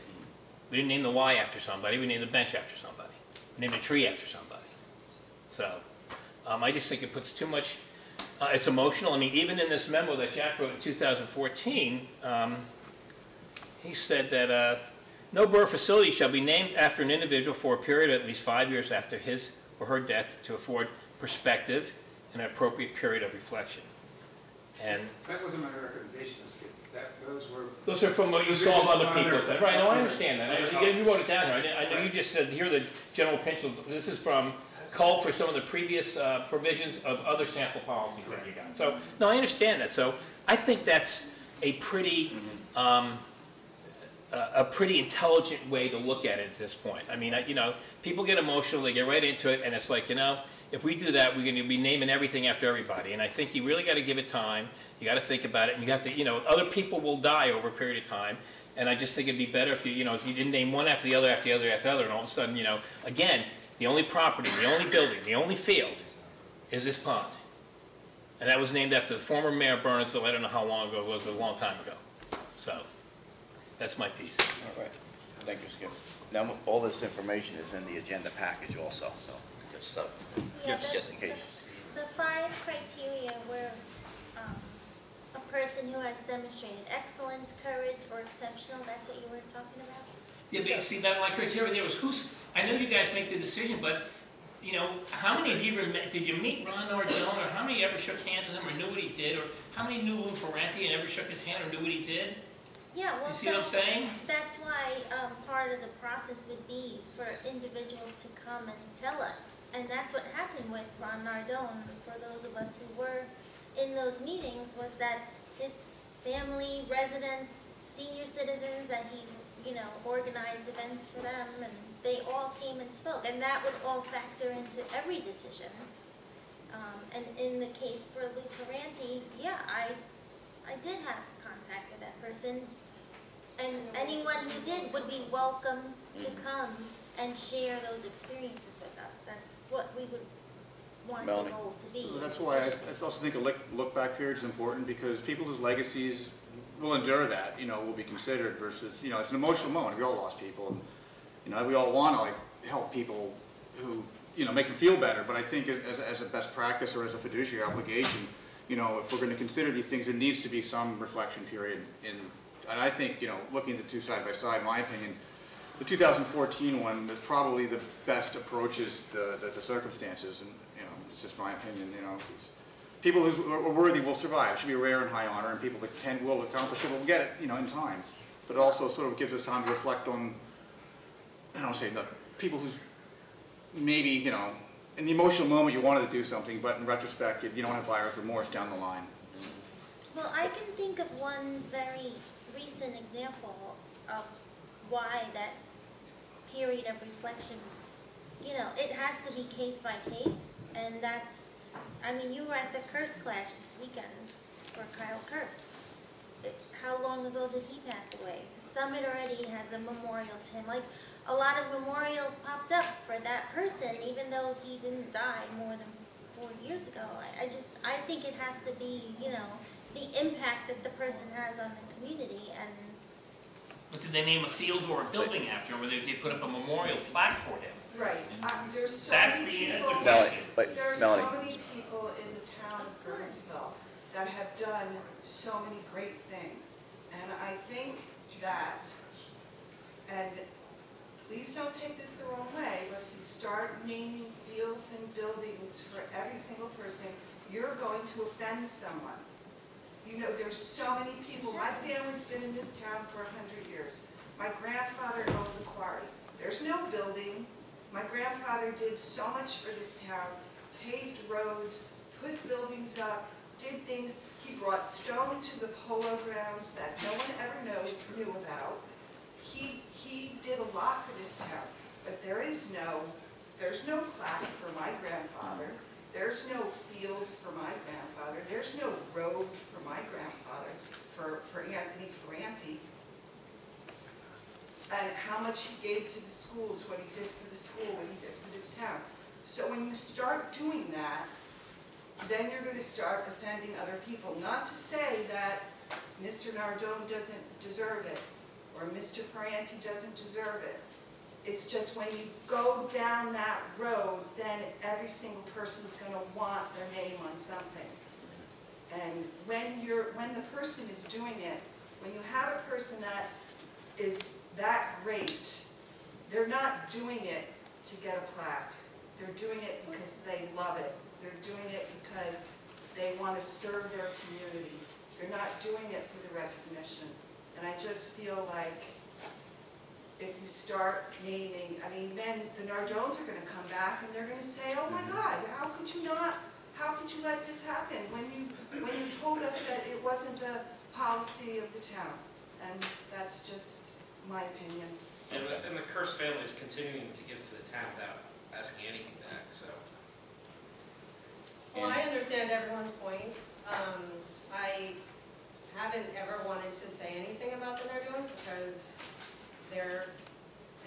We didn't name the Y after somebody, we named the bench after somebody. We named a tree after somebody. So, I just think it puts too much, it's emotional. I mean, even in this memo that Jack wrote in 2014, he said that no borough facility shall be named after an individual for a period of at least 5 years after his or her death to afford perspective and an appropriate period of reflection. And that wasn't my recommendation. Those are from what you saw of other people. Right, no, I understand that. You wrote it down here. I know you just said, here are the general principles. This is from called for some of the previous provisions of other sample policies that you got. So, no, I understand that. So, I think that's a pretty intelligent way to look at it at this point. I mean, you know, people get emotional, they get right into it, and it's like, you know, if we do that, we're going to be naming everything after everybody. And I think you really got to give it time. You got to think about it, and you have to, you know, other people will die over a period of time. And I just think it'd be better if you know, if you didn't name one after the other, after the other, after the other, and all of a sudden, you know, again, the only property, the only building, the only field is this pond. And that was named after the former mayor of Bernardsville. I don't know how long ago it was, but a long time ago. So, that's my piece. All right. Thank you, Skip. Now, all this information is in the agenda package also, so just in case. The 5 criteria were a person who has demonstrated excellence, courage, or exceptional. That's what you were talking about? Yeah, but see, that my criteria there was I know you guys make the decision, but, you know, how many of you did you meet Ron Nardone, or how many ever shook hands with him or knew what he did, or how many knew Lou Ferranti and ever shook his hand or knew what he did? Yeah, well, you see what I'm saying? That's why part of the process would be for individuals to come and tell us. And that's what happened with Ron Nardone, for those of us who were in those meetings, was that his family, residents, senior citizens, that he, you know, organized events for them, and they all came and spoke. And that would all factor into every decision. And in the case for Lou Ferranti, yeah, I did have contact with that person. And anyone who did would be welcome to come and share those experiences with us. That's what we would want the goal to be. That's why I also think a look-back period is important, because people whose legacies will endure that, you know, will be considered versus, you know, it's an emotional moment. We all lost people. And, you know, we all want to, like, help people who, you know, make them feel better. But I think as a best practice or as a fiduciary obligation, you know, if we're going to consider these things, there needs to be some reflection period. And I think, you know, looking at the two side by side, in my opinion, the 2014 one is probably the best approaches the circumstances. And, you know, it's just my opinion, you know. People who are worthy will survive. It should be rare and high honor, and people that will accomplish it will get it, you know, in time. But it also sort of gives us time to reflect on, I don't say, the people who's maybe, you know, in the emotional moment you wanted to do something, but in retrospect you don't have buyer's remorse down the line. Well, I can think of one very recent example of why that period of reflection, you know, it has to be case by case, and that's, I mean, you were at the Curse Clash this weekend for Kyle Curse. How long ago did he pass away? Summit already has a memorial to him. Like, a lot of memorials popped up for that person, even though he didn't die more than 4 years ago. I think it has to be, you know, the impact that the person has on the community, and But did they name a field or a building after him, or did they put up a memorial plaque for him? Right, there's so That's many the people, answer. Melanie, wait, there's Melanie. so many people in the town of Bernardsville that have done so many great things. And I think that, and please don't take this the wrong way, but if you start naming fields and buildings for every single person, you're going to offend someone. You know, there's so many people, my family's been in this town for 100 years. My grandfather owned the quarry. There's no building. My grandfather did so much for this town, paved roads, put buildings up, did things. He brought stone to the polo grounds that no one ever knew about. He did a lot for this town, but there's no plaque for my grandfather. There's no field for my grandfather. There's no road for my grandfather, for Anthony Ferranti. And how much he gave to the schools, what he did for the school, what he did for this town. So when you start doing that, then you're going to start offending other people. Not to say that Mr. Nardone doesn't deserve it, or Mr. Ferranti doesn't deserve it. It's just when you go down that road, then every single person's going to want their name on something. And when the person is doing it, when you have a person that is that great, they're not doing it to get a plaque. They're doing it because they love it. They're doing it because they want to serve their community. They're not doing it for the recognition. And I just feel like if you start naming, I mean, then the Nardones are going to come back and they're going to say, oh my God, how could you let this happen when you told us that it wasn't the policy of the town? And that's just my opinion. And the Curse family is continuing to give to the town without asking anything back, so. Well, I understand everyone's points. I haven't ever wanted to say anything about the Nardones because there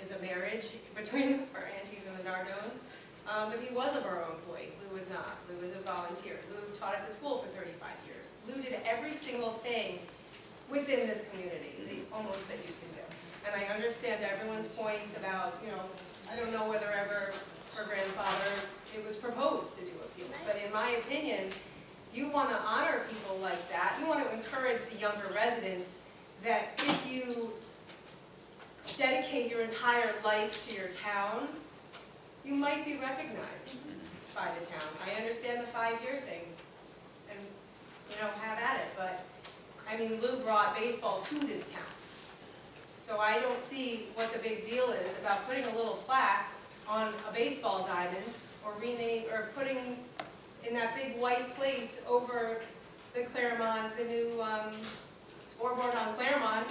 is a marriage between the Ferrantis and the Nardones. But he was a borough employee. Lou was not. Lou was a volunteer. Lou taught at the school for 35 years. Lou did every single thing within this community, almost that you can do. And I understand everyone's points about, you know, I don't know whether ever her grandfather, it was proposed to do a field. But in my opinion, you want to honor people like that. You want to encourage the younger residents that if you dedicate your entire life to your town, you might be recognized by the town. I understand the 5-year thing, and, you know, have at it. But, I mean, Lou brought baseball to this town. So I don't see what the big deal is about putting a little plaque on a baseball diamond or putting in that big white place over the Claremont, the new scoreboard on Claremont.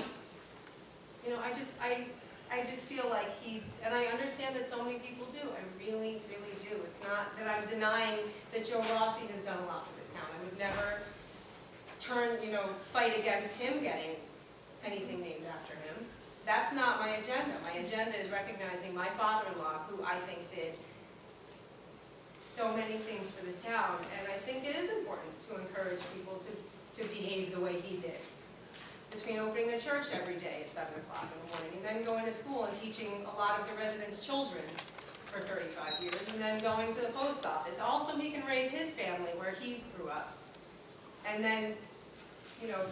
You know, I just feel like and I understand that so many people do. I really, really do. It's not that I'm denying that Joe Rossi has done a lot for this town. I would never fight against him getting anything named after him. That's not my agenda. My agenda is recognizing my father-in-law, who I think did so many things for this town, and I think it is important to encourage people to behave the way he did. Between opening the church every day at 7 o'clock in the morning, and then going to school and teaching a lot of the residents' children for 35 years, and then going to the post office. Also, he can raise his family where he grew up. And then, you know,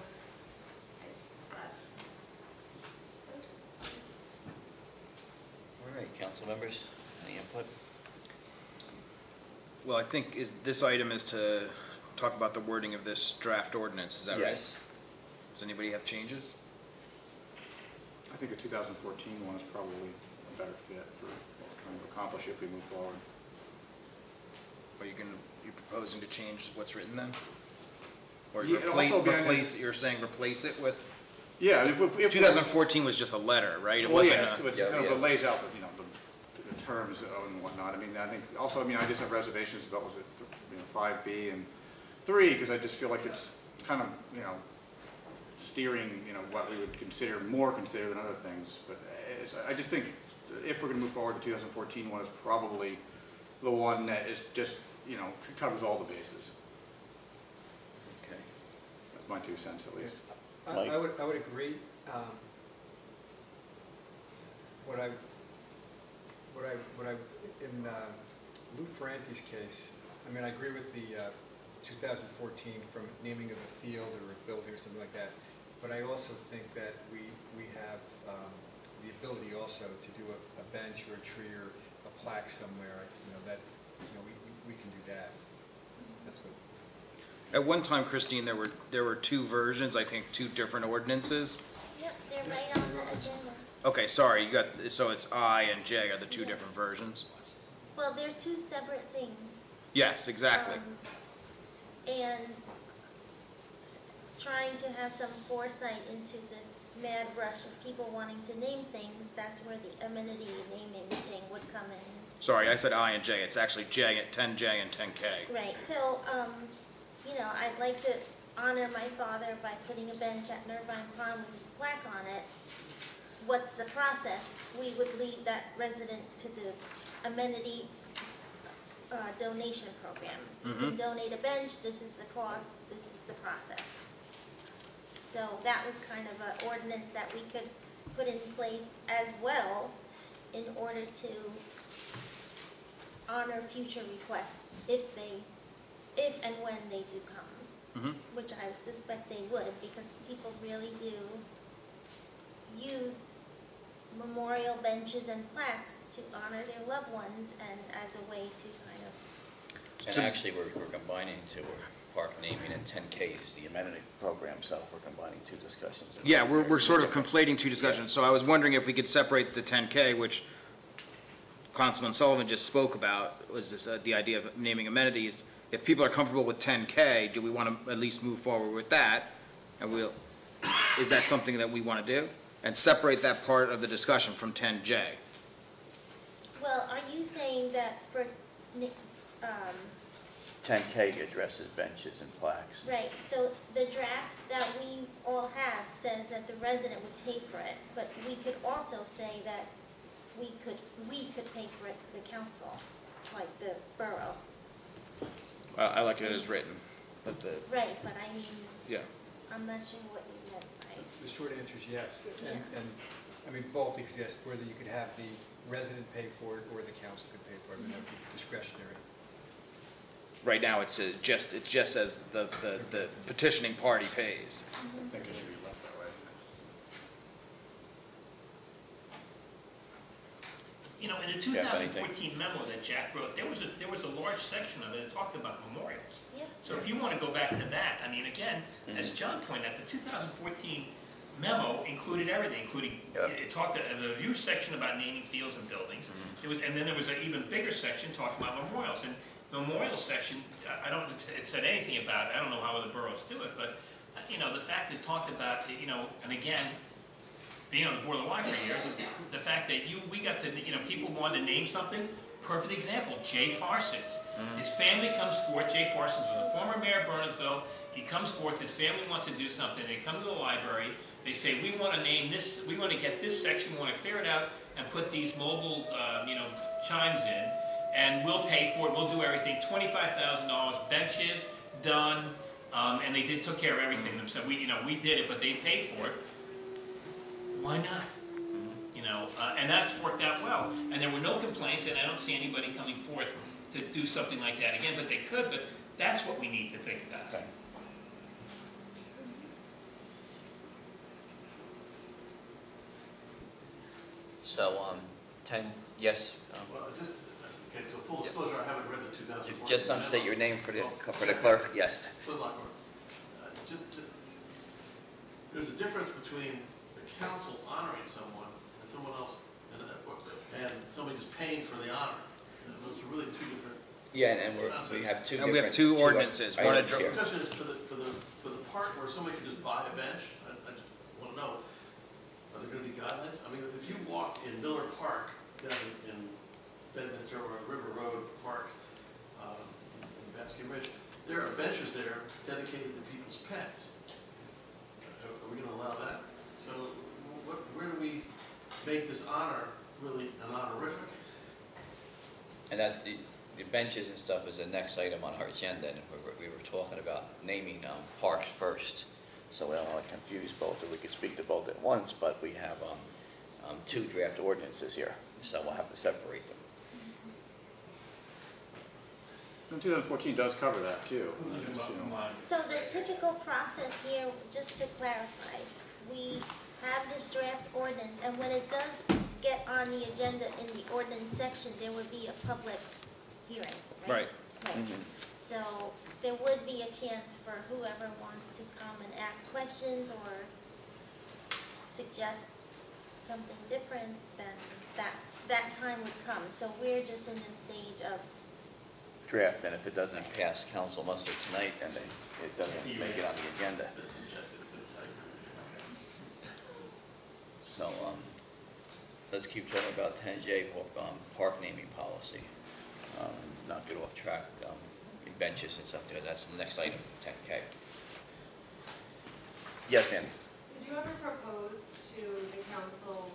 All right, council members, any input? Well, I think this item is to talk about the wording of this draft ordinance, is that right? Yes. Does anybody have changes? I think the 2014 one is probably a better fit for what we're trying to accomplish if we move forward. Are you proposing to change what's written then? Or Yeah, you're saying replace it with? Yeah, if 2014 was just a letter, right? It well, wasn't yeah, so it kind of lays out, you know, the terms and whatnot. I mean, I think also, I just have reservations about 5B and 3 because I just feel like it's kind of, steering, what we would more consider than other things. But I just think if we're going to move forward, the 2014 one is probably the one that is just, covers all the bases. Okay. That's my 2 cents at least. I would agree. In Lou Ferrante's case, I mean, I agree with the 2014 from naming of a field or a building or something like that, but I also think that we have the ability also to do a bench or a tree or a plaque somewhere, we can do that. That's good. At one time, Christine, there were two versions, I think, two different ordinances. Yep, they're right on the agenda. Okay, sorry, so it's I and J are the two different versions? Well, they're two separate things. Yes, exactly. And trying to have some foresight into this mad rush of people wanting to name things, that's where the amenity naming thing would come in. Sorry, I said I and J. It's actually J at 10J and 10K. Right, so, I'd like to honor my father by putting a bench at Nervine Pond with his plaque on it. What's the process? We would lead that resident to the amenity donation program. You can donate a bench, this is the cost, this is the process. So that was kind of an ordinance that we could put in place as well in order to honor future requests if and when they do come, which I suspect they would, because people really do use memorial benches and plaques to honor their loved ones and as a way to kind of... And actually, we're combining two, park naming and 10K is the amenity program, so we're combining two discussions. Yeah, we're sort of conflating two discussions. So I was wondering if we could separate the 10K, which Councilman Sullivan just spoke about, was this the idea of naming amenities. If people are comfortable with 10K, do we want to at least move forward with that? And is that something that we want to do? And separate that part of the discussion from 10J. Well, are you saying that for 10K addresses benches and plaques. right, so the draft that we all have says that the resident would pay for it, but we could also say that we could pay for it, the council, like the borough. I like it as written. But Right, but I mean, yeah. I'm not sure what you meant by. The short answer is yes, and I mean, both exist, whether you could have the resident pay for it or the council could pay for it, that would be discretionary. Right now, it just says the petitioning party pays. I think it should be left that way. You know, in the 2014 memo that Jack wrote, there was a large section of it that talked about memorials. Yeah. So if you want to go back to that, I mean, again, as John pointed out, the 2014 memo included everything, including, it talked, a huge section about naming fields and buildings. And then there was an even bigger section talking about memorials. And the memorial section, it said anything about it. I don't know how other boroughs do it, but, the fact that it talked about, and again, being on the board of the Y for years, is the fact that we got to, people wanted to name something. Perfect example, Jay Parsons. His family comes forth, Jay Parsons was the former mayor of Bernardsville. He comes forth, his family wants to do something. They come to the library, they say, we want to name this, we want to get this section, we want to clear it out and put these mobile, chimes in, and we'll pay for it, we'll do everything. $25,000, benches, done, and they took care of everything themselves. We did it, but they paid for it. Why not? And that's worked out well. And there were no complaints, and I don't see anybody coming forth to do something like that again, but they could, but that's what we need to think about. Okay. So, 10, yes? Well, okay, so full disclosure, I haven't read the 2014. Just state your name for the clerk, yes. There's a difference between the council honoring someone and someone else, and somebody just paying for the honor. Those are really two different. Yeah, and we have two. And we have two ordinances. The question is for the part where somebody can just buy a bench. I just want to know, are there going to be guidelines? I mean, if you walk in Miller Park down in Bedminster or River Road Park in Baskin Ridge, there are benches there dedicated to people's pets. Are we going to allow that? So where do we make this honor really an honorific? And that the benches and stuff is the next item on our agenda, and we were talking about naming parks first. so we don't want to confuse both, or we could speak to both at once, but we have two draft ordinances here, so we'll have to separate them. And 2014 does cover that too. So the typical process here, just to clarify, we have this draft ordinance, and when it does get on the agenda in the ordinance section, there would be a public hearing, right? Right. Right. So there would be a chance for whoever wants to come and ask questions or suggest something different, then that time would come. So we're just in this stage of Draft, and if it doesn't pass council muster tonight, then it doesn't make it on the agenda. So, let's keep talking about 10J, park naming policy. Not get off track, benches and stuff there, that's the next item, 10K. Yes, Andy? Did you ever propose to the council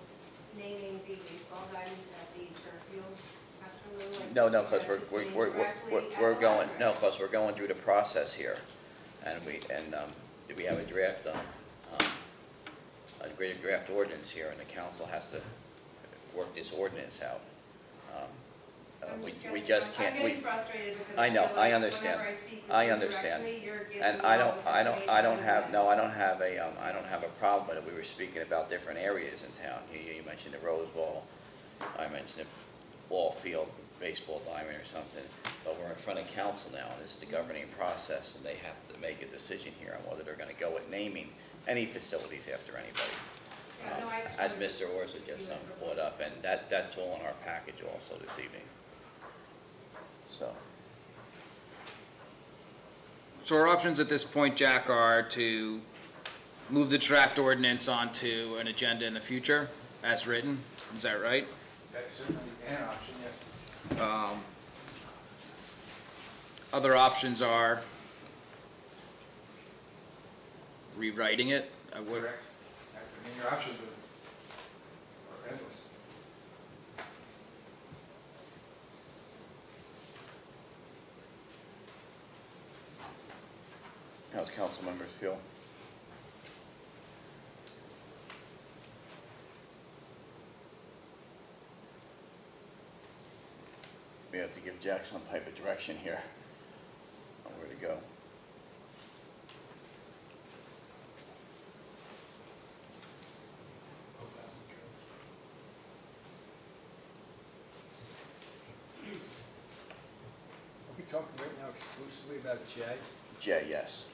naming the baseball diamond at the turf field after Lou? Like No, because suggested to me we're directly at going, the no, because we're going through the process here. And do we have a draft, a great draft ordinance here, and the council has to work this ordinance out. We just can't. I'm getting frustrated because I know, feel I like understand. whenever I speak with I you understand. directly, you're giving And me I all this don't information have, and no, I don't have a problem with it. We were speaking about different areas in town. You mentioned the Rose Bowl, I mentioned the ball field, baseball diamond or something. But we're in front of council now, and this is the governing process, and they have to make a decision here on whether they're gonna go with naming any facilities after anybody. Yeah, no, I As just- Mr. Orza just brought up, and that's all in our package also this evening. So, So our options at this point, Jack, are to move the draft ordinance onto an agenda in the future, as written, is that right? That's certainly an option, yes. Other options are rewriting it. I would. Correct. I mean, your options are endless. how's council members feel? We have to give Jack some type of direction here on where to go. Are we talking right now exclusively about J? Jay, yes.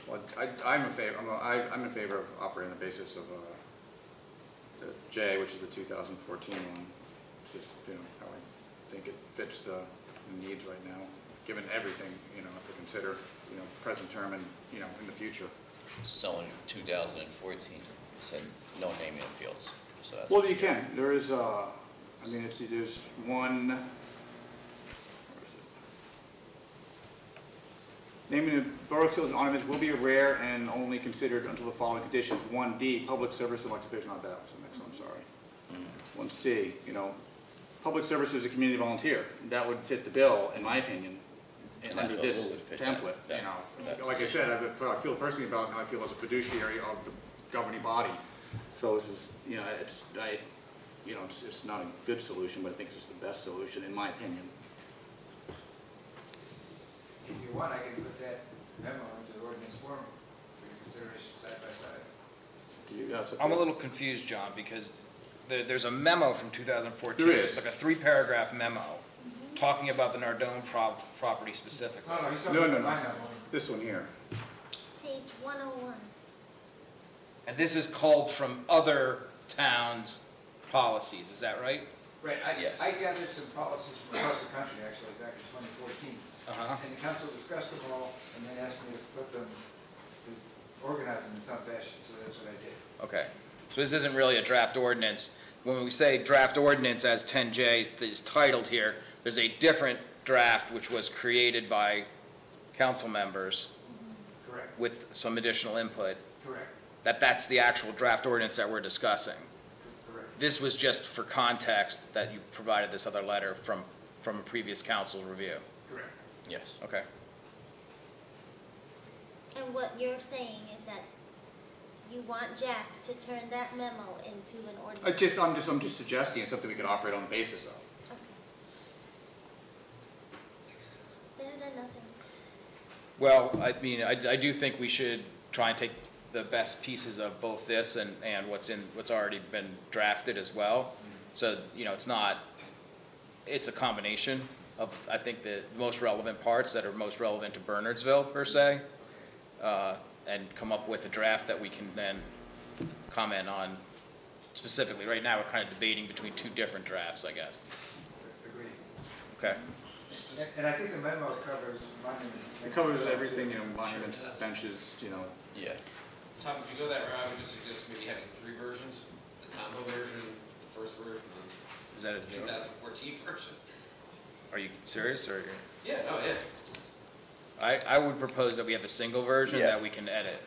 Well, I'm in favor of operating on the basis of the J, which is the 2014 one. It's just, how I think it fits the needs right now, given everything, to consider, present term and, in the future. So in 2014, you said no naming of fields. So that's Well, you can. There is, there's one, where is it? Naming of borough fields and ornaments will be rare and only considered until the following conditions. 1D, public service and elected official, not that, was the next one, sorry. 1C, public service is a community volunteer. That would fit the bill, in my opinion, And under that's what this would fit template, that. Like I said, I feel personally about how I feel as a fiduciary of the governing body. So this is, it's not a good solution, but I think it's the best solution, in my opinion. If you want, I can put that memo into the ordinance form for your consideration side by side. Do you, that's up to I'm a you. little confused, John, because there's a memo from 2014. There is. It's like a 3-paragraph memo talking about the Nardone property specifically. No, he's talking No, about no, my no. memo. This one here. page 101. And this is called from other towns' policies, is that right? Right, Yes. I gathered some policies from across the country, actually, back in 2014. Uh-huh. And the council discussed them all, and then asked me to put them, to organize them in some fashion, so that's what I did. Okay, so this isn't really a draft ordinance. When we say draft ordinance as 10J is titled here, there's a different draft which was created by council members Correct, with some additional input. correct, That's the actual draft ordinance that we're discussing. correct. This was just for context that you provided this other letter from a previous council's review. Correct. Yes. Okay. And what you're saying is that you want Jack to turn that memo into an ordinance? I'm just suggesting it's something we could operate on the basis of. Okay. Better than nothing. Well, I mean, I do think we should try and take the best pieces of both this and what's already been drafted as well. So, you know, it's a combination of, I think, the most relevant parts that are most relevant to Bernardsville per se, and come up with a draft that we can then comment on specifically. Right now, we're kind of debating between two different drafts, I guess. Agreed. Okay. And I think the memo covers monuments. It covers everything, you know, monuments, benches, you know. Yeah. Tom, if you go that route, I would just suggest maybe having 3 versions, the combo version, the first version, and Is that a the joke? 2014 version. Are you serious, or? Yeah, no, yeah. I would propose that we have a single version Yeah. that we can edit.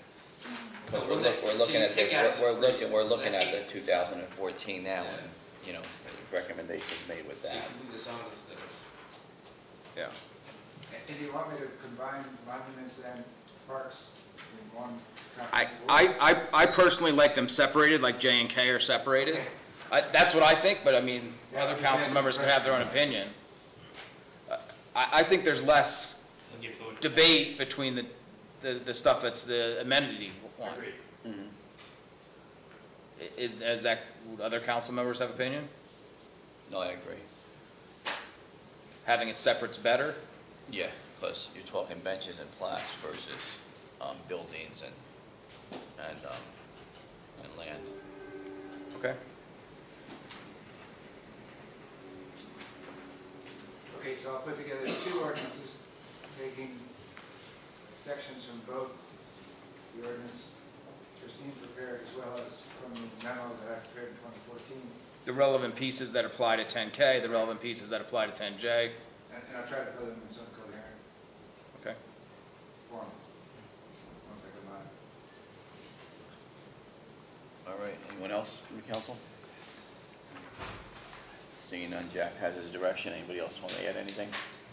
Because we're looking at we're looking at the 2014 now, and, you know, recommendations made with So you that. can move this on instead of. Yeah. And do you want me to combine monuments and parks in one? I personally like them separated, like J and K are separated. Okay. That's what I think, but I mean, Yeah, other you council can- members can have their own opinion. I think there's less debate between the stuff that's the amenity one. Agreed. Mhm. Is that, would other council members have opinion? No, I agree. Having it separate's better? Yeah, because you're talking benches and plaques versus buildings and land. Okay. Okay, so I'll put together 2 ordinances, taking sections from both the ordinance Christine prepared as well as from the memo that I prepared in 2014. The relevant pieces that apply to 10K, the relevant pieces that apply to 10J. And I'll try to put them in some coherent Okay. form once I combine. All right, anyone else from the council? Seeing none, Jack has his direction. Anybody else want to add anything?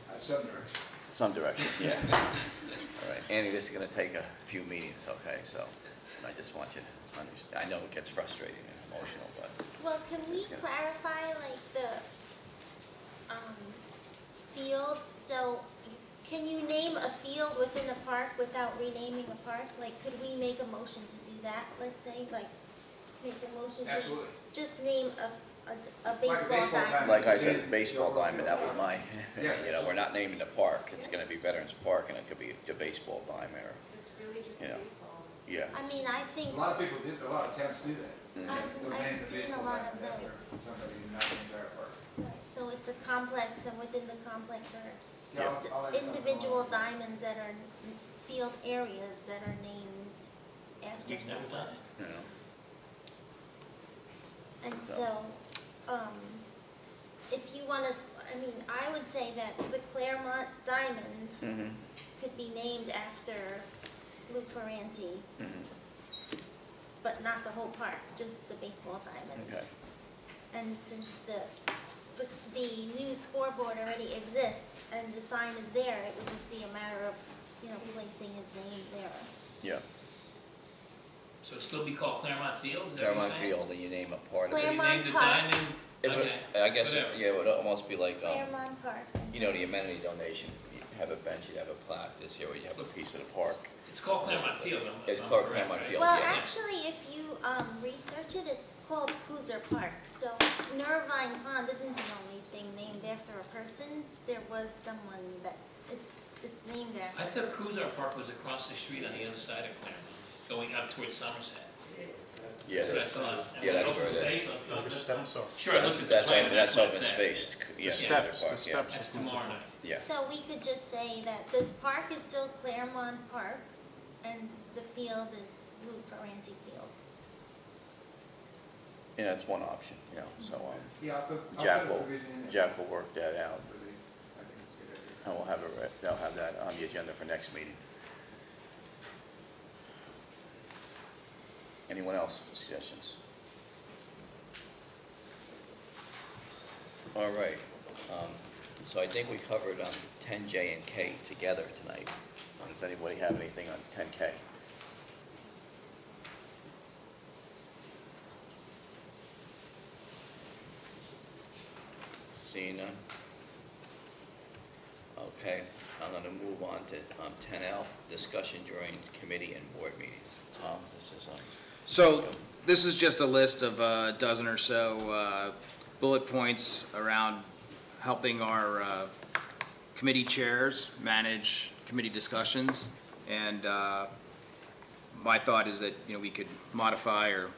I have some direction. Some direction, yeah. All right, Andy, this is going to take a few meetings, okay? So I just want you to understand. I know it gets frustrating and emotional, but. Well, can we Just gonna- clarify, like, the, field? So, can you name a field within a park without renaming a park? Like, could we make a motion to do that, let's say, like, make a motion to Absolutely. just name a baseball baseball diamond? diamond. Like I said, baseball diamond, that was my, Yeah. you know, we're not naming the park. It's going to be Veterans Park, and it could be the baseball diamond, or, It's really just Yeah. baseball. yeah. I mean, I A think, lot of people did, a lot of towns do that. They'll I've name the seen a baseball lot of diamond after those. somebody, not the entire park. Right, so it's a complex, and within the complex are Yeah, I'll add something individual along those. diamonds that are field areas that are named after someone. You know, And so, if you want to, I mean, I would say that the Claremont Diamond mm-hmm, could be named after Lou Ferranti, mm-hmm, but not the whole park, just the baseball diamond. okay. And since the new scoreboard already exists and the sign is there, it would just be a matter of, you know, placing his name there. Yeah, So it'd still be called Claremont Field, is that what you're Claremont saying? Field, and you name a part of it. So you Claremont named the Park. diamond, It would- okay. I guess, Whatever. yeah, it would almost be like, Claremont Park. you know, the amenity donation. You have a bench, you'd have a plaque. This year, you have a piece of the park. It's called Claremont Field. It's if I'm called correct, Claremont right? Field. Well, yeah. actually, if you research it, it's called Cooser Park. So Nervine Pond isn't the only thing named after a person. There was someone that it's named after. I thought Cruiser Park was across the street on the other side of Claremont, going up towards Somerset. Yeah, That's that's, what I thought. yeah, that's Open where it is. space, The steps are. Sure, I looked at the That's plan, open, that's what it open said. space. Yeah, The Cooser steps, Park, the yeah. steps. That's tomorrow night. Yeah, So we could just say that the park is still Claremont Park, and the field is Lou Ferranti Field. yeah, that's one option, you know, so, Yeah, I'll Jack put a will, provision in there. Jeff will work that out, For the- I think it's a good idea. and we'll have it, they'll have that on the agenda for next meeting. Anyone else, suggestions? All right, So I think we covered 10J and K together tonight. Does anybody have anything on 10K? Seeing none? Okay, I'm gonna move on to 10L, discussion during committee and board meetings. Tom, this is on. So this is just a list of a dozen or so bullet points around helping our committee chairs manage committee discussions. And my thought is that, you know, we could modify or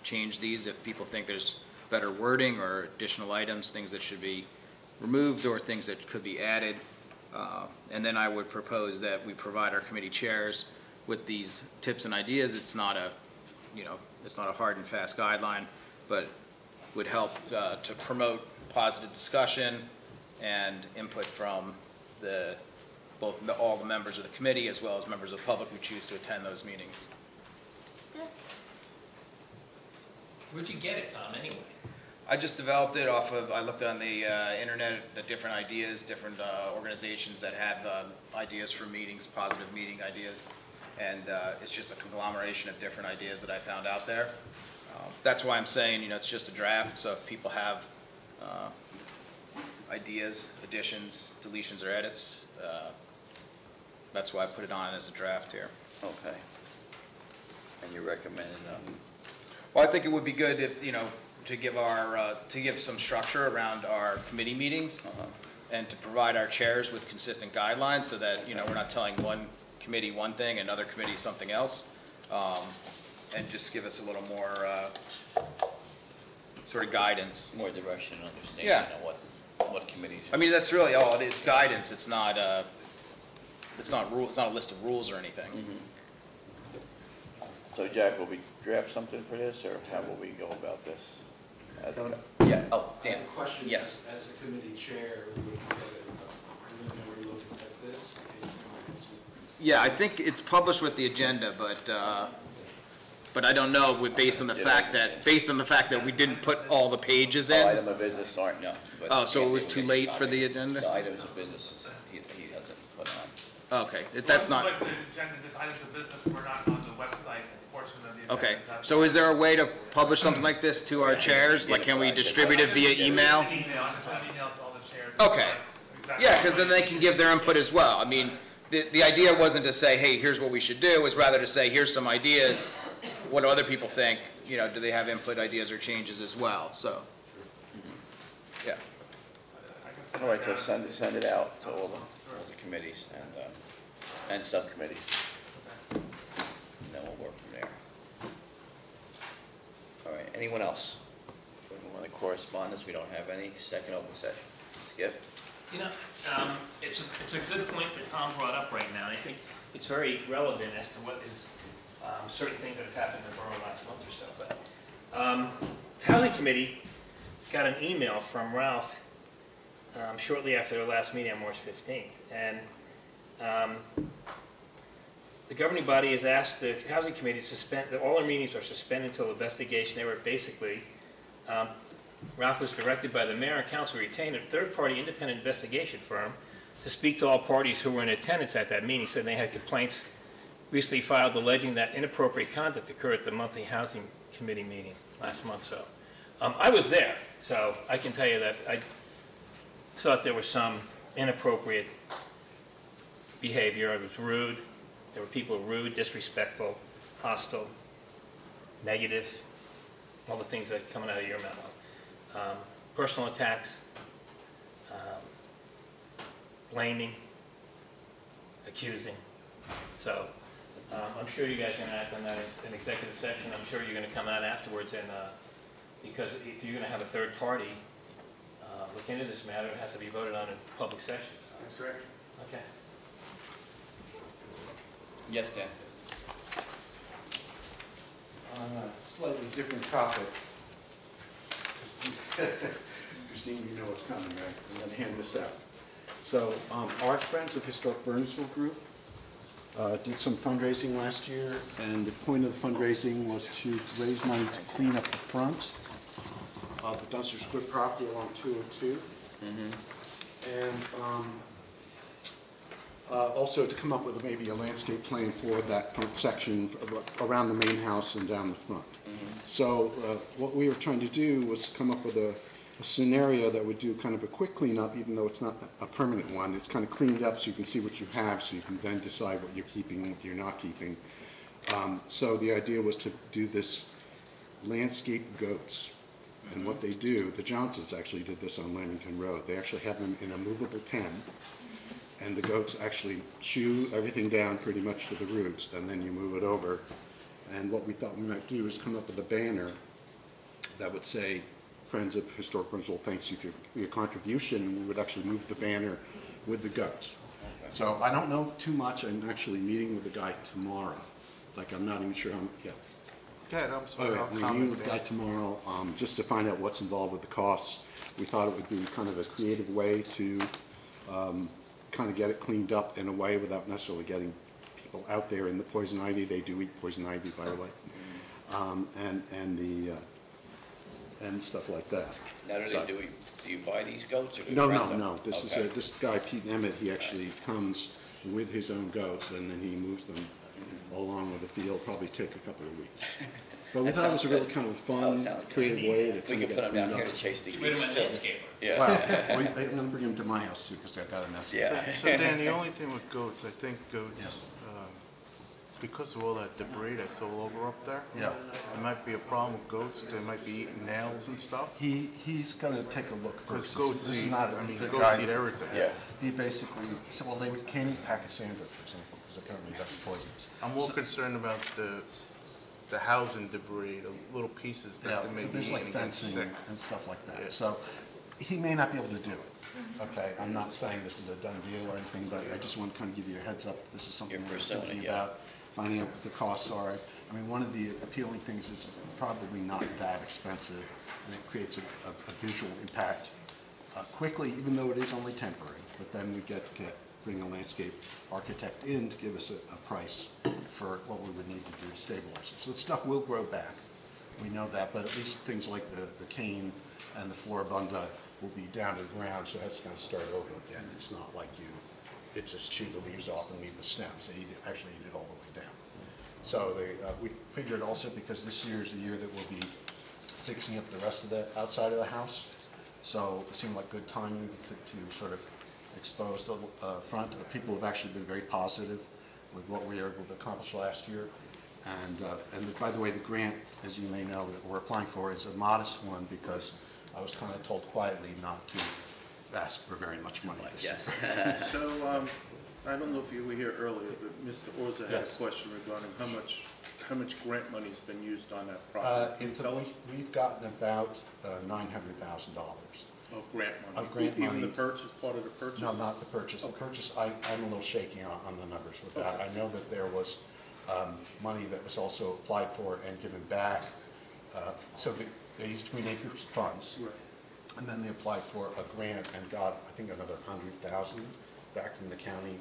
change these if people think there's better wording or additional items, things that should be removed or things that could be added. And then I would propose that we provide our committee chairs with these tips and ideas. It's not a, you know, it's not a hard and fast guideline, but would help to promote positive discussion and input from all the members of the committee as well as members of the public who choose to attend those meetings. Where'd you get it, Tom, anyway? I just developed it I looked on the internet at different ideas, different organizations that have ideas for meetings, positive meeting ideas. And it's just a conglomeration of different ideas that I found out there. That's why I'm saying, you know, it's just a draft, so if people have ideas, additions, deletions, or edits, that's why I put it on as a draft here. Okay. And you recommended, well, I think it would be good if, you know, to give some structure around our committee meetings and to provide our chairs with consistent guidelines so that, you know, we're not telling one committee one thing, another committee something else, and just give us a little more sort of guidance. more direction and understanding Yeah. of what committees. I mean, that's really all. It's guidance. It's not rule. It's not a list of rules or anything. So Jack, will we draft something for this, or how will we go about this? Tony? Yeah, oh, I Dan. have a question. Yes. As a committee chair, we would get a preliminary look at this. Yeah, I think it's published with the agenda, but I don't know based on the fact that we didn't put all the pages in. Item of business aren't, no. but Oh, so it was Anthony too will late get for the copy. agenda? The items of business he hasn't put on. Okay, that's not. But the agenda, just items of business were not on the website portion of the agenda. Okay, so is there a way to publish something like this to our chairs? Like, can we distribute it via email? Email, I just sent an email to all the chairs. Okay. Exactly. Yeah, because then they can give their input as well. I mean, the idea wasn't to say, hey, here's what we should do, it was rather to say, here's some ideas. What do other people think? You know, do they have input, ideas, or changes as well? So, yeah. All right, so send it out to all the committees and subcommittees. And then we'll work from there. All right, anyone else? Anyone in correspondence? We don't have any. Second open session. Skip? You know, it's a good point that Tom brought up right now, and I think it's very relevant as to what is certain things that have happened in the borough last month or so. But Housing Committee got an email from Ralph shortly after their last meeting on March 15th, and the governing body has asked the Housing Committee to suspend, all their meetings are suspended until investigation. They were basically, Ralph was directed by the mayor and council to retain a third-party independent investigation firm to speak to all parties who were in attendance at that meeting. Said they had complaints recently filed alleging that inappropriate conduct occurred at the monthly Housing Committee meeting last month. So I was there, so I can tell you that I thought there was some inappropriate behavior. It was rude. There were people rude, disrespectful, hostile, negative, all the things that are coming out of your memo. Personal attacks, blaming, accusing. So I'm sure you guys are going to act on that in executive session. I'm sure you're going to come out afterwards, and because if you're going to have a third party look into this matter, it has to be voted on in public sessions. That's correct. Okay. Yes, Dan. On a slightly different topic. Christine, you know what's coming, right? I'm going to hand this out. So our Friends of Historic Bernardsville group did some fundraising last year, and the point of the fundraising was to raise money to clean up the front of the Dunster Square property along 202. And also to come up with maybe a landscape plan for that front section around the main house and down the front. So what we were trying to do was come up with a scenario that would do kind of a quick cleanup, even though it's not a permanent one. It's kind of cleaned up so you can see what you have, so you can then decide what you're keeping and what you're not keeping. So the idea was to do this landscape goats. And what they do, the Johnsons actually did this on Lamington Road. They actually have them in a movable pen, and the goats actually chew everything down pretty much to the roots, and then you move it over. And what we thought we might do is come up with a banner that would say, Friends of Historic Bernardsville, thanks you for your contribution, and we would actually move the banner with the goats. So I don't know too much. I'm actually meeting with the guy tomorrow. Like, I'm not even sure how, yeah. I'm sorry. I'm meeting with the guy tomorrow, just to find out what's involved with the costs. We thought it would be kind of a creative way to kind of get it cleaned up in a way without necessarily getting people out there in the poison ivy. They do eat poison ivy, by the way, and stuff like that. Now, do you buy these goats or do you No, rent them? no. This is this guy Pete Emmett. He actually comes with his own goats, and then he moves them along with the field. Probably take a couple of weeks. But we thought it was a really kind of fun, creative way to kind of get put them down cleaned here up. to chase the Rid of geese my too. landscaper. Yeah. Wow. I'm going to bring him to my house too, because I've got a message. Yeah. So Dan, the only thing with goats, I think goats, because of all that debris that's all over up there, Yeah. there might be a problem with goats. They might be eating nails and stuff. He's going to take a look Because first. goats This is eat, not I mean, the goats guy. eat everything. Yeah. He basically said, well, can't eat pachysandra, for example, because apparently that's poisonous. I'm more concerned about the housing debris, the little pieces that they may be there's eating like and get fencing sick. and stuff like that. Yeah. So he may not be able to do it. Okay, I'm not saying this is a done deal or anything, but I just want to kind of give you a heads up. This is something we're thinking about, finding out what the costs are. I mean, one of the appealing things is it's probably not that expensive, and it creates a visual impact quickly, even though it is only temporary. But then we bring a landscape architect in to give us a price for what we would need to do to stabilize it. So the stuff will grow back. We know that, but at least things like the cane and the floribunda will be down to the ground, so that's going to start over again. It's not like it just chew the leaves off and leave the stems. They actually eat it all the way down. So we figured also, because this year is the year that we'll be fixing up the rest of the outside of the house, so it seemed like good timing to sort of expose the front. People have actually been very positive with what we were able to accomplish last year. And by the way, the grant, as you may know, that we're applying for is a modest one, because I was kind of told quietly not to ask for very much money this year. Yes. So, I don't know if you were here earlier, but Mr. Orza had a question regarding how much grant money's been used on that project. Can you tell us? We've gotten about $900,000. Of grant money? Of grant Even money. the purchase, part of the purchase? No, not the purchase. The purchase, I'm a little shaky on the numbers with that. I know that there was money that was also applied for and given back. So they used Green Acres funds. Right. And then they applied for a grant and got, I think, another $100,000 back from the county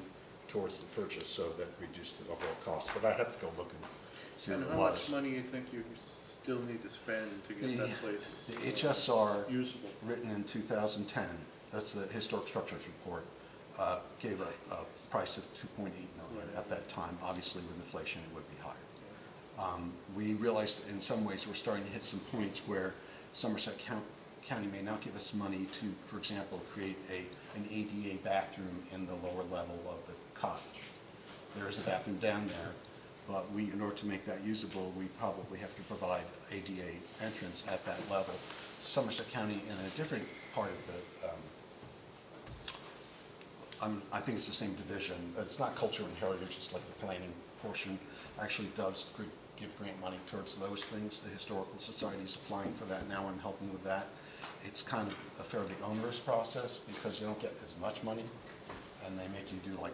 towards the purchase, so that reduced the overall cost. But I'd have to go look and see what And it how was. much money you think you still need to spend to get that place The HSR, usable? written in 2010, that's the Historic Structures Report, gave a price of $2.8 million at that time. Obviously, with inflation, it would be higher. We realized that in some ways we're starting to hit some points where Somerset County may not give us money to, for example, create an ADA bathroom in the lower level of the cottage. There is a bathroom down there, but in order to make that usable, we probably have to provide ADA entrance at that level. Somerset County, in a different part of the, I think it's the same division, but it's not culture and heritage, it's like the planning portion, actually does give grant money towards those things. The Historical Society is applying for that now and helping with that. It's kind of a fairly onerous process because you don't get as much money, and they make you do like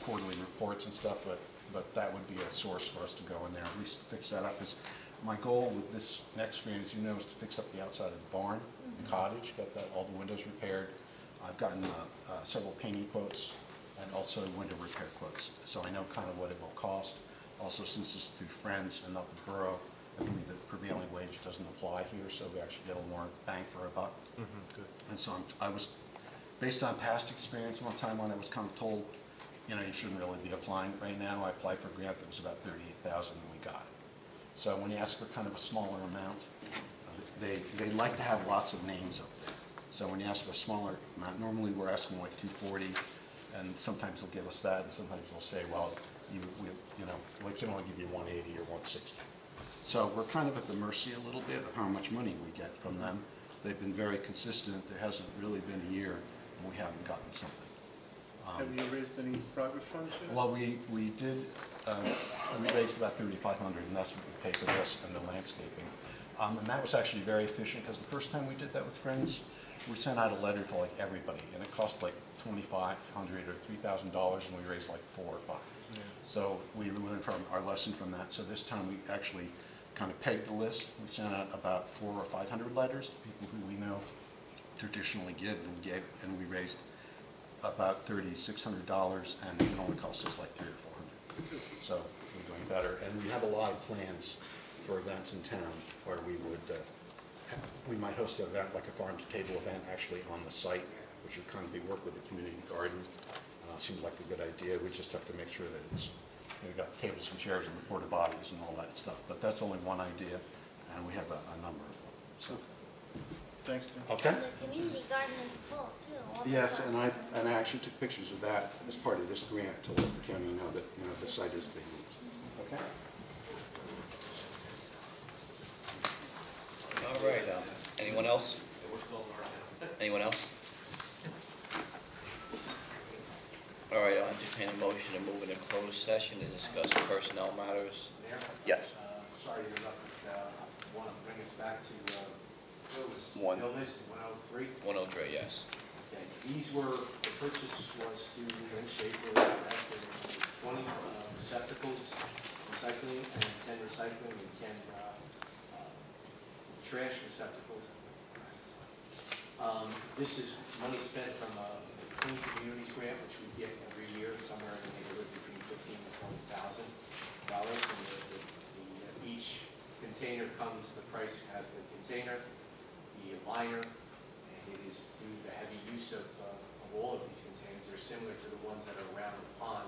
quarterly reports and stuff, but that would be a source for us to go in there, at least fix that up. Because my goal with this next grant, as you know, is to fix up the outside of the barn, the cottage, get all the windows repaired. I've gotten several painting quotes and also window repair quotes, so I know kind of what it will cost. Also, since it's through Friends and not the borough, I believe that prevailing wage doesn't apply here, so we actually get a more bang for a buck. Good. And so I was based on past experience, one time when I was kind of told, you know, you shouldn't really be applying right now, I applied for a grant that was about 38,000 and we got it. So when you ask for kind of a smaller amount, they like to have lots of names up there. So when you ask for a smaller amount, normally we're asking like 240, and sometimes they'll give us that, and sometimes they'll say, well, we can only give you 180 or 160. So we're kind of at the mercy a little bit of how much money we get from them. They've been very consistent. There hasn't really been a year when we haven't gotten something. Have you raised any private funds yet? Well, we did, we raised about 3,500, and that's what we paid for this and the landscaping. And that was actually very efficient, because the first time we did that with Friends, we sent out a letter to like everybody, and it cost like $2,500 or $3,000, and we raised like 4 or 5. Yeah. So we learned from our lesson from that. So this time we actually kind of pegged the list. We sent out about 400 or 500 letters to people who we know traditionally give, and we raised about $3,600, and it only cost us like $300 or $400. So we're doing better, and we have a lot of plans for events in town where we might host an event like a farm-to-table event actually on the site, which would kind of be work with the community garden. Seems like a good idea. We just have to make sure that it's, we've got tables and chairs and the porta potties and all that stuff. But that's only one idea, and we have a number of them. So. Thanks, Tim. Okay. And the community garden is full too. All the Yes, plants. and I actually took pictures of that as part of this grant to let the county know that, you know, the site is being used. Okay. All right, anyone else? Anyone else? All right, I'll entertain a motion to move into closed session to discuss personnel matters. Mayor? Yes. Sorry to interrupt, but want to bring us back to, what was it? One. Illness, 103? 103, yes. Okay, these were, the purchase was to Lynn Schaefer, after 20 receptacles, recycling, and 10 recycling, and 10 trash receptacles. This is money spent from a Clean Communities grant, which we get every year, somewhere in the neighborhood between $15,000 and $20,000. And each container comes, the price has the container, the liner, and it is due to the heavy use of all of these containers. They're similar to the ones that are around the pond.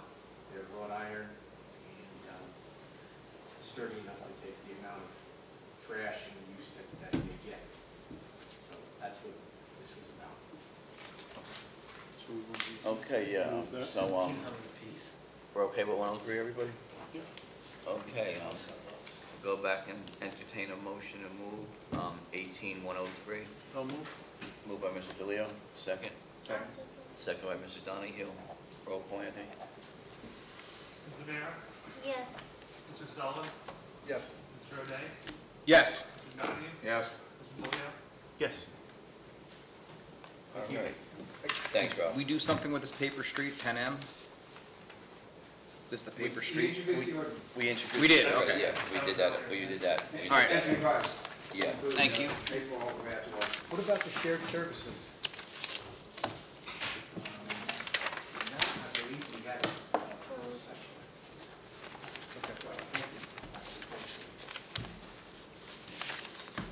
They're wrought iron and sturdy enough to take the amount of trash and use that they get. So that's what this was about. Okay, so, we're okay with 103, everybody? Yeah. Okay, go back and entertain a motion to move, 18103. I'll move. Moved by Mr. DeLeo, second. Second. Second by Mr. Donahue. Roll call, Anthony. Mr. Mayor, Yes. Mr. Sullivan, Yes. Mr. O'Day, Yes. Mr. Donahue, Yes. Mr. DeLeo. Yes. All right. Thanks, Rob. We do something with this paper street, 10M? This the paper You street? introduced the ordinance. We introduced. We did, it already, okay. Yeah, we did that, we did that. All right. As revised. Yeah. Thank you. April, all the way out to March. What about the shared services? Now, I believe we got a closed session.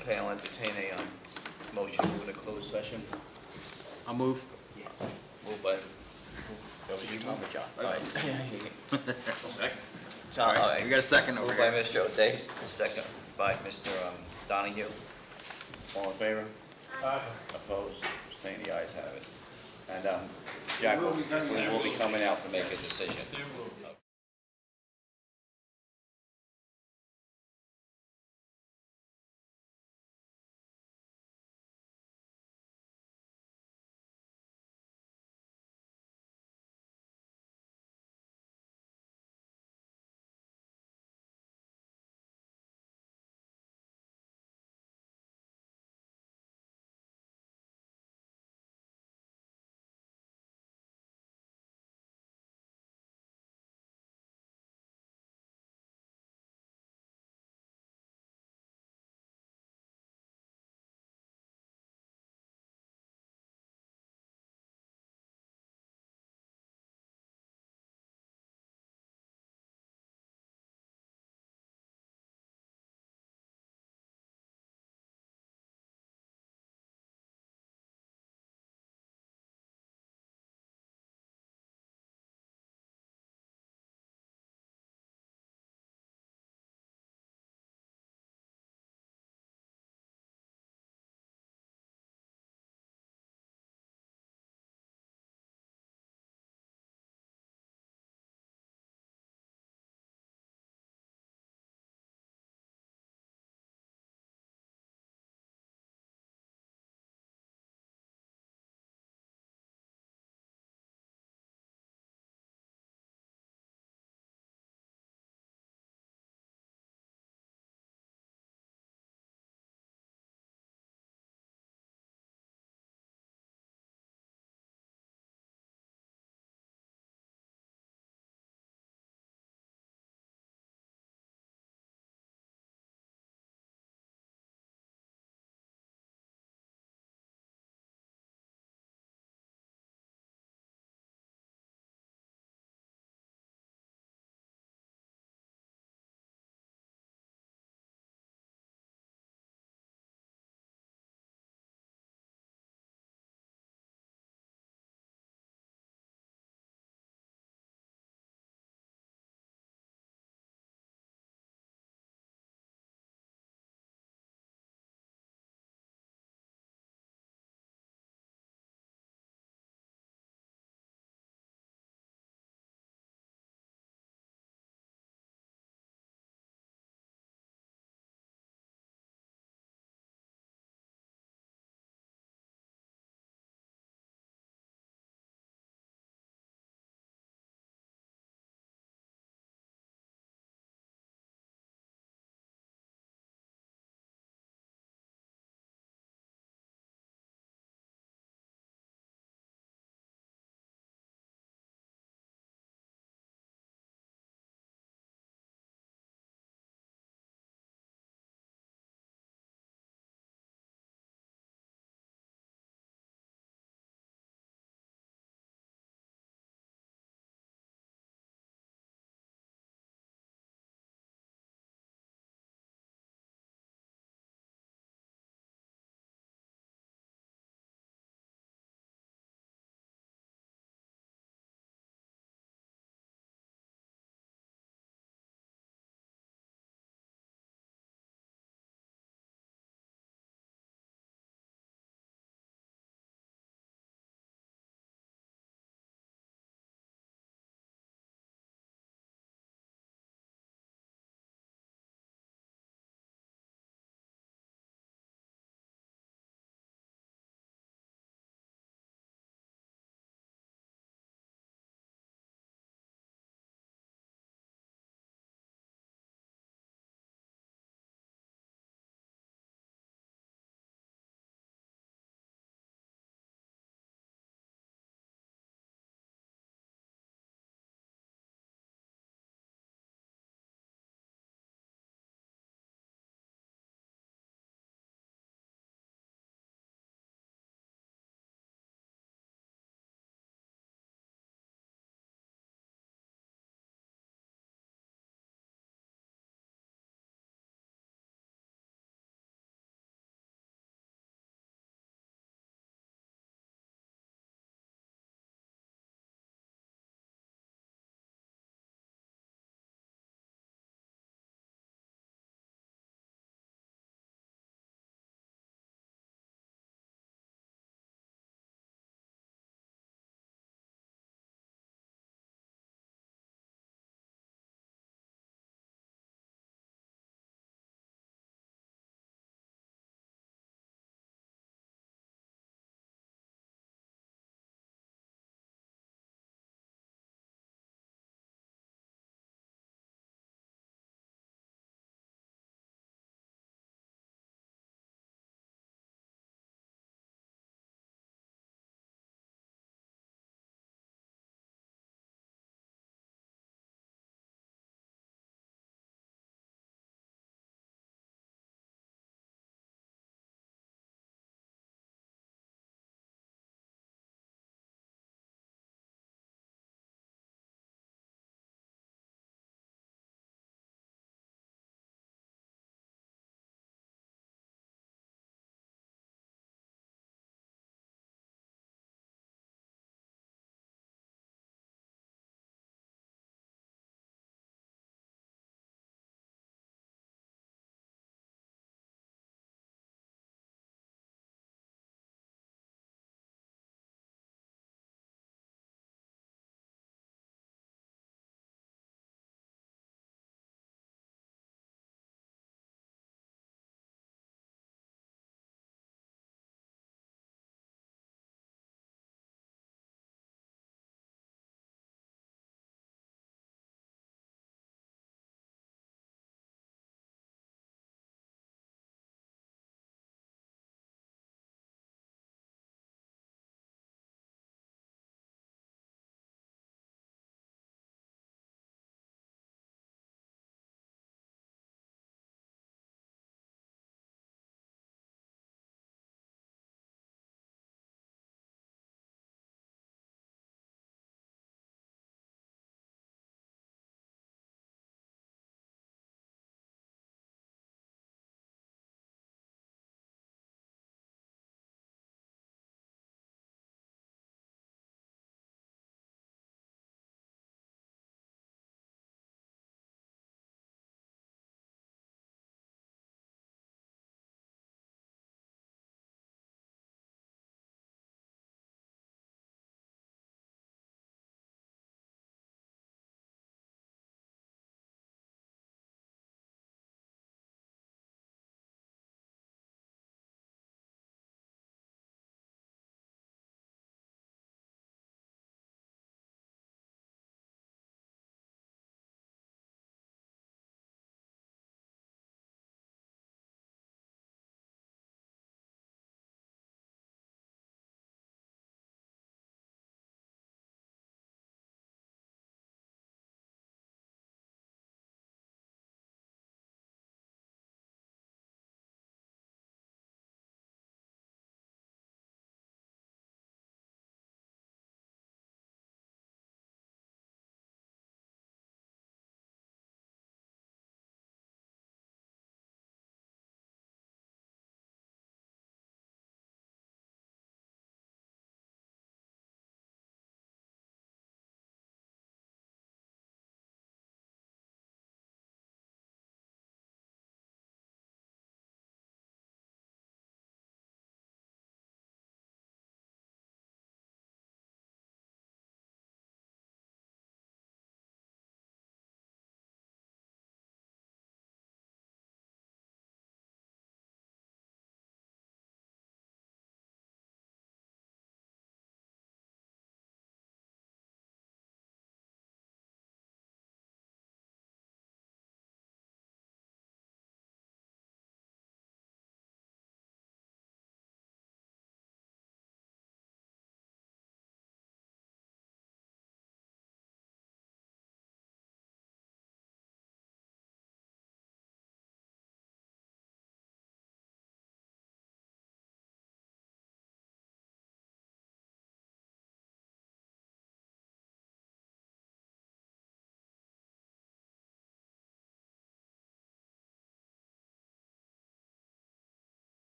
Okay, I'll entertain a motion to move into closed session. I'll move. Yes. Moved by, that was you, Tom or John? All right. Second. John, all All right, right. we got a second over Moved by here. Mr. O'Day, second by Mr. Donahue. All in favor? Opposed? Abstained? The ayes have it. And Jack will be coming out to make a decision.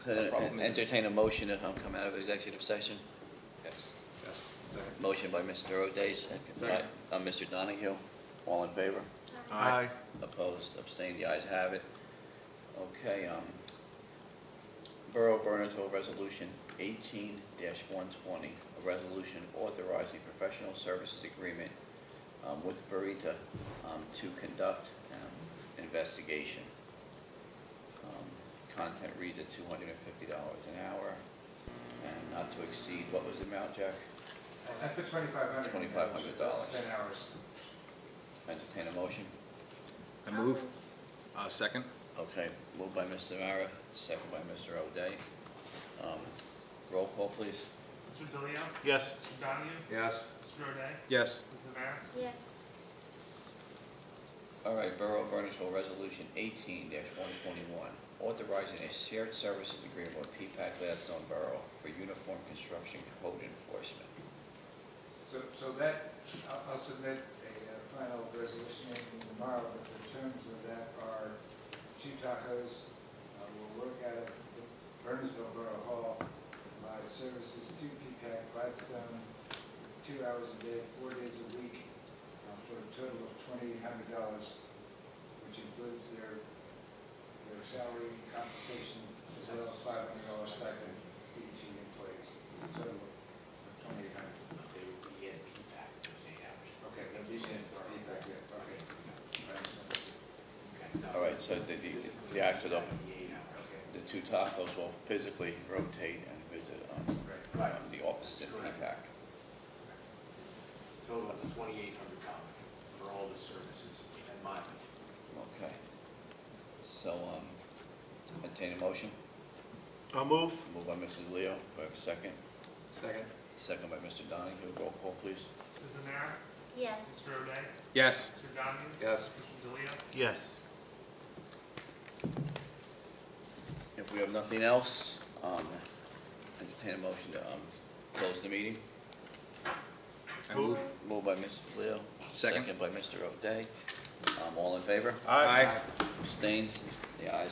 Entertain a motion to come out of executive session. Yes. Second. Motion by Mr. O'Day, second by Second. Mr. Donahue. All in favor? Aye. Opposed, abstained, the ayes have it. Okay, Borough of Bernardsville Resolution 18-120, a resolution authorizing professional services agreement with Verita to conduct investigation. Content reads at $250 an hour, and not to exceed, what was the amount, Jack? I put $2,500. $2,500. 10 hours. Entertain a motion? I move. Second. Okay, moved by Mr. Mara, second by Mr. O'Day. Roll call, please. Mr. DeLeo? Yes. Mr. Donahue? Yes. Mr. O'Day? Yes. Mrs. Mara? Yes. All right, Borough of Bernardsville Resolution 18-121, authorizing a shared services agreement with PPAC Gladstone Borough for uniform construction code enforcement. So that, I'll submit a final resolution tomorrow, but the terms of that are 2 tacos. We'll work out of Bernardsville Borough Hall, provide services to PPAC Gladstone, 2 hours a day, 4 days a week, for a total of $2,800, which includes their salary, compensation, as well as $500 stipend to each of the employees. A total of $2,800. They would be in P-PAC, those 8 hours. Okay, that'd be in PPAC, yeah, okay. All right, so the act of the 2 tacos will physically rotate and visit the offices in PPAC. Total of $2,800 for all the services and mileage. Okay. So, entertain a motion? I'll move. Moved by Mr. Leo, do I have a second? Second. Second by Mr. Donahue, roll call, please. Mrs. Mara? Yes. Mr. O'Day? Yes. Mr. Donahue? Yes. Mr. DeLeo? Yes. If we have nothing else, entertain a motion to close the meeting. I move. Moved by Mr. Leo. Second. By Mr. O'Day. All in favor? Aye. Abstained? The ayes